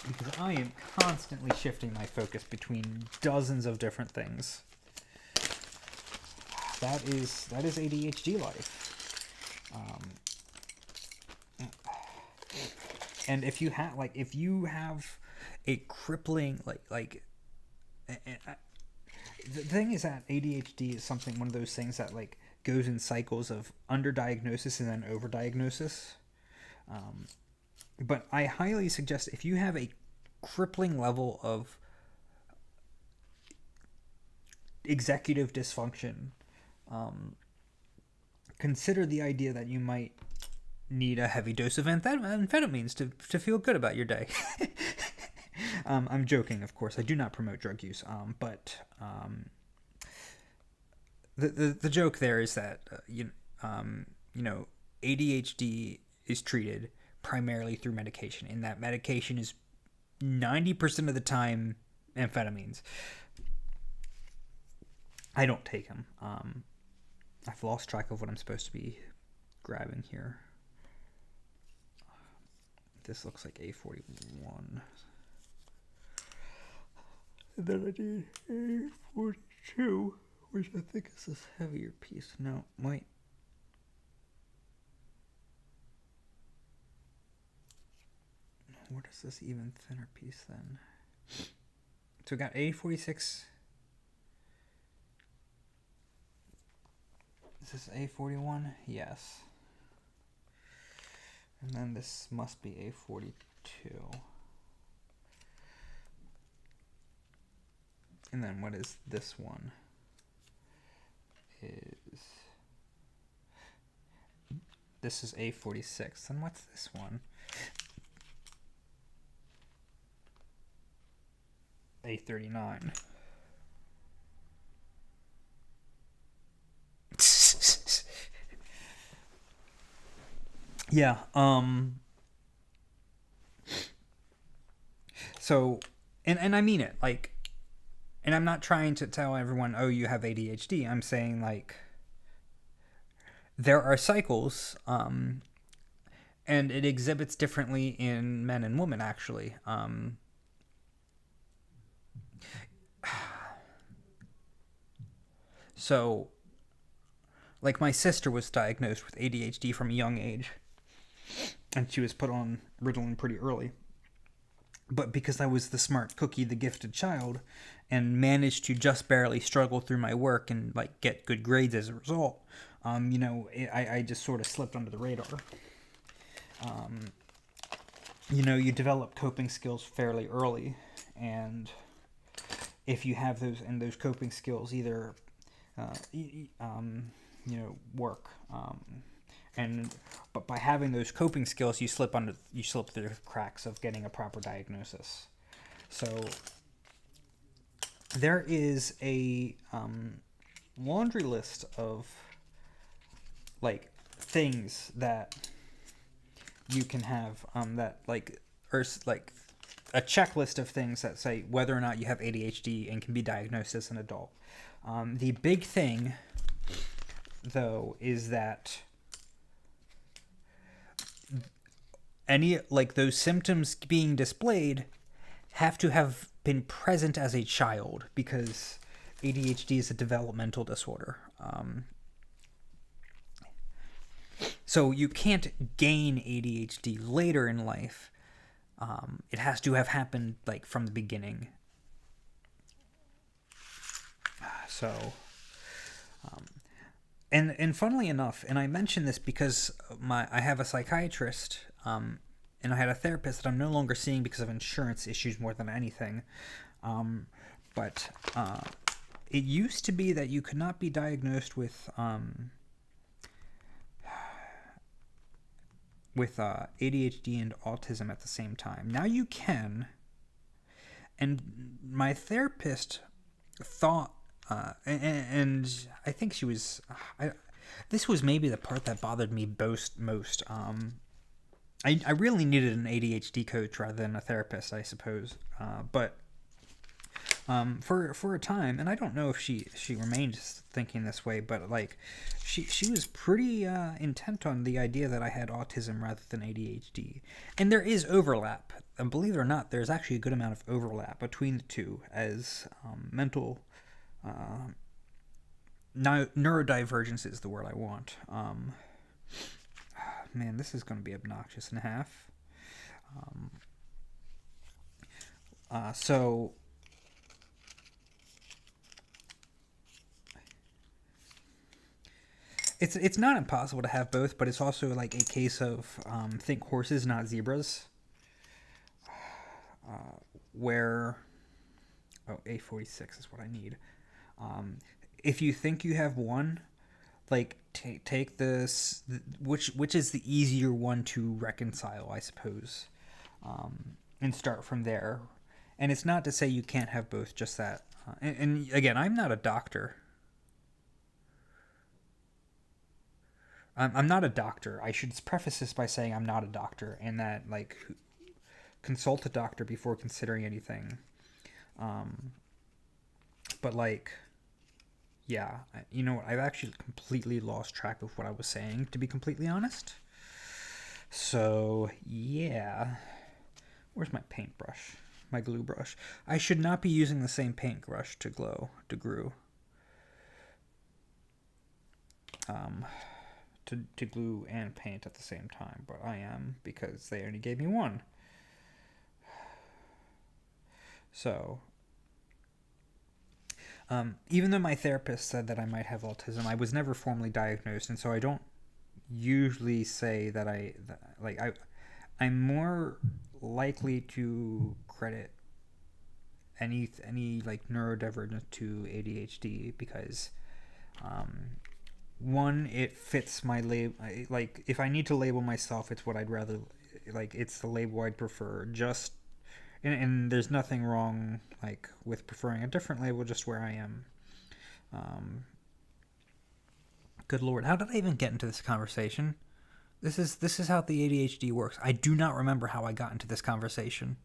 Because I am constantly shifting my focus between dozens of different things. That is ADHD life. And if you have a crippling the thing is that ADHD is one of those things that goes in cycles of underdiagnosis and then overdiagnosis. But I highly suggest if you have a crippling level of executive dysfunction, consider the idea that you might need a heavy dose of amphetamines to feel good about your day. I'm joking, of course. I do not promote drug use. But the joke there is that ADHD is treated primarily through medication, and that medication is 90% of the time amphetamines. I don't take them. I've lost track of what I'm supposed to be grabbing here. This looks like A41. And then I need A42, which I think is this heavier piece. No, wait. What is this even thinner piece then? So we got A46. Is this A41? Yes. And then this must be A42. And then what is this one? This is A46. And what's this one? A39. Yeah, so, and I mean it, and I'm not trying to tell everyone, oh, you have ADHD. I'm saying, there are cycles, and it exhibits differently in men and women, actually. So, my sister was diagnosed with ADHD from a young age, and she was put on Ritalin pretty early. But because I was the smart cookie, the gifted child, and managed to just barely struggle through my work and get good grades as a result, I just sort of slipped under the radar. You develop coping skills fairly early, and if you have those coping skills either work, but by having those coping skills, you slip through the cracks of getting a proper diagnosis. So there is a laundry list of things that you can have a checklist of things that say whether or not you have ADHD and can be diagnosed as an adult. The big thing, though, is that any those symptoms being displayed have to have been present as a child, because ADHD is a developmental disorder. So you can't gain ADHD later in life. It has to have happened from the beginning. So, and funnily enough, and I mention this because I have a psychiatrist, and I had a therapist that I'm no longer seeing because of insurance issues more than anything. But it used to be that you could not be diagnosed with ADHD and autism at the same time. Now you can. And my therapist thought, and I think she was, this was maybe the part that bothered me most. I really needed an ADHD coach rather than a therapist, I suppose. But For a time, and I don't know if she remained thinking this way, but like she was pretty intent on the idea that I had autism rather than ADHD, and there is overlap. And believe it or not, there's actually a good amount of overlap between the two, as mental neurodivergence is the word I want. Man, this is going to be obnoxious and a half. So it's not impossible to have both, but it's also like a case of think horses, not zebras. Where A46 is what I need. If you think you have one, like take this, which is the easier one to reconcile, I suppose, and start from there. And it's not to say you can't have both, just that. And again, I'm not a doctor. I'm not a doctor. I should preface this by saying I'm not a doctor, and that like consult a doctor before considering anything. But like, yeah, you know what? I've actually completely lost track of what I was saying, to be completely honest. So yeah, where's my paintbrush? My glue brush. I should not be using the same paintbrush to glue. To glue and paint at the same time, but I am, because they only gave me one. So, even though my therapist said that I might have autism, I was never formally diagnosed, and so I don't usually say that I'm more likely to credit any like neurodivergence to ADHD because one, it fits my label. Like if I need to label myself, it's what I'd rather, like it's the label I'd prefer. Just and there's nothing wrong like with preferring a different label, just where I am. Good Lord, how did I even get into this conversation? This is how the ADHD works. I do not remember how I got into this conversation.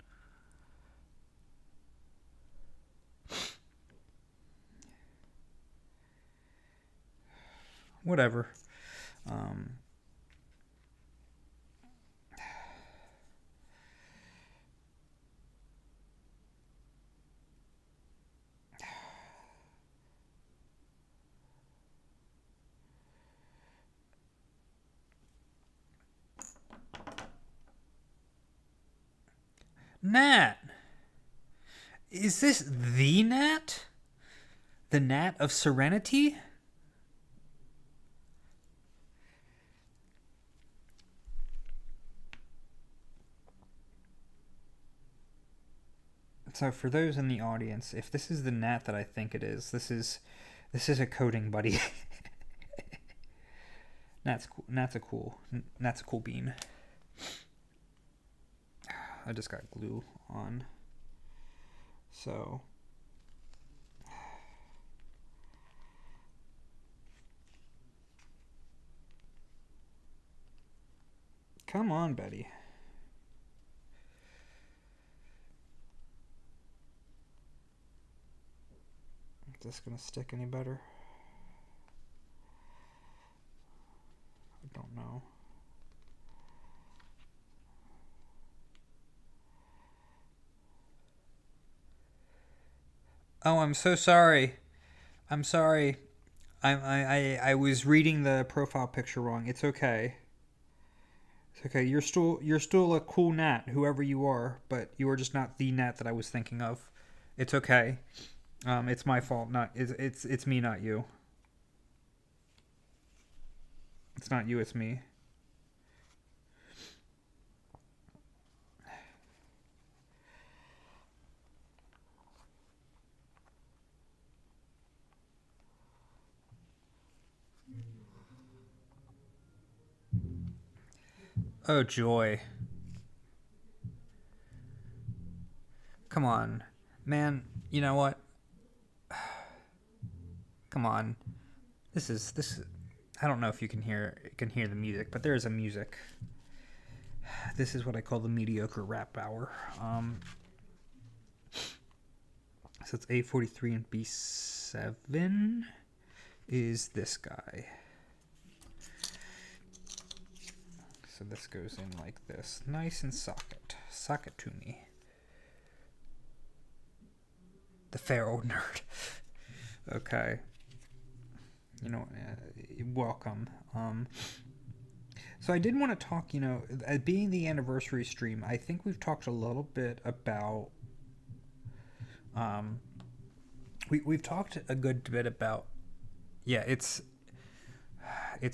Whatever. Nat. Is this the Nat? The Nat of Serenity? So for those in the audience, if this is the Nat that I think it is, this is a coding buddy. Nat's a cool bean. I just got glue on. So come on, Betty. Is this gonna stick any better? I don't know. Oh, I'm so sorry. I'm sorry. I was reading the profile picture wrong. It's okay. It's okay. You're still a cool Nat, whoever you are, but you are just not the Nat that I was thinking of. It's okay. It's my fault. Not it's me, not you. It's not you. It's me. Oh joy. Come on, man. You know what? Come on. This is. I don't know if you can hear the music, but there is a music. This is what I call the mediocre rap hour. So it's A43 and B7 is this guy. So this goes in like this. Nice and socket. Socket to me. The fair old nerd. Okay. You know, welcome. So I did want to talk, you know, being the anniversary stream, I think we've talked a little bit about, we've talked a good bit about, yeah, it's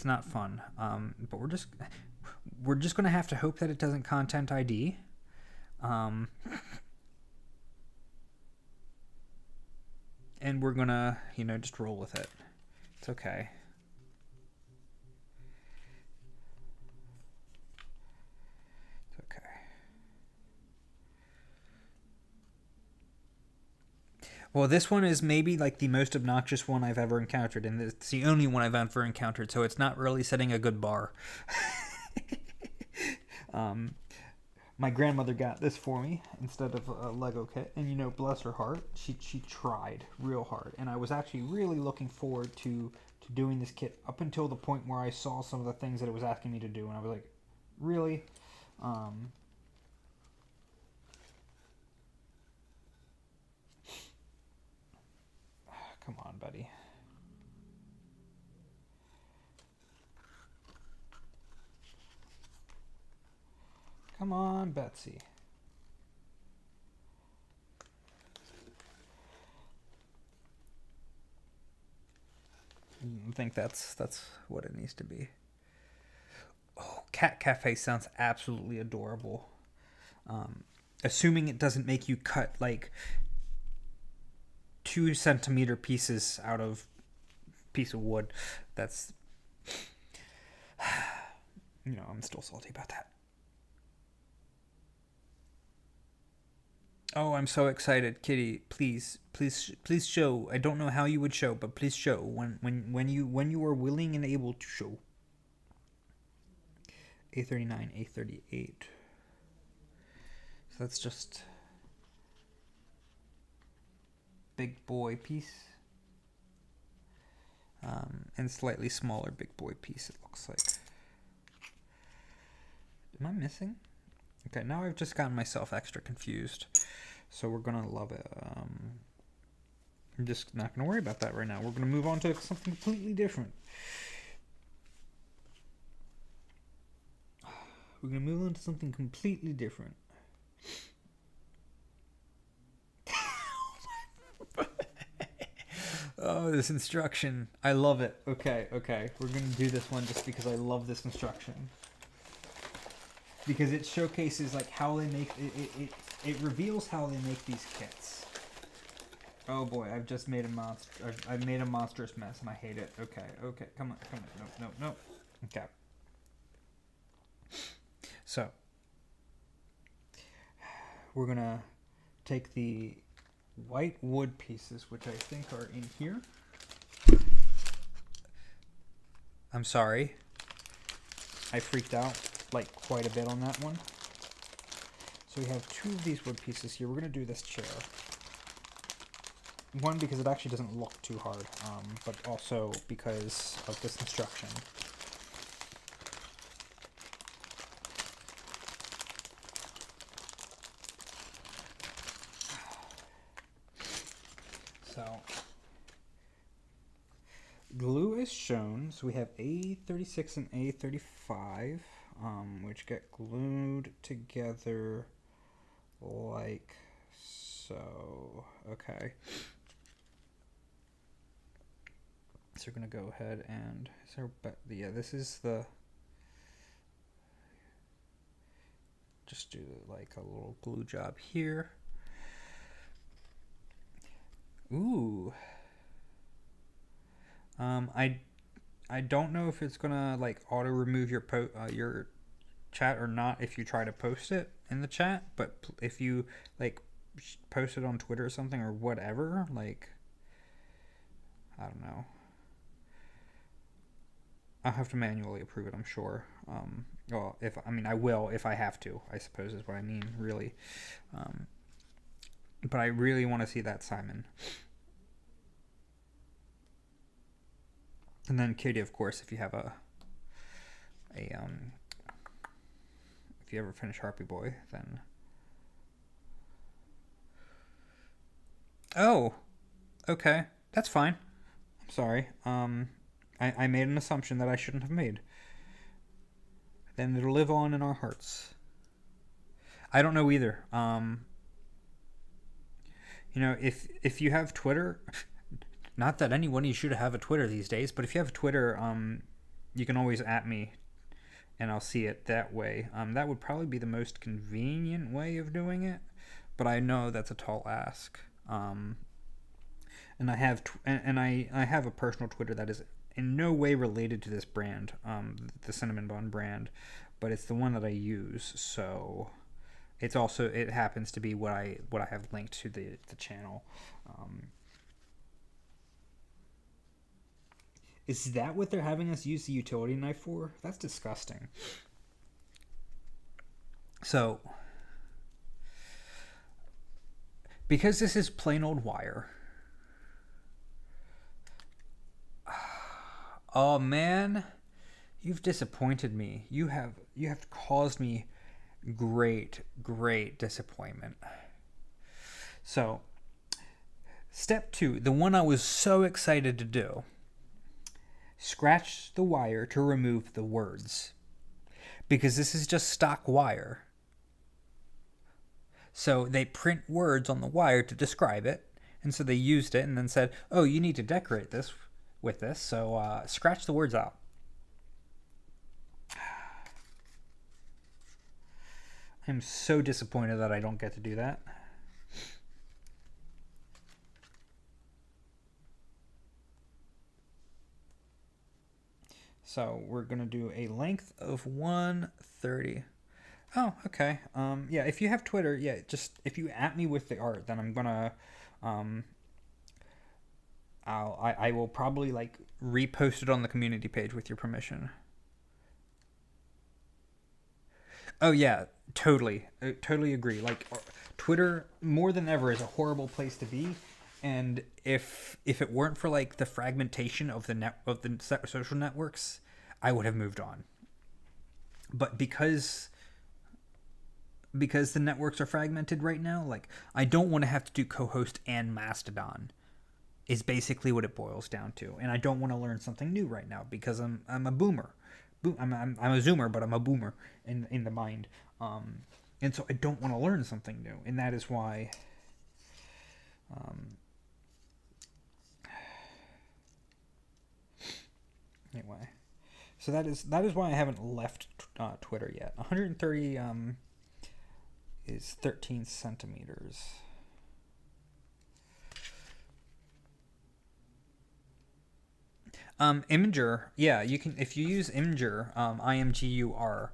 not fun. But we're just going to have to hope that it doesn't content ID. And we're going to, you know, just roll with it. It's okay. It's okay. Well, this one is maybe like the most obnoxious one I've ever encountered, and it's the only one I've ever encountered, so it's not really setting a good bar. My grandmother got this for me instead of a Lego kit, and you know, bless her heart, she tried real hard, and I was actually really looking forward to doing this kit up until the point where I saw some of the things that it was asking me to do, and I was like, really? Come on, buddy. Come on, Betsy. I think that's what it needs to be. Oh, Cat Cafe sounds absolutely adorable. Assuming it doesn't make you cut like 2-centimeter pieces out of piece of wood. That's, you know, I'm still salty about that. Oh, I'm so excited, Kitty! Please show. I don't know how you would show, but please show when you are willing and able to show. A39, A38. So that's just big boy piece, and slightly smaller big boy piece. It looks like. Am I missing? Okay, now I've just gotten myself extra confused. So we're gonna love it. I'm just not gonna worry about that right now. We're gonna move on to something completely different. We're gonna move on to something completely different. Oh, this instruction. I love it. Okay. We're gonna do this one just because I love this instruction. Because it showcases like how they make it reveals how they make these kits. Oh boy, I've just made a monster. I've made a monstrous mess, and I hate it. Okay, come on, no. Okay. So we're gonna take the white wood pieces, which I think are in here. I'm sorry. I freaked out like quite a bit on that one. So we have 2 of these wood pieces here. We're going to do this chair. One, because it actually doesn't look too hard, but also because of this instruction. So, glue is shown. So we have A36 and A35, which get glued together like so. Okay. So we're going to go ahead and, yeah, this is the, just do like a little glue job here. Ooh. I don't know if it's gonna like auto remove your chat or not if you try to post it in the chat, but if you like post it on Twitter or something or whatever, like, I don't know. I'll have to manually approve it, I'm sure. Well, I will if I have to, I suppose is what I mean, really. But I really want to see that Simon. And then Katie, of course, if you have if you ever finish Harpy Boy, then. Oh, okay, that's fine. I'm sorry. I made an assumption that I shouldn't have made. Then it'll live on in our hearts. I don't know either. If you have Twitter, not that anyone should have a Twitter these days, but if you have Twitter, you can always at me, and I'll see it that way. That would probably be the most convenient way of doing it, but I know that's a tall ask. And I have I have a personal Twitter that is in no way related to this brand, the Cinnamon Bun brand, but it's the one that I use. So it happens to be what I have linked to the channel. Is that what they're having us use the utility knife for? That's disgusting. So, because this is plain old wire. Oh man, you've disappointed me. You have caused me great disappointment. So, step 2, the one I was so excited to do. Scratch the wire to remove the words. Because this is just stock wire. So they print words on the wire to describe it. And so they used it and then said, oh, you need to decorate this with this. So scratch the words out. I'm so disappointed that I don't get to do that. So we're going to do a length of 130. Oh, okay. Yeah, if you have Twitter, yeah, just if you at me with the art, then I'm going to I will probably like repost it on the community page with your permission. Oh yeah, totally. Totally agree. Like Twitter more than ever is a horrible place to be. And if it weren't for like the fragmentation of the social networks, I would have moved on. But because the networks are fragmented right now, like I don't want to have to do co-host and Mastodon. Is basically what it boils down to, and I don't want to learn something new right now because I'm a boomer. I'm a zoomer, but I'm a boomer in the mind. And so I don't want to learn something new, and that is why. Anyway, so that is why I haven't left Twitter yet. 130 is 13 centimeters. Imgur, yeah, you can if you use Imgur, Imgur,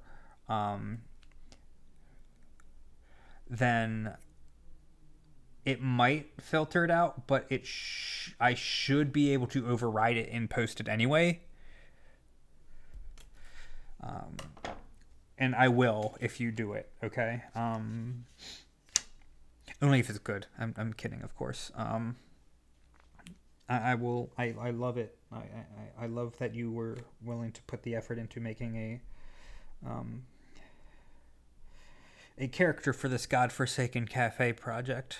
then it might filter it out, but I should be able to override it and post it anyway. And I will if you do it, okay? Only if it's good. I'm kidding, of course. I will. I love it. I love that you were willing to put the effort into making a character for this godforsaken cafe project.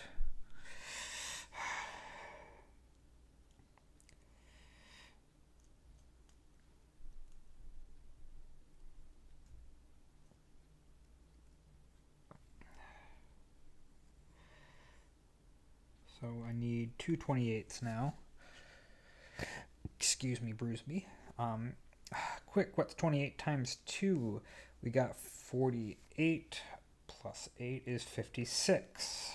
So I need 2 28ths now. Excuse me, Bruceby. Quick, what's 28 times 2? We got 48 plus 8 is 56.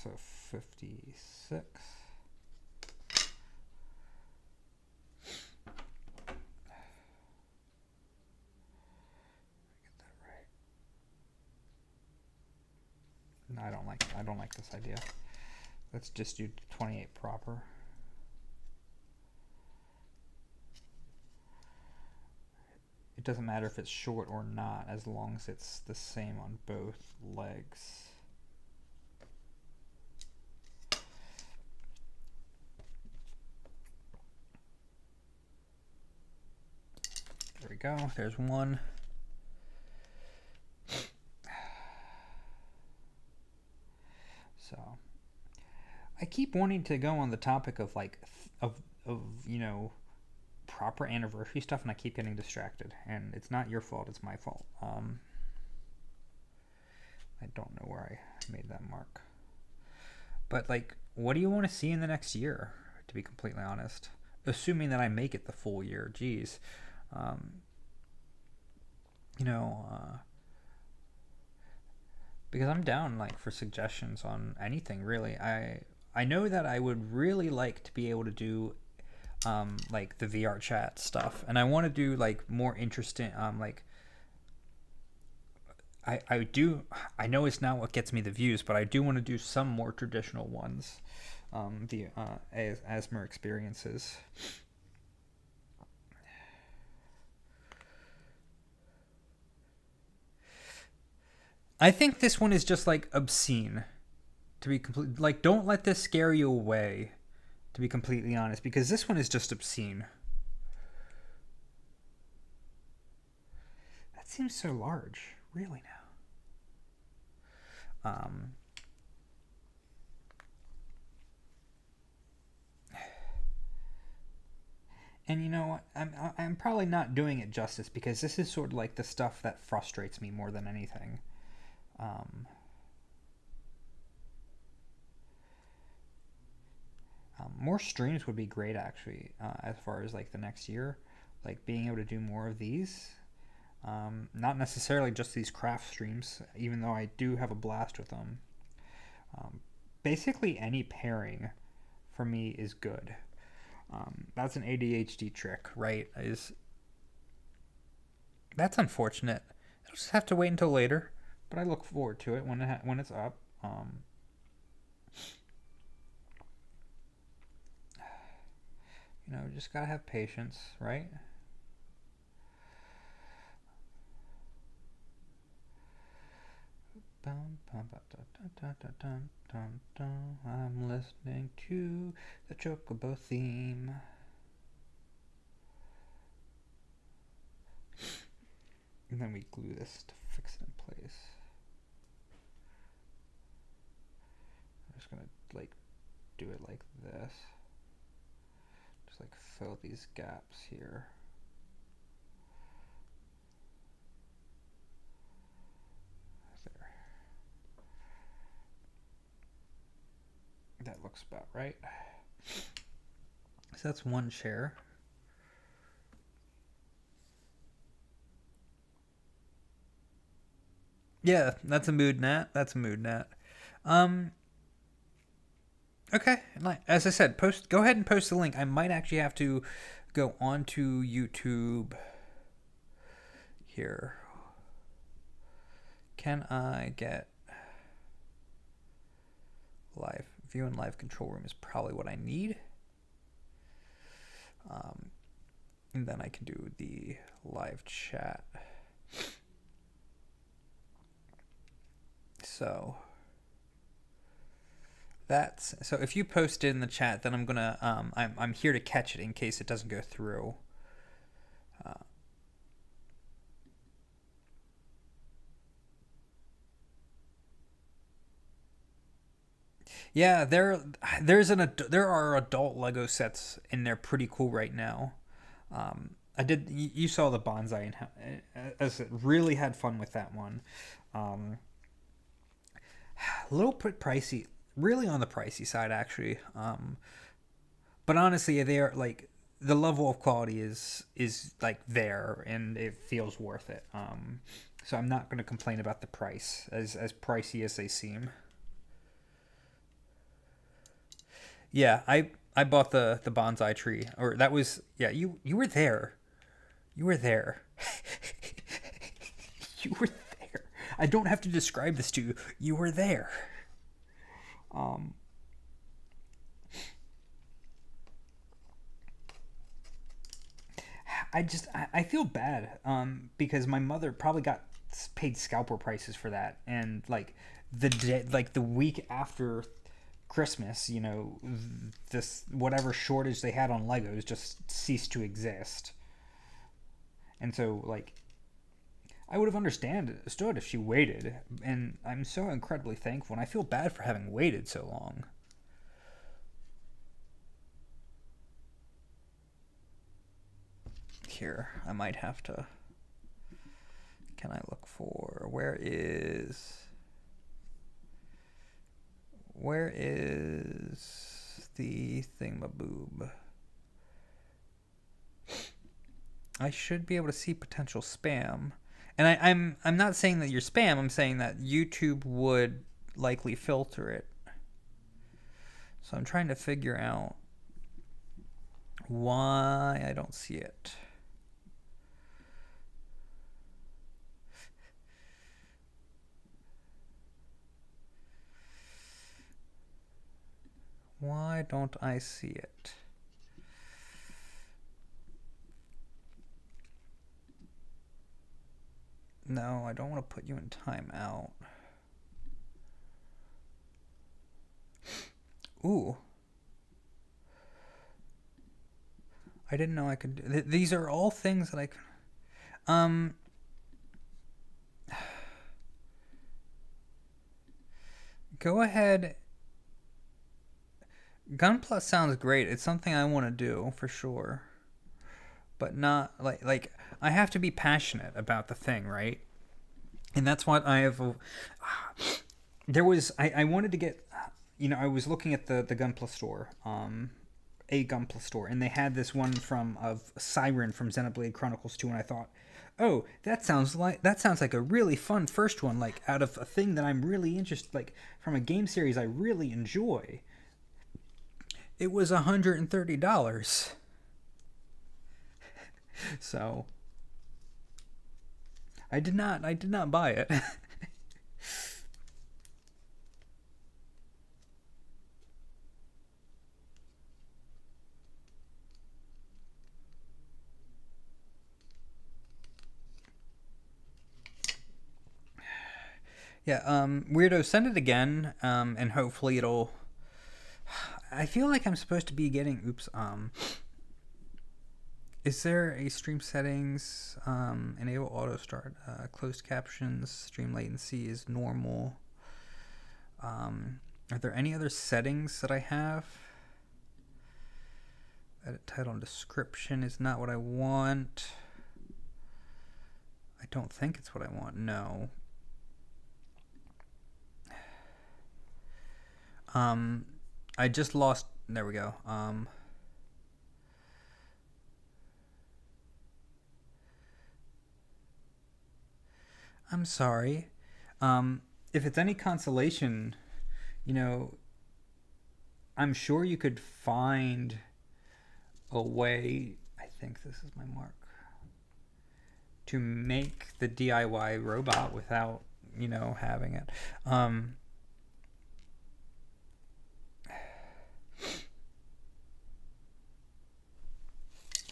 So 56. I don't like this idea. Let's just do 28 proper. It doesn't matter if it's short or not, as long as it's the same on both legs. There we go. There's one. So I keep wanting to go on the topic of like of you know, proper anniversary stuff, and I keep getting distracted, and it's not your fault, it's my fault. I don't know where I made that mark. But like, what do you want to see in the next year, to be completely honest? Assuming that I make it the full year, geez. You know, because I'm down like for suggestions on anything really. I know that I would really like to be able to do like the VR chat stuff, and I want to do like more interesting like I know it's not what gets me the views, but I do want to do some more traditional ones, the ASMR experiences. I think this one is just like obscene, to be complete. Like, don't let this scare you away, to be completely honest, because this one is just obscene. That seems so large, really now. And you know, I'm probably not doing it justice, because this is sort of like the stuff that frustrates me more than anything. More streams would be great, actually, as far as like the next year, like being able to do more of these. Not necessarily just these craft streams, even though I do have a blast with them. Basically, any pairing for me is good. That's an ADHD trick, right? That's unfortunate. I'll just have to wait until later, but I look forward to it when it's up. You know, just gotta have patience, right? I'm listening to the Chocobo theme. And then we glue this to fix it in place. I'm just gonna like do it like this. Just like fill these gaps here. There. That looks about right. So that's one chair. Yeah, that's a mood gnat. That's a mood gnat. Okay, as I said, go ahead and post the link. I might actually have to go onto YouTube here. Can I get live view and live control room is probably what I need. And then I can do the live chat. So if you post it in the chat, then I'm gonna I'm here to catch it in case it doesn't go through. Yeah, there are adult Lego sets in there, pretty cool right now. You saw the bonsai, and as it really had fun with that one. A little bit pricey, really on the pricey side actually. But honestly, they are like, the level of quality is like there, and it feels worth it. So I'm not going to complain about the price, as pricey as they seem. Yeah, I bought the bonsai tree, or that was, yeah, you were there. You were there. You were there. I don't have to describe this to you. You were there. I feel bad because my mother probably got paid scalper prices for that, and like the day, like the week after Christmas, you know, this whatever shortage they had on Legos just ceased to exist. And so like I would have understood if she waited, and I'm so incredibly thankful, and I feel bad for having waited so long. Here, I might have to. Can I look for where is the thingamaboob? I should be able to see potential spam. And I'm not saying that you're spam, I'm saying that YouTube would likely filter it. So I'm trying to figure out why I don't see it. Why don't I see it? No, I don't want to put you in timeout. Ooh. I didn't know I could do these are all things that I could go ahead. Gunpla sounds great. It's something I want to do for sure. But not like I have to be passionate about the thing, right? And that's what I have. There was I wanted to get, you know, I was looking at the Gunpla store, a Gunpla store, and they had this one from of Siren from Xenoblade Chronicles 2, and I thought, oh, that sounds like a really fun first one, like out of a thing that I'm really interested, like from a game series I really enjoy. It was $130. So I did not buy it. Yeah, Weirdo, send it again, and hopefully it'll. I feel like I'm supposed to be getting. Oops. Is there a stream settings? Enable auto start. Closed captions. Stream latency is normal. Are there any other settings that I have? Edit title and description is not what I want. I don't think it's what I want. No. I just lost. There we go. I'm sorry. If it's any consolation, you know, I'm sure you could find a way. I think this is my mark. To make the DIY robot without, you know, having it.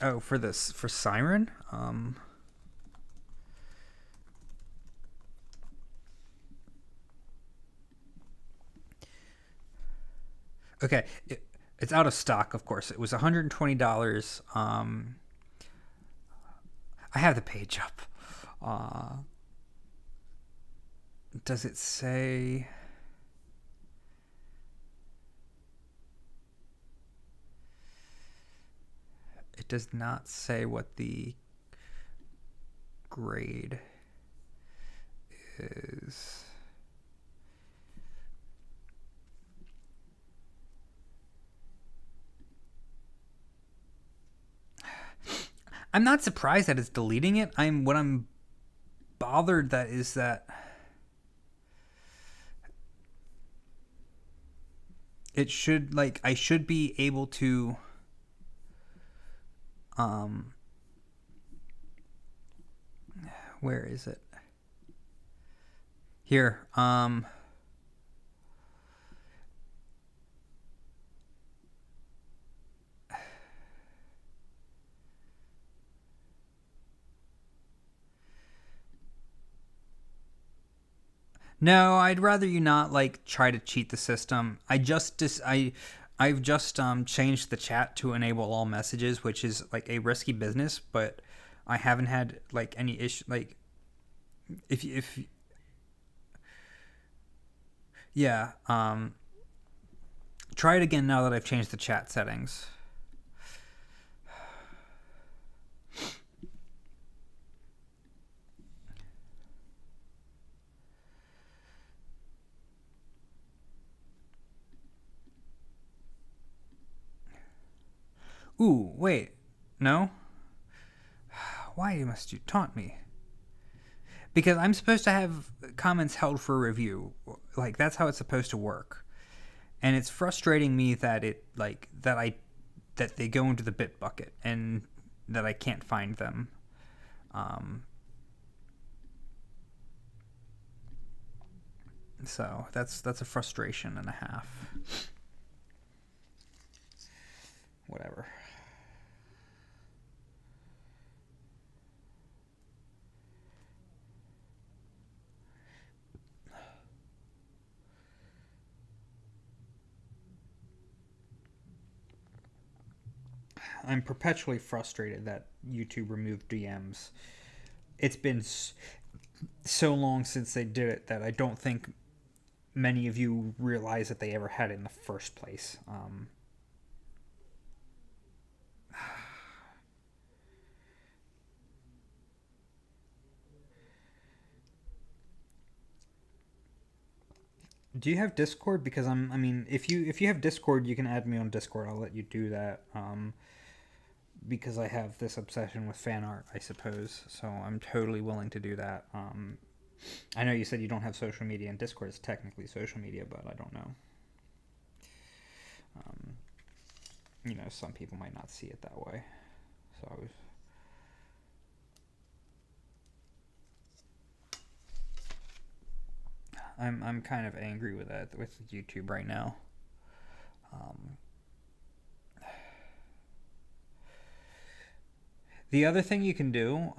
Oh, for Siren? Okay, it's out of stock, of course. It was $120. I have the page up. Does it say? It does not say what the grade is. I'm not surprised that it's deleting it. What I'm bothered that is that it should, like, I should be able to where is it? Here. No, I'd rather you not like try to cheat the system. I've just changed the chat to enable all messages, which is like a risky business, but I haven't had like any issue. Like if yeah, try it again now that I've changed the chat settings. Ooh, wait. No? Why must you taunt me? Because I'm supposed to have comments held for review. Like that's how it's supposed to work. And it's frustrating me that that they go into the bit bucket and that I can't find them. So that's a frustration and a half. Whatever. I'm perpetually frustrated that YouTube removed DMs. It's been so long since they did it that I don't think many of you realize that they ever had it in the first place. Do you have Discord? Because I mean, if you have Discord, you can add me on Discord. I'll let you do that. Because I have this obsession with fan art, I suppose. So I'm totally willing to do that. I know you said you don't have social media, and Discord is technically social media, but I don't know. Some people might not see it that way. So I'm kind of angry with that with YouTube right now. The other thing you can do,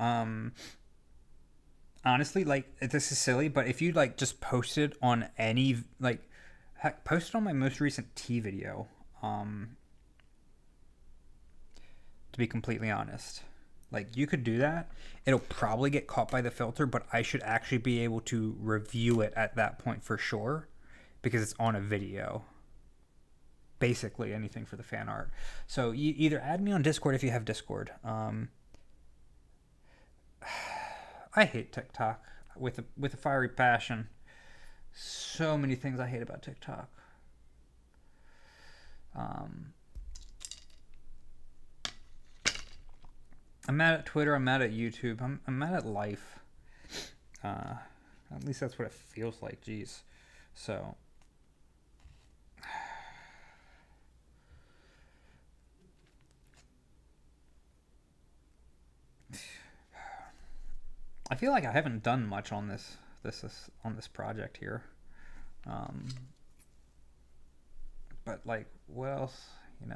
honestly, like this is silly, but if you like just post it on any heck, post it on my most recent tea video. To be completely honest, like you could do that. It'll probably get caught by the filter, but I should actually be able to review it at that point for sure, because it's on a video. Basically anything for the fan art. So you either add me on Discord if you have Discord. I hate TikTok with a fiery passion. So many things I hate about TikTok. I'm mad at Twitter. I'm mad at YouTube. I'm mad at life. At least that's what it feels like. Jeez. So. I feel like I haven't done much on this project here. But like, what else? I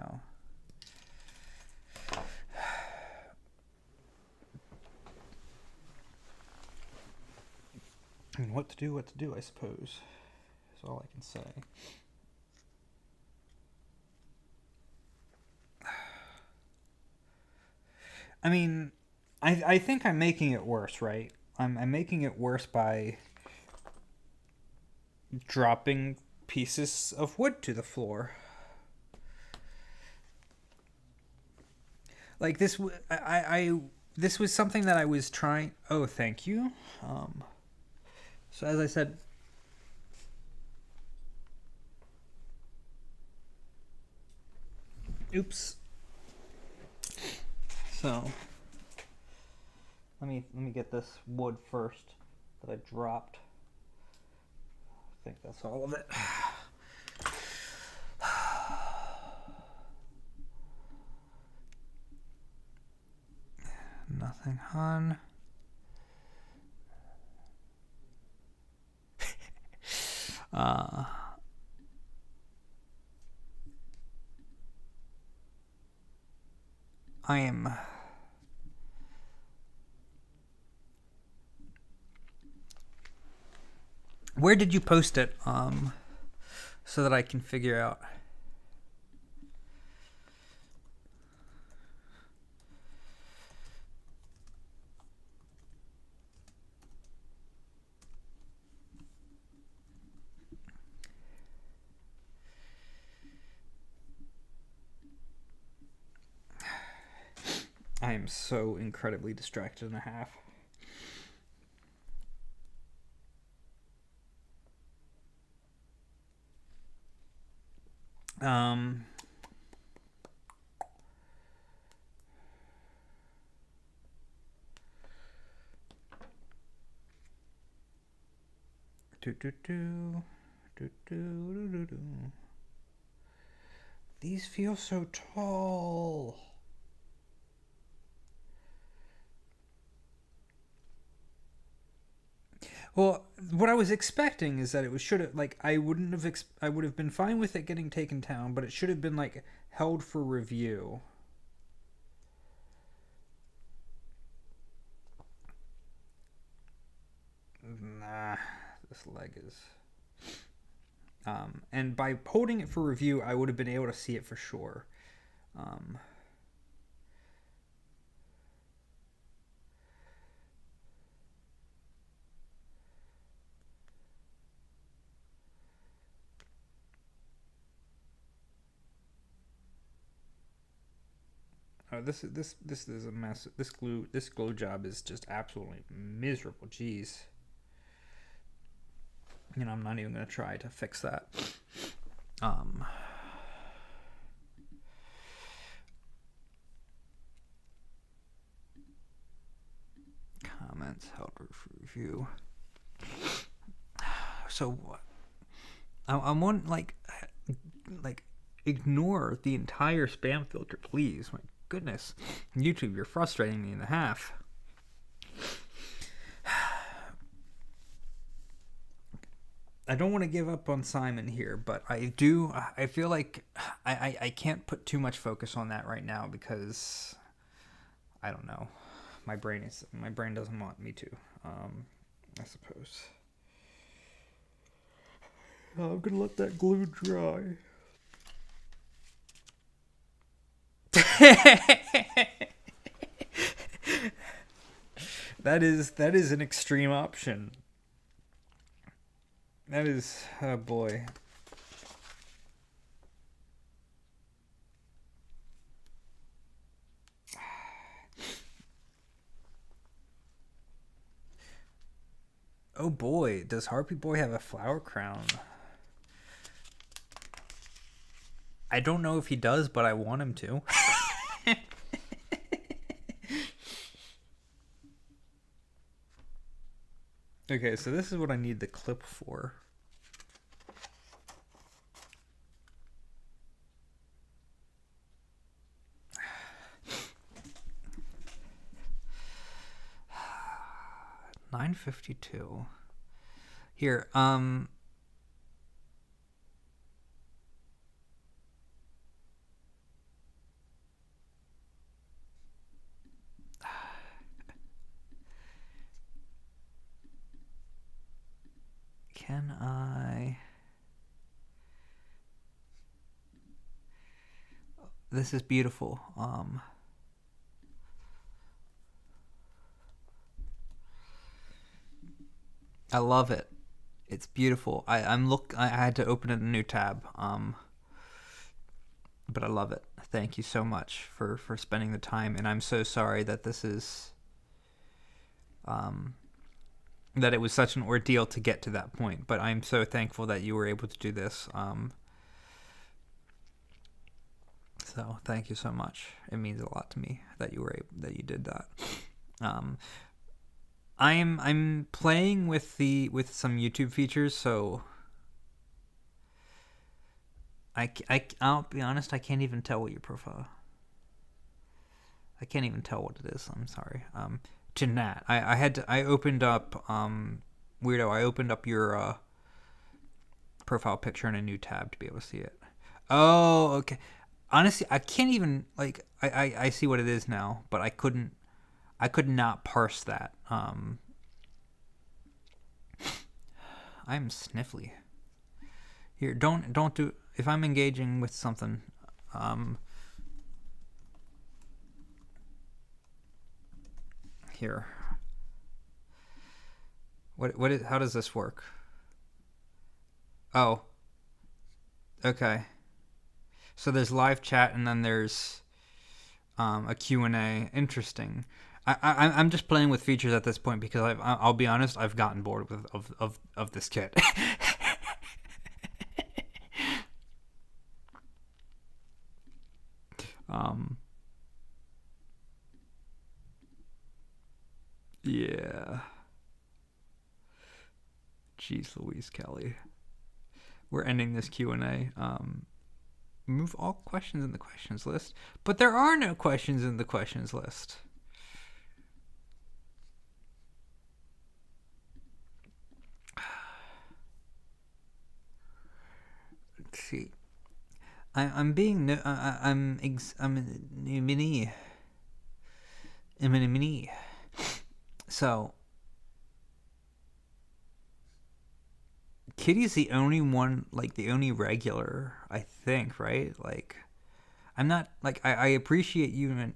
mean, what to do, I suppose, is all I can say. I mean, I think I'm making it worse, right? I'm making it worse by dropping pieces of wood to the floor. Like this, this was something that I was trying. Oh, thank you. So as I said, oops. So let me get this wood first that I dropped. I think that's all of it. Nothing, hon. I am Where did you post it? So that I can figure out. I am so incredibly distracted and a half. Um, do, do, do, do, do, do, do, do. These feel so tall. Well, what I was expecting is that it was should have like I wouldn't have I would have been fine with it getting taken down, but it should have been like held for review. Nah, this leg is. And by holding it for review, I would have been able to see it for sure. This is a mess. This glue job is just absolutely miserable. Jeez. You know, I'm not even gonna try to fix that. Comments held for review. So I'm on like ignore the entire spam filter, please. My goodness, YouTube, you're frustrating me in the half. I don't want to give up on Simon here, but I do. I feel like I can't put too much focus on that right now because I don't know. My brain doesn't want me to. I suppose. I'm gonna let that glue dry. That is an extreme option. That is, oh boy. Oh boy, does Harpy Boy have a flower crown? I don't know if he does, but I want him to. Okay, so this is what I need the clip for. $9.52. Here, can I? This is beautiful. I love it. It's beautiful. I had to open a new tab. But I love it. Thank you so much for spending the time, and I'm so sorry that this is that it was such an ordeal to get to that point, but I'm so thankful that you were able to do this. So thank you so much. It means a lot to me that you did that. I'm playing with some YouTube features, so I'll be honest, I can't even tell what your profile. I can't even tell what it is. I'm sorry. Jeanette, I opened up Weirdo. I opened up your profile picture in a new tab to be able to see it. Oh, okay. Honestly, I can't even I see what it is now, but I could not parse that. I'm sniffly. Here, don't do. If I'm engaging with something, here. What is? How does this work? Oh, okay. So there's live chat and then there's a Q&A. Interesting. I'm just playing with features at this point because I'll be honest, I've gotten bored of this kit. Yeah. Jeez Louise, Kelly. We're ending this Q&A. Remove all questions in the questions list. But there are no questions in the questions list. Let's see. I'm being I'm mini. So Kitty's the only one, like the only regular, I think, right? Like, I'm not like I appreciate you and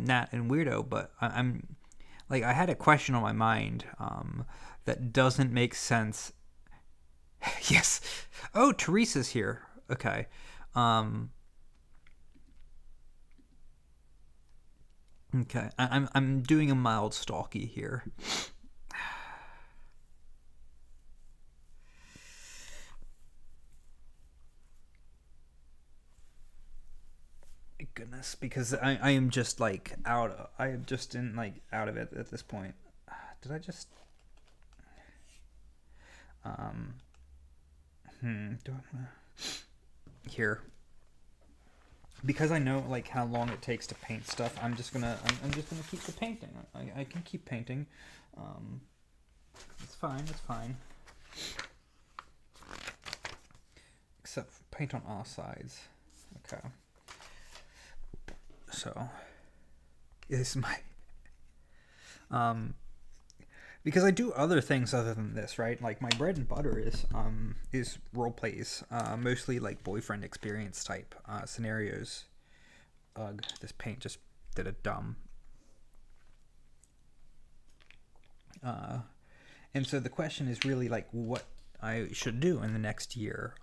Nat and Weirdo, but I'm like I had a question on my mind that doesn't make sense. Yes. Oh, Teresa's here. Okay. Okay. I'm doing a mild stalky here. Goodness, because I am just like I am just in like out of it at this point. Did I just do I here, because I know like how long it takes to paint stuff. I'm just gonna keep the painting. I can keep painting. It's fine. Except paint on all sides. Okay. So is my because I do other things other than this, right? Like my bread and butter is role plays, mostly like boyfriend experience type scenarios. Ugh, this paint just did a dumb. And so the question is really like what I should do in the next year.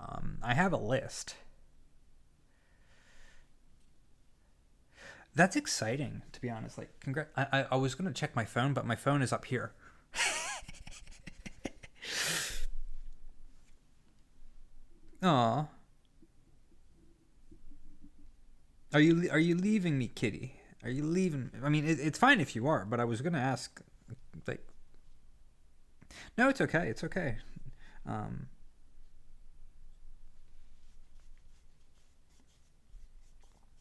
I have a list. That's exciting, to be honest. Like, I was gonna check my phone, but my phone is up here. Aw. Are you leaving me, Kitty? Are you leaving? I mean, it's fine if you are, but I was gonna ask, like. No, it's okay. It's okay.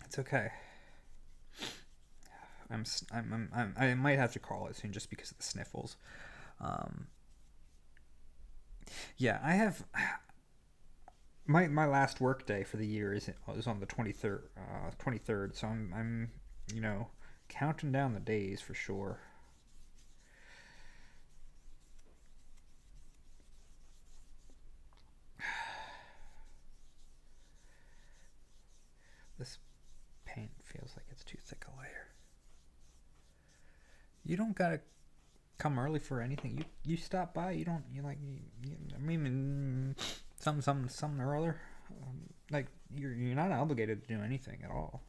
It's okay. I might have to call it soon just because of the sniffles. Yeah, I have my last work day for the year is on the 23rd. So I'm counting down the days for sure. This paint feels like it's too thick a layer. You don't gotta come early for anything. You stop by. You don't. You like. I mean, something or other. Like you're not obligated to do anything at all.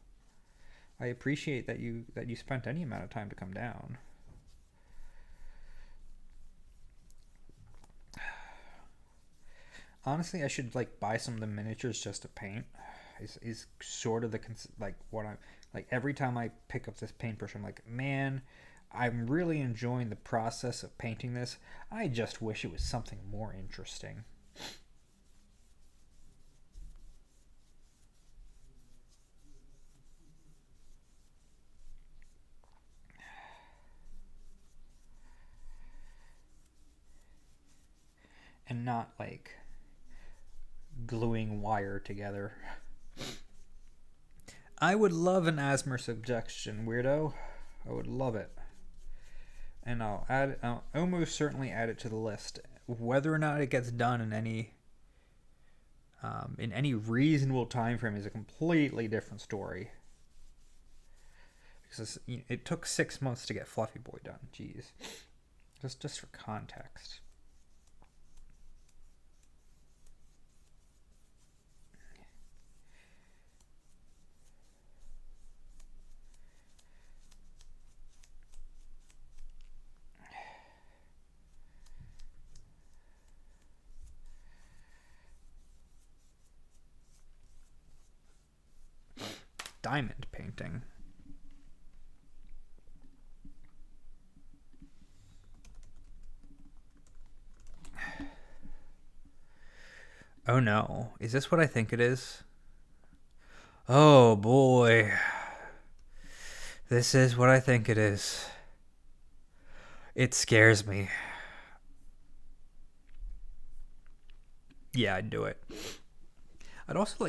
I appreciate that you spent any amount of time to come down. Honestly, I should like buy some of the miniatures just to paint. Is sort of the like what I'm like every time I pick up this paintbrush, I'm like, man, I'm really enjoying the process of painting this. I just wish it was something more interesting. And not like gluing wire together. I would love an ASMR suggestion, Weirdo. I would love it. And I'll almost certainly add it to the list Whether or not it gets done in any reasonable time frame is a completely different story. Because it took 6 months to get Fluffy Boy done. Jeez, just for context. Diamond painting. Oh no, is this what I think it is? Oh boy. This is what I think it is. It scares me. Yeah, I'd do it. I'd also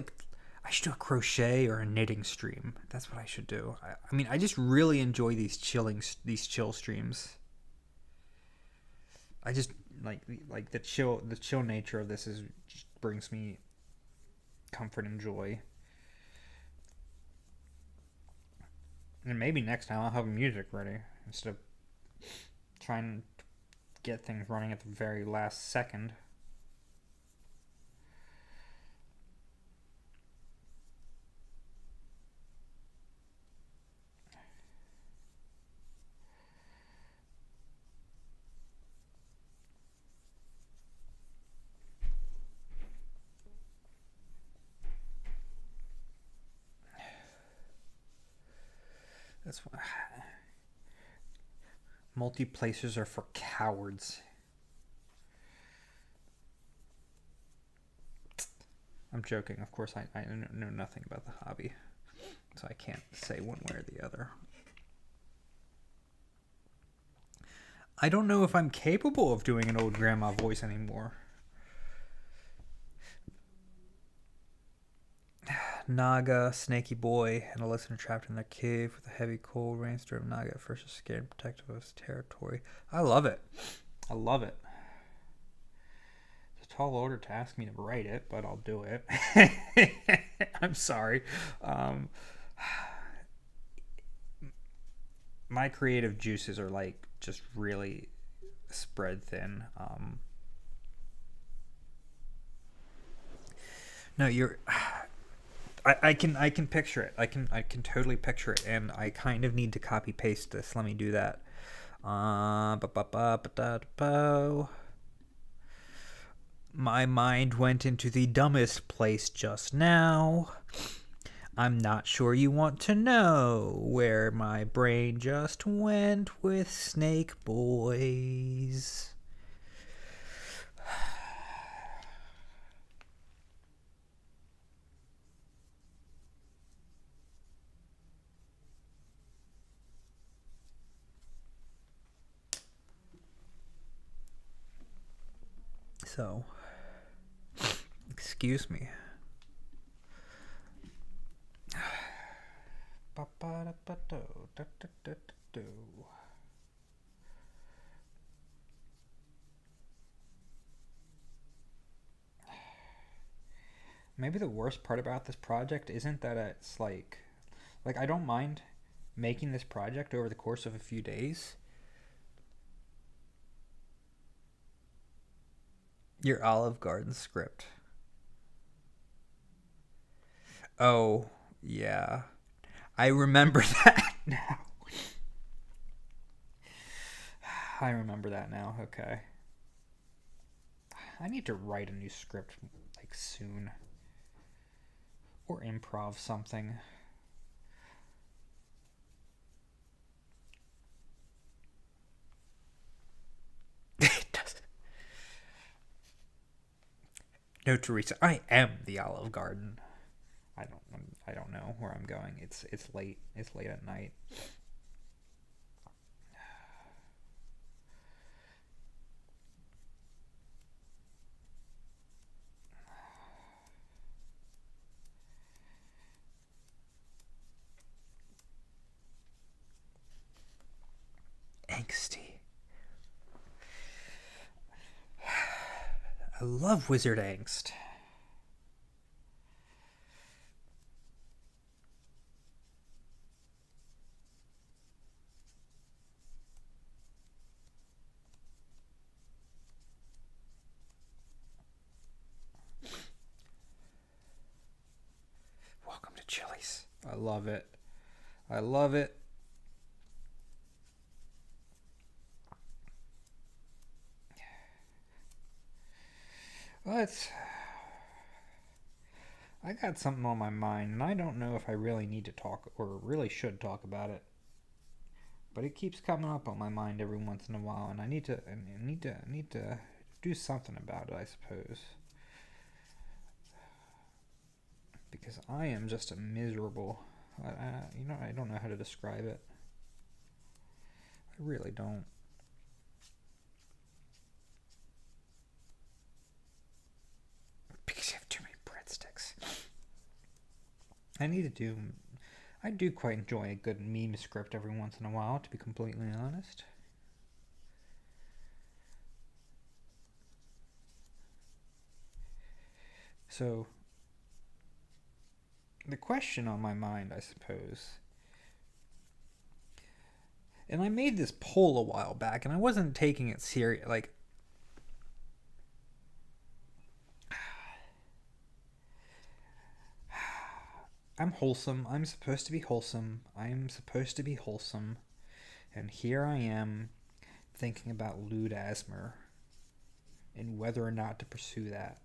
I should do a crochet or a knitting stream. That's what I should do. I mean, I just really enjoy these chill streams. I just like the chill nature of this just brings me comfort and joy. And maybe next time I'll have music ready instead of trying to get things running at the very last second. That's why multi-placers are for cowards. I'm joking. Of course, I know nothing about the hobby, so I can't say one way or the other. I don't know if I'm capable of doing an old grandma voice anymore. Naga, Snaky Boy, and a listener trapped in their cave with a heavy cold rainstorm. Naga at first is scared and protective of his territory. I love it. I love it. It's a tall order to ask me to write it, but I'll do it. I'm sorry. My creative juices are just really spread thin. No, you're. I can picture it. I can totally picture it, and I kind of need to copy paste this. Let me do that. My mind went into the dumbest place just now. I'm not sure you want to know where my brain just went with Snake Boys. So, excuse me. Maybe the worst part about this project isn't that it's like I don't mind making this project over the course of a few days. Your Olive Garden script. Oh, yeah. I remember that now. I remember that now. Okay. I need to write a new script soon. Or improv something. It doesn't. No, Teresa. I am the Olive Garden. I don't know where I'm going. It's late. It's late at night. Angsty. I love Wizard Angst. Welcome to Chili's. I love it. I love it. Let's. I got something on my mind, and I don't know if I really need to talk or really should talk about it. But it keeps coming up on my mind every once in a while, and I need to do something about it, I suppose. Because I am just a miserable. I don't know how to describe it. I really don't. Because you have too many breadsticks. I do quite enjoy a good meme script every once in a while, to be completely honest. So, the question on my mind, I suppose, and I made this poll a while back, and I wasn't taking it serious. Like, I'm wholesome. I'm supposed to be wholesome. I'm supposed to be wholesome. And here I am thinking about lewd asthma and whether or not to pursue that.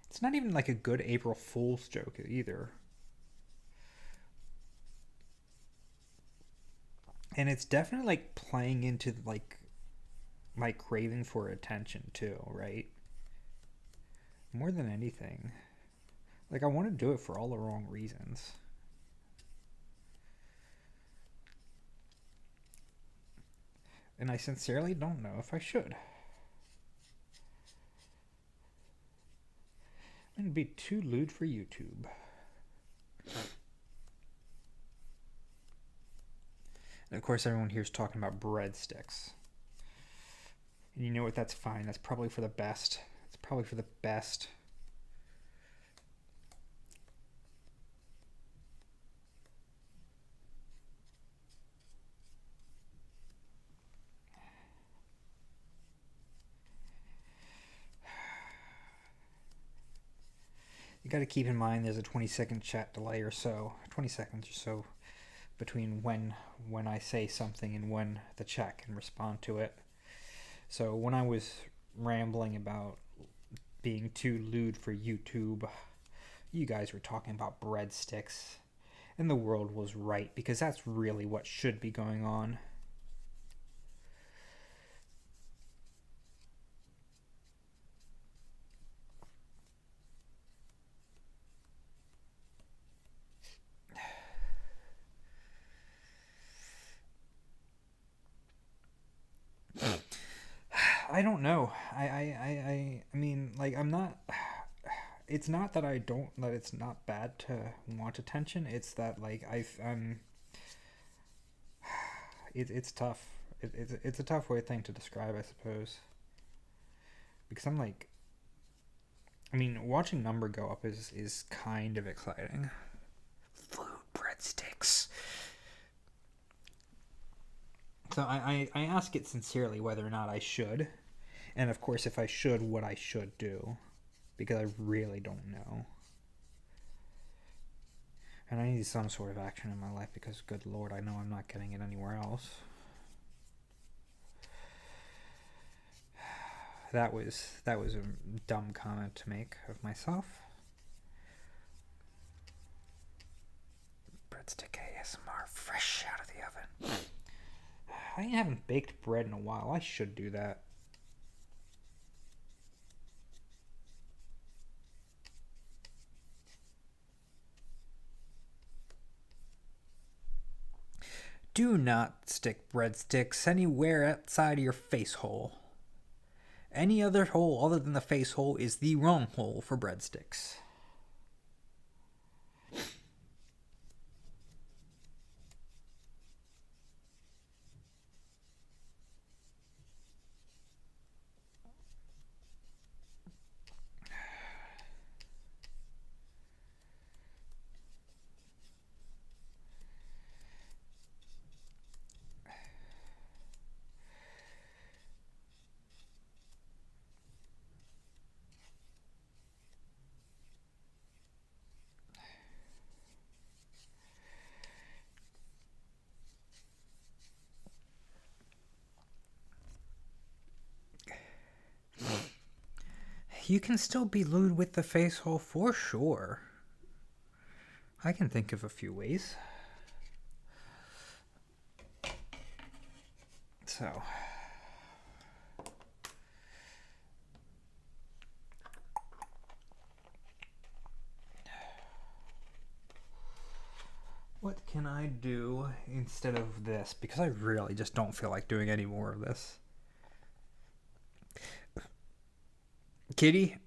It's not even like a good April Fool's joke either. And it's definitely like playing into like my craving for attention too, right? More than anything. Like, I want to do it for all the wrong reasons. And I sincerely don't know if I should. I'm going to be too lewd for YouTube. And of course, everyone here's talking about breadsticks. And you know what? That's fine. That's probably for the best. It's probably for the best. You got to keep in mind there's a 20-second chat delay or so, 20 seconds or so, between when I say something and when the chat can respond to it. So when I was rambling about being too lewd for YouTube, you guys were talking about breadsticks, and the world was right, because that's really what should be going on. I don't know. I mean, like, I'm not. It's not that it's not bad to want attention. It's that, like, it's tough. It's a tough thing to describe, I suppose. Because I'm like, I mean, watching number go up is kind of exciting. Food breadsticks. So I ask it sincerely whether or not I should. And of course, if I should, what I should do. Because I really don't know. And I need some sort of action in my life because, good lord, I know I'm not getting it anywhere else. That was a dumb comment to make of myself. Breadstick ASMR fresh out of the oven. I haven't baked bread in a while. I should do that. Do not stick breadsticks anywhere outside of your face hole. Any other hole other than the face hole is the wrong hole for breadsticks. You can still be lewd with the face hole for sure. I can think of a few ways. So. What can I do instead of this? Because I really just don't feel like doing any more of this. Kitty,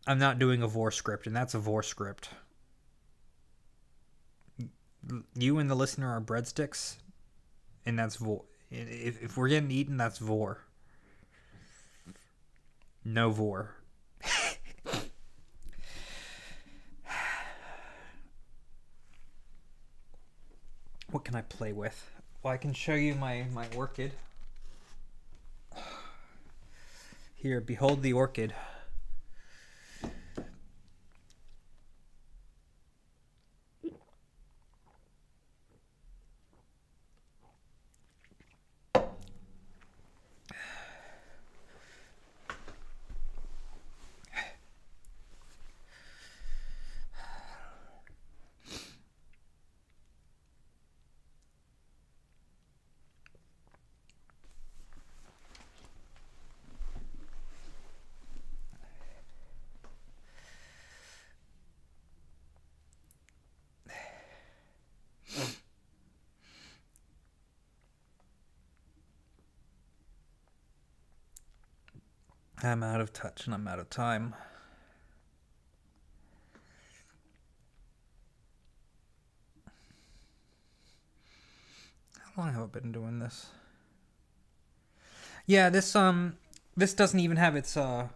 I'm not doing a vor script, and that's a vor script. You and the listener are breadsticks, and that's vor. If we're getting eaten, that's vor. No vor. What can I play with? Well, I can show you my orchid. Here, behold the orchid. I'm out of touch and I'm out of time. How long have I been doing this? Yeah, this doesn't even have its the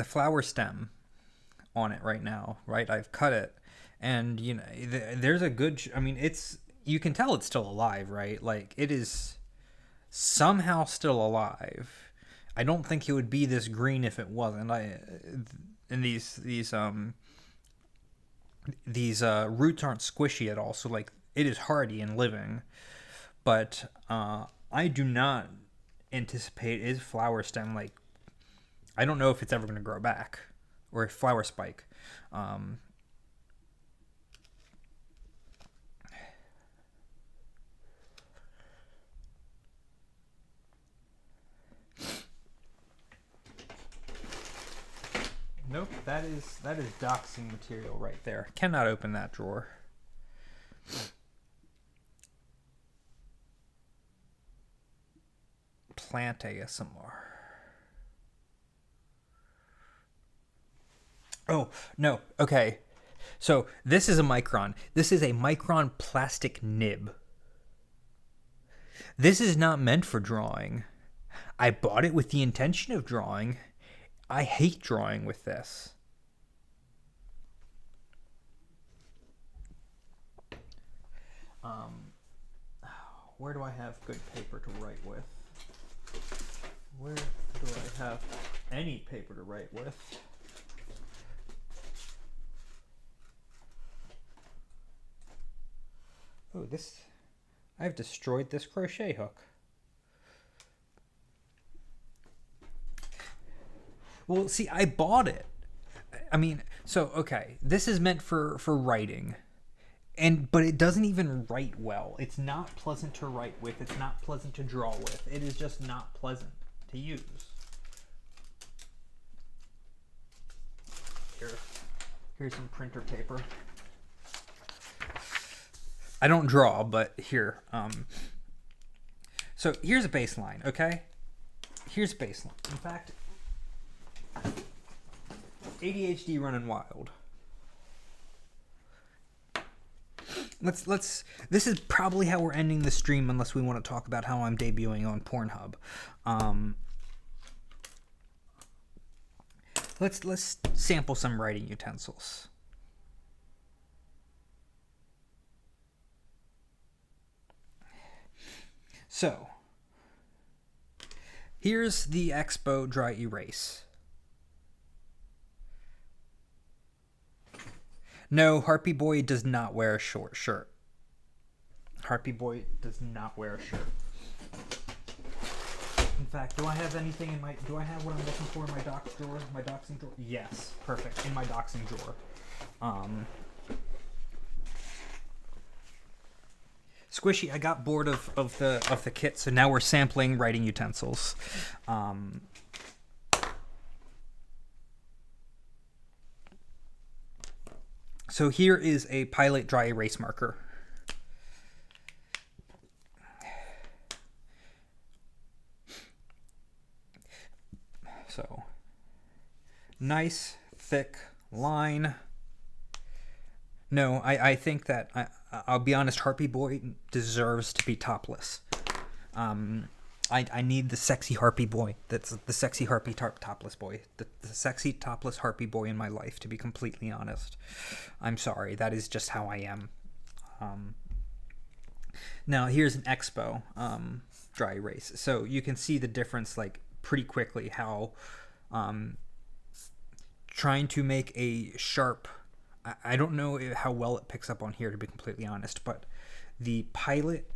flower stem on it right now, right? I've cut it, and you know, there's a good. I mean, you can tell it's still alive, right? Like it is somehow still alive. I don't think it would be this green if it wasn't. And these roots aren't squishy at all, so like it is hardy and living. But I do not anticipate its flower stem, like I don't know if it's ever going to grow back, or a flower spike. Nope, that is doxing material right there. Cannot open that drawer. Plant ASMR. Oh, no. Okay. So, this is a micron. This is a micron plastic nib. This is not meant for drawing. I bought it with the intention of drawing. I hate drawing with this. Where do I have good paper to write with? Where do I have any paper to write with? Oh, I've destroyed this crochet hook. Well, see, I bought it. I mean, so, okay, this is meant for writing. But it doesn't even write well. It's not pleasant to write with. It's not pleasant to draw with. It is just not pleasant to use. Here's some printer paper. I don't draw, but here. So here's a baseline, okay? Here's a baseline. In fact, ADHD running wild. Let's this is probably how we're ending the stream, unless we want to talk about how I'm debuting on Pornhub. Let's sample some writing utensils. So, here's the Expo Dry Erase. No, Harpy Boy does not wear a short shirt. Harpy Boy does not wear a shirt. In fact, do I have anything in my... Do I have what I'm looking for in my docs drawer? My doxing drawer? Yes, perfect. In my doxing drawer. Squishy, I got bored of the kit, so now we're sampling writing utensils. So here is a Pilot dry erase marker. So, nice, thick line. No, I think that, I'll be honest, Harpy Boy deserves to be topless. I need the sexy Harpy Boy. That's the sexy Harpy topless boy. The sexy topless Harpy Boy in my life, to be completely honest. I'm sorry, that is just how I am. Now, here's an Expo dry erase. So you can see the difference, like, pretty quickly, how trying to make a sharp... I don't know how well it picks up on here, to be completely honest, but the Pilot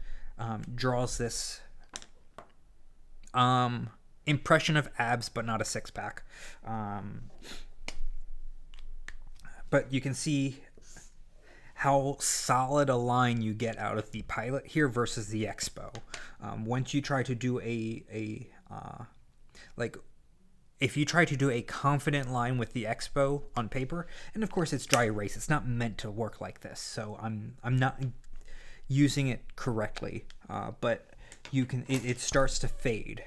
draws this impression of abs, but not a six-pack. But you can see how solid a line you get out of the Pilot here versus the Expo. Once you try to do if you try to do a confident line with the Expo on paper, and of course it's dry erase, it's not meant to work like this, so I'm not using it correctly, but you can, it starts to fade.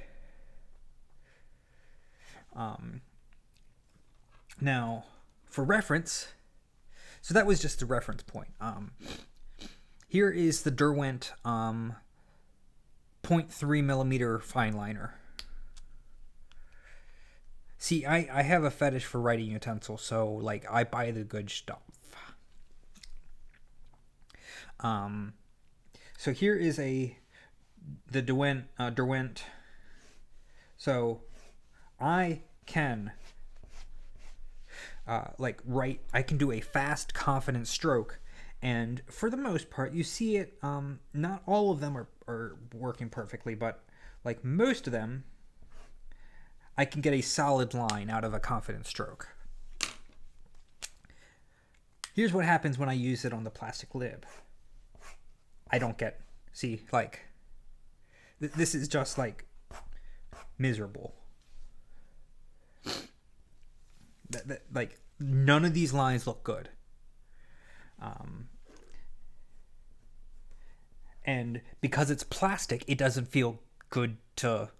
Now, for reference, so that was just the reference point. Here is the Derwent 0.3 millimeter fine liner. See, I have a fetish for writing utensils, so, like, I buy the good stuff. So here is the Derwent. So I can, write, I can do a fast, confident stroke, and for the most part, you see it, not all of them are working perfectly, but, like, most of them, I can get a solid line out of a confident stroke. Here's what happens when I use it on the plastic lib. I don't get, see, like, this is just, like, miserable. Like, none of these lines look good. And because it's plastic, it doesn't feel good to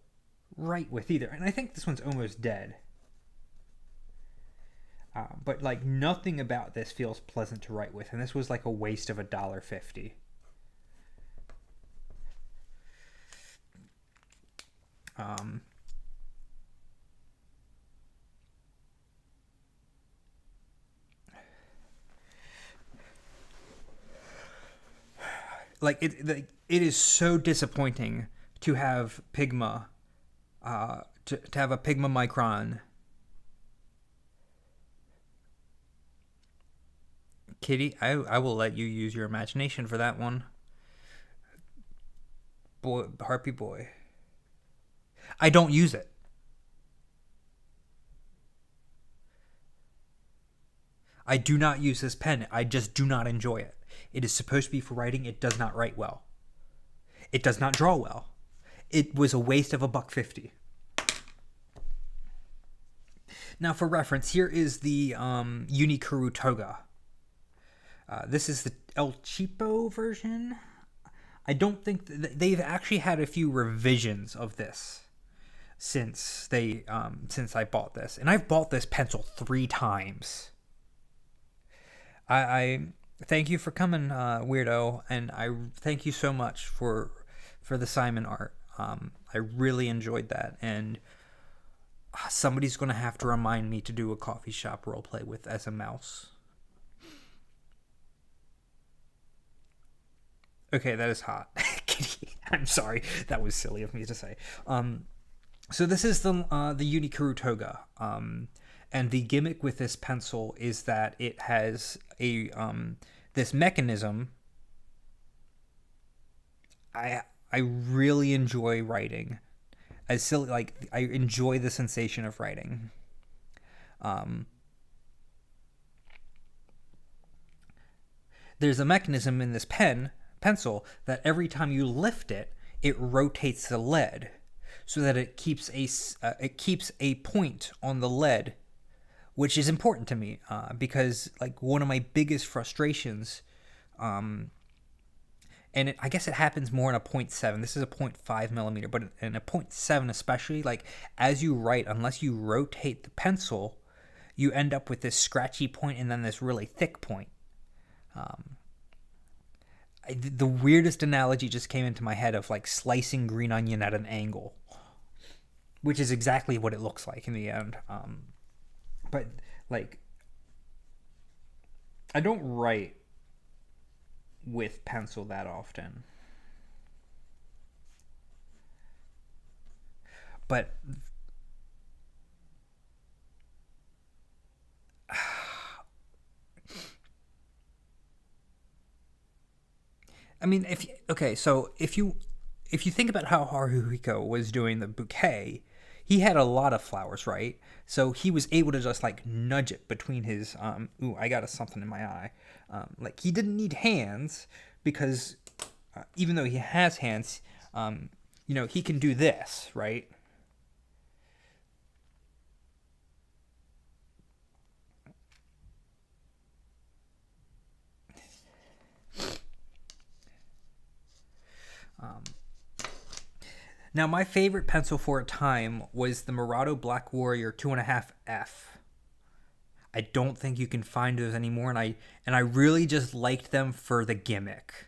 write with either. And I think this one's almost dead. But, like, nothing about this feels pleasant to write with. And this was, like, a waste of $1.50. Like, it is so disappointing to have Pigma, to have a Pigma Micron. Kitty, I will let you use your imagination for that one. Boy, Harpy Boy. I don't use it. I do not use this pen. I just do not enjoy it. It is supposed to be for writing. It does not write well. It does not draw well. It was a waste of $1.50. Now, for reference, here is the Unikuru Toga. This is the El Cheapo version. I don't think they've actually had a few revisions of this since I bought this, and I've bought this pencil 3 times. I thank you for coming, weirdo, and I thank you so much for the Simon art. I really enjoyed that, and somebody's going to have to remind me to do a coffee shop roleplay with as a mouse. Okay, that is hot. I'm sorry, that was silly of me to say. So this is the Unikuru Toga, and the gimmick with this pencil is that it has a this mechanism. I really enjoy writing as silly, like I enjoy the sensation of writing. Um, there's a mechanism in this pencil that every time you lift it, it rotates the lead, so that it keeps a point on the lead, which is important to me because like one of my biggest frustrations, I guess it happens more in a 0.7. This is a 0.5 millimeter, but in a 0.7 especially, like as you write, unless you rotate the pencil, you end up with this scratchy point and then this really thick point. The weirdest analogy just came into my head of like slicing green onion at an angle, which is exactly what it looks like in the end. But like, I don't write with pencil that often. But I mean, if you think about how Haruhiko was doing the bouquet, he had a lot of flowers, right? So he was able to just like nudge it between his ooh, I got something in my eye. Like he didn't need hands because even though he has hands, he can do this, right? Now, my favorite pencil for a time was the Murado Black Warrior 2.5F. I don't think you can find those anymore, and I really just liked them for the gimmick,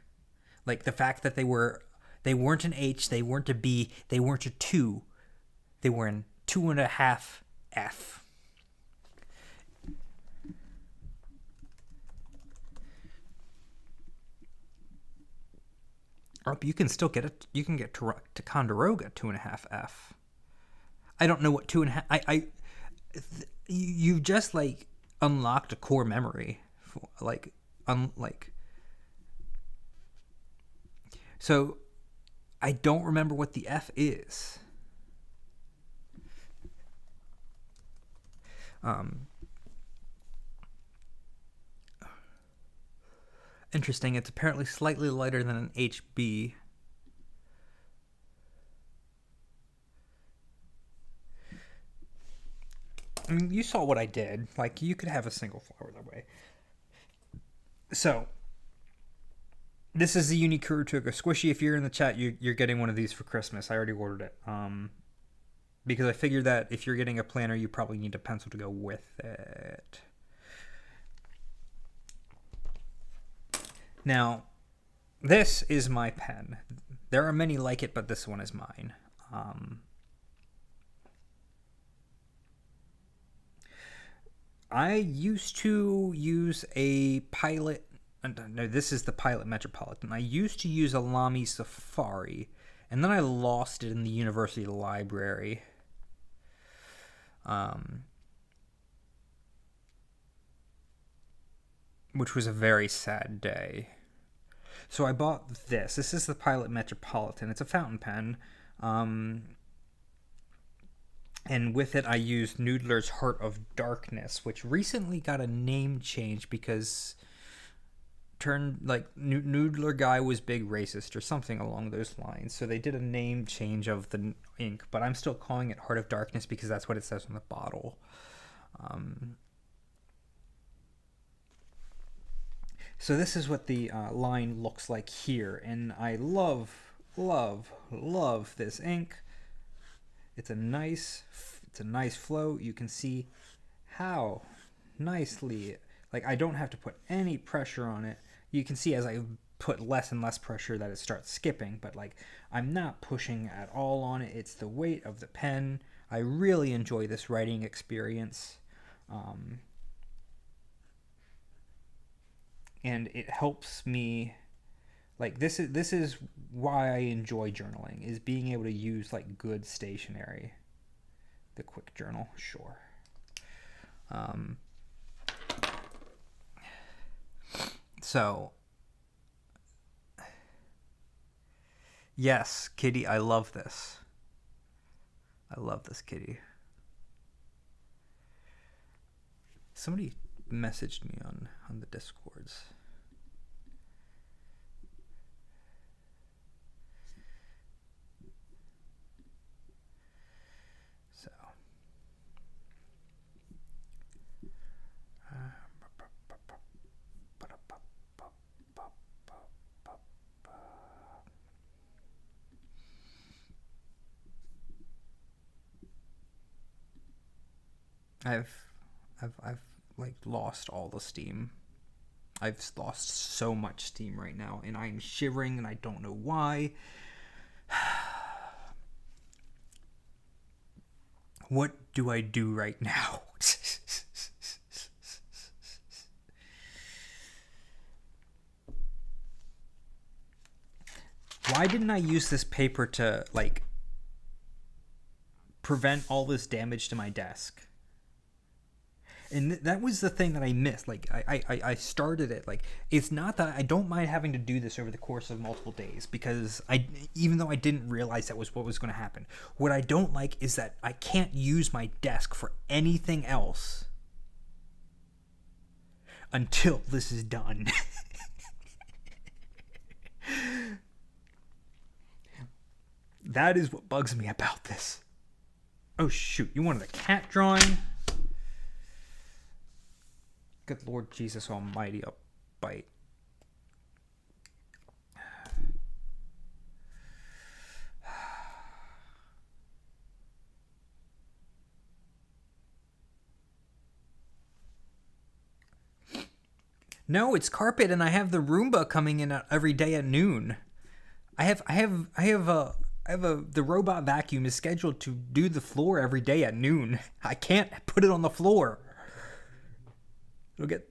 like the fact that they weren't an H, they weren't a B, they weren't a 2, they were in 2.5F. You can still get it. You can get Ticonderoga 2.5F. I don't know what 2.5. You just like unlocked a core memory, So, I don't remember what the F is. Interesting. It's apparently slightly lighter than an HB. I mean, you saw what I did. Like, you could have a single flower that way. So, this is the Unikuru Tuga Squishy. If you're in the chat, you're getting one of these for Christmas. I already ordered it. Because I figured that if you're getting a planner, you probably need a pencil to go with it. Now, this is my pen. There are many like it, but this one is mine. I used to use a Pilot. No, this is the Pilot Metropolitan. I used to use a Lamy Safari, and then I lost it in the university library. Which was a very sad day. So I bought this. This is the Pilot Metropolitan. It's a fountain pen. And with it, I used Noodler's Heart of Darkness, which recently got a name change because Noodler guy was big racist or something along those lines. So they did a name change of the ink, but I'm still calling it Heart of Darkness because that's what it says on the bottle. So this is what the line looks like here, and I love this ink. It's a nice flow. You can see how nicely, like I don't have to put any pressure on it. You can see as I put less and less pressure that it starts skipping, but like I'm not pushing at all on it. It's the weight of the pen. I really enjoy this writing experience. And it helps me, like this is why I enjoy journaling, is being able to use like good stationery. The quick journal, sure. So yes, Kitty, I love this. I love this kitty. Somebody messaged me on the Discords. So. I've like lost all the steam. I've lost so much steam right now, and I'm shivering, and I don't know why. What do I do right now? Why didn't I use this paper to, like, prevent all this damage to my desk? And that was the thing that I missed. Like, I started it. Like, it's not that I don't mind having to do this over the course of multiple days, because even though I didn't realize that was what was going to happen. What I don't like is that I can't use my desk for anything else until this is done. That is what bugs me about this. Oh, shoot. You wanted a cat drawing? Good Lord Jesus Almighty, I'll bite. No, it's carpet, and I have the Roomba coming in every day at noon. The robot vacuum is scheduled to do the floor every day at noon. I can't put it on the floor. It'll get...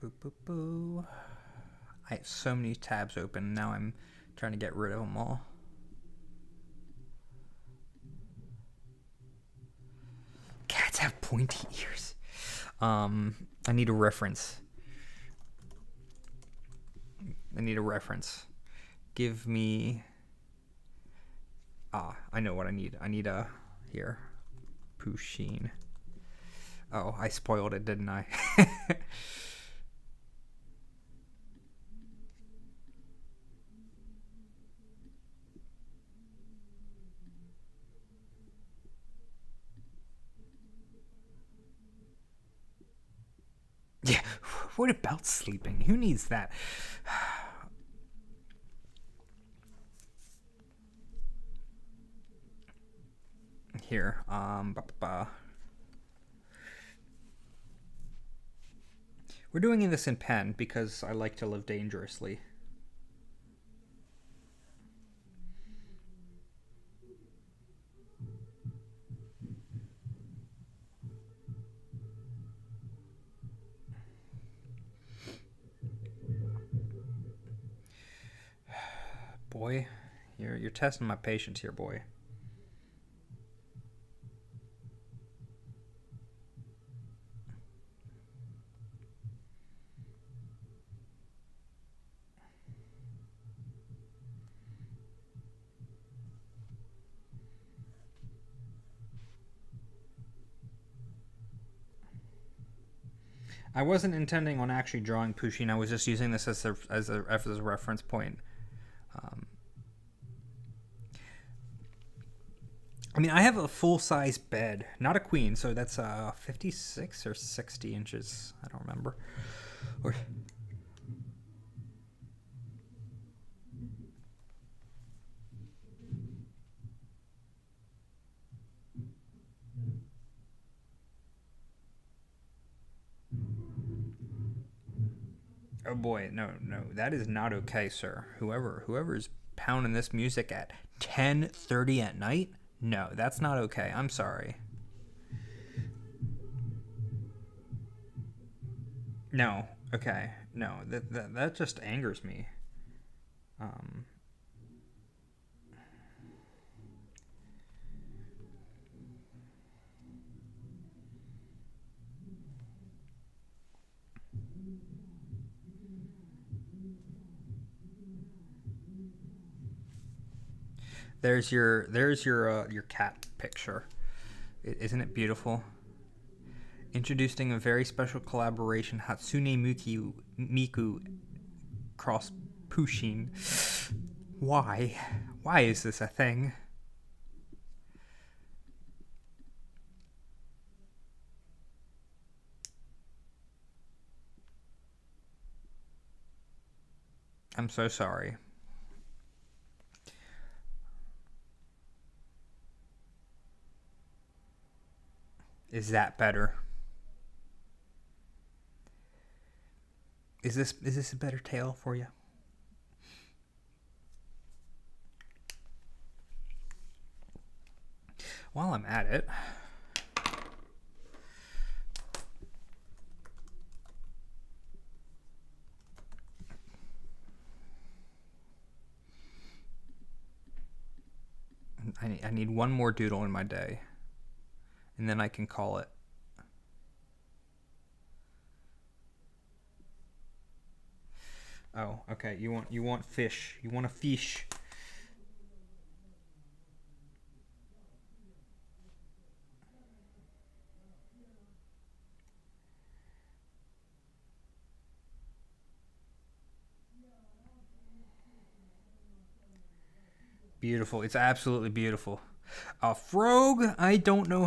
Boo, boo, boo. I have so many tabs open. Now I'm trying to get rid of them all. Cats have pointy ears. I need a reference. Give me... I know what I need. I need a... Here. Pusheen. Oh, I spoiled it, didn't I? Yeah, what about sleeping? Who needs that? Here, we're doing this in pen because I like to live dangerously. Boy, you're testing my patience here, boy. I wasn't intending on actually drawing Pusheen. I was just using this as a reference point. I mean, I have a full-size bed, not a queen, so that's 56 or 60 inches. I don't remember. Or... Oh boy, no, that is not okay, sir. Whoever is pounding this music at 10:30 at night, no, that's not okay. I'm sorry. No, okay, no, that just angers me. There's your cat picture. Isn't it beautiful? Introducing a very special collaboration, Hatsune Miku cross Pushin. Why? Why is this a thing? I'm so sorry. Is that better? Is this a better tale for you? While I'm at it, I need one more doodle in my day, and then I can call it. Oh, okay. You want fish. You want a fish. Beautiful. It's absolutely beautiful. A frog? I don't know.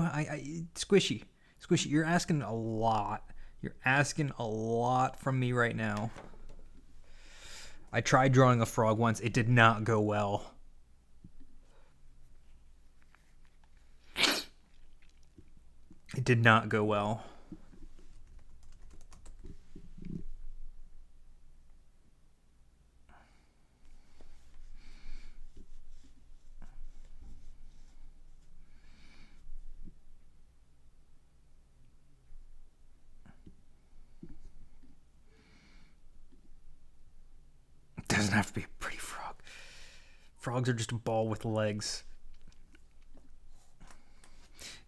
Squishy. Squishy, you're asking a lot. You're asking a lot from me right now. I tried drawing a frog once. It did not go well. It did not go well. It doesn't have to be a pretty frog. Frogs are just a ball with legs.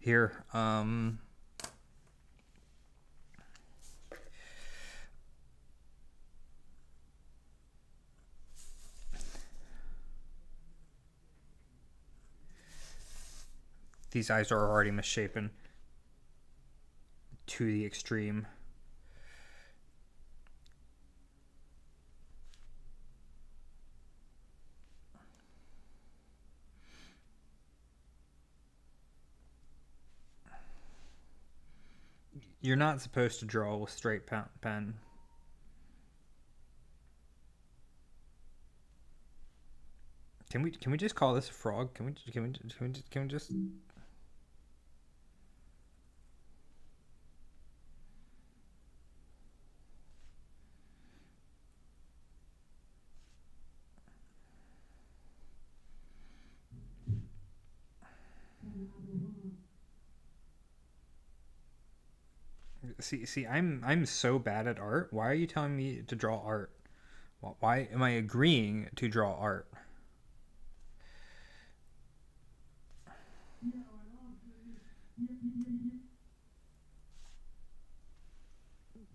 Here, these eyes are already misshapen to the extreme. You're not supposed to draw with straight pen. Can we just call this a frog? Can we just? See, I'm so bad at art. Why are you telling me to draw art? Why am I agreeing to draw art?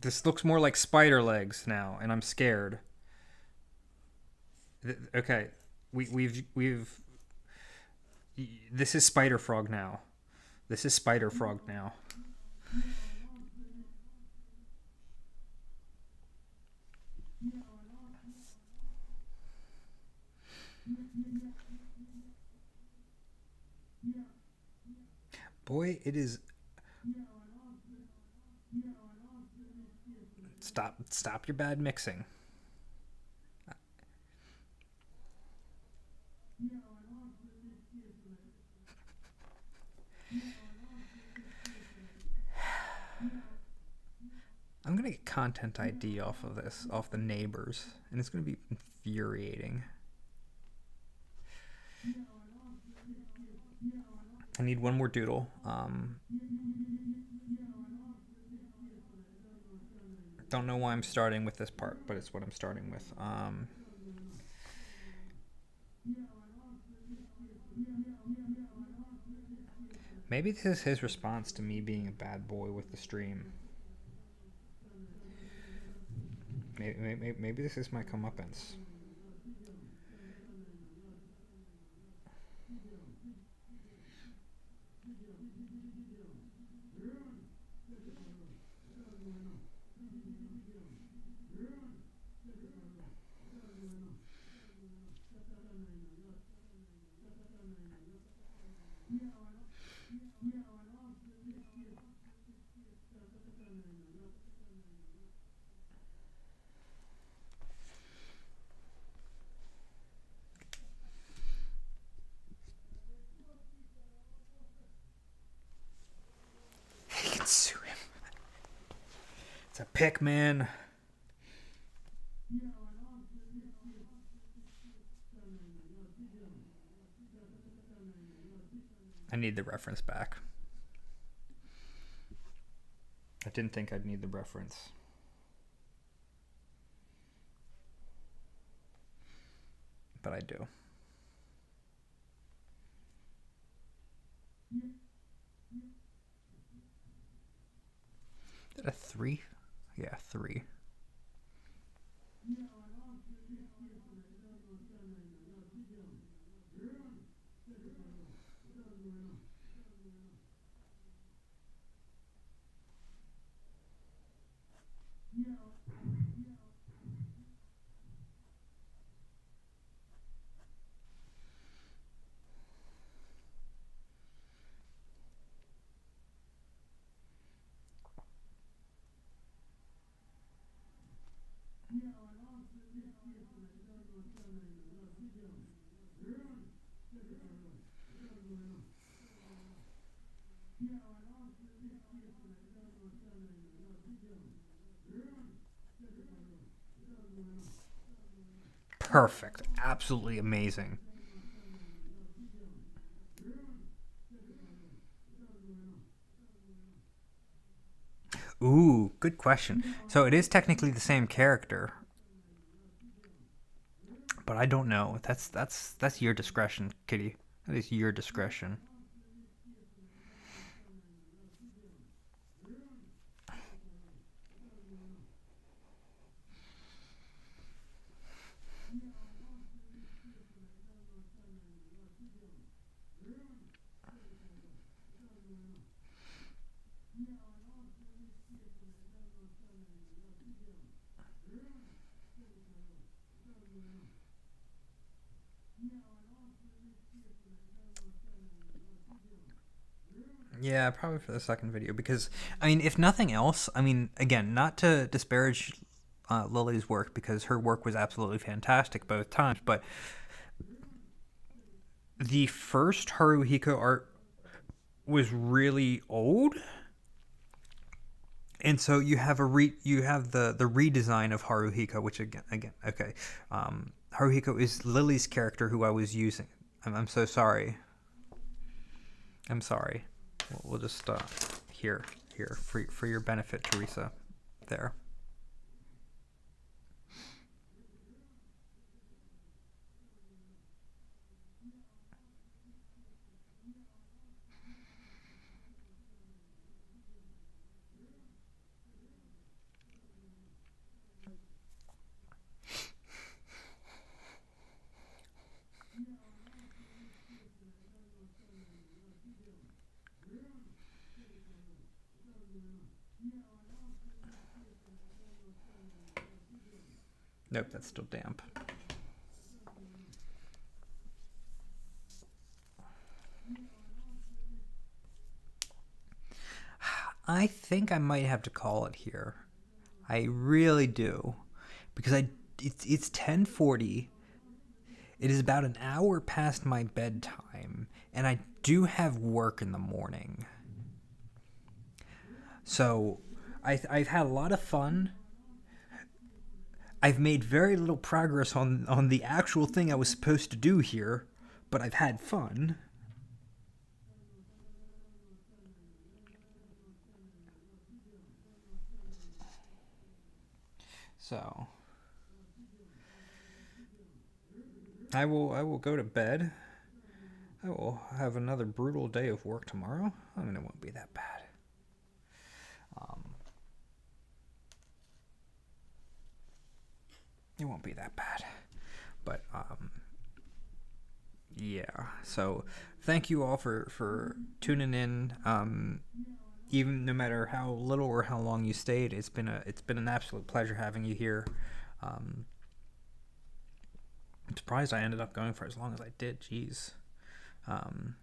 This looks more like spider legs now, and I'm scared. Okay, we've. This is spider frog now. This is spider frog now. Boy, it is. Stop your bad mixing. I'm gonna get content ID off of this, off the neighbors, and it's gonna be infuriating. I need one more doodle. Don't know why I'm starting with this part, but it's what I'm starting with. Maybe this is his response to me being a bad boy with the stream. Maybe this is my comeuppance. You can sue him. It's a pick, man. I need the reference back. I didn't think I'd need the reference. But I do. Is that a 3? Yeah, 3. Perfect. Absolutely amazing. Ooh, good question. So it is technically the same character, but I don't know. That's your discretion, Kitty. That is your discretion. Yeah, probably for the second video because I mean, if nothing else, I mean, again, not to disparage Lily's work because her work was absolutely fantastic both times, but the first Haruhiko art was really old, and so you have you have the redesign of Haruhiko, which again okay, Haruhiko is Lily's character who I was using. I'm so sorry. I'm sorry. We'll just here for your benefit, Teresa. There. Nope, that's still damp. I think I might have to call it here. I really do, because it's 10:40. It is about an hour past my bedtime, and I do have work in the morning. So, I've had a lot of fun. I've made very little progress on the actual thing I was supposed to do here, but I've had fun. So I will go to bed. I will have another brutal day of work tomorrow. I mean, it won't be that bad. It won't be that bad. But Yeah. So thank you all for tuning in. Even no matter how little or how long you stayed, it's been an absolute pleasure having you here. Um, I'm surprised I ended up going for as long as I did. Jeez. Um,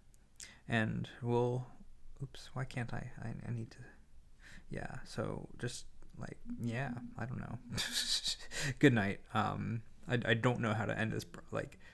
and we'll. Oops. Why can't I? I need to. Yeah. So just like yeah. I don't know. Good night. I don't know how to end this like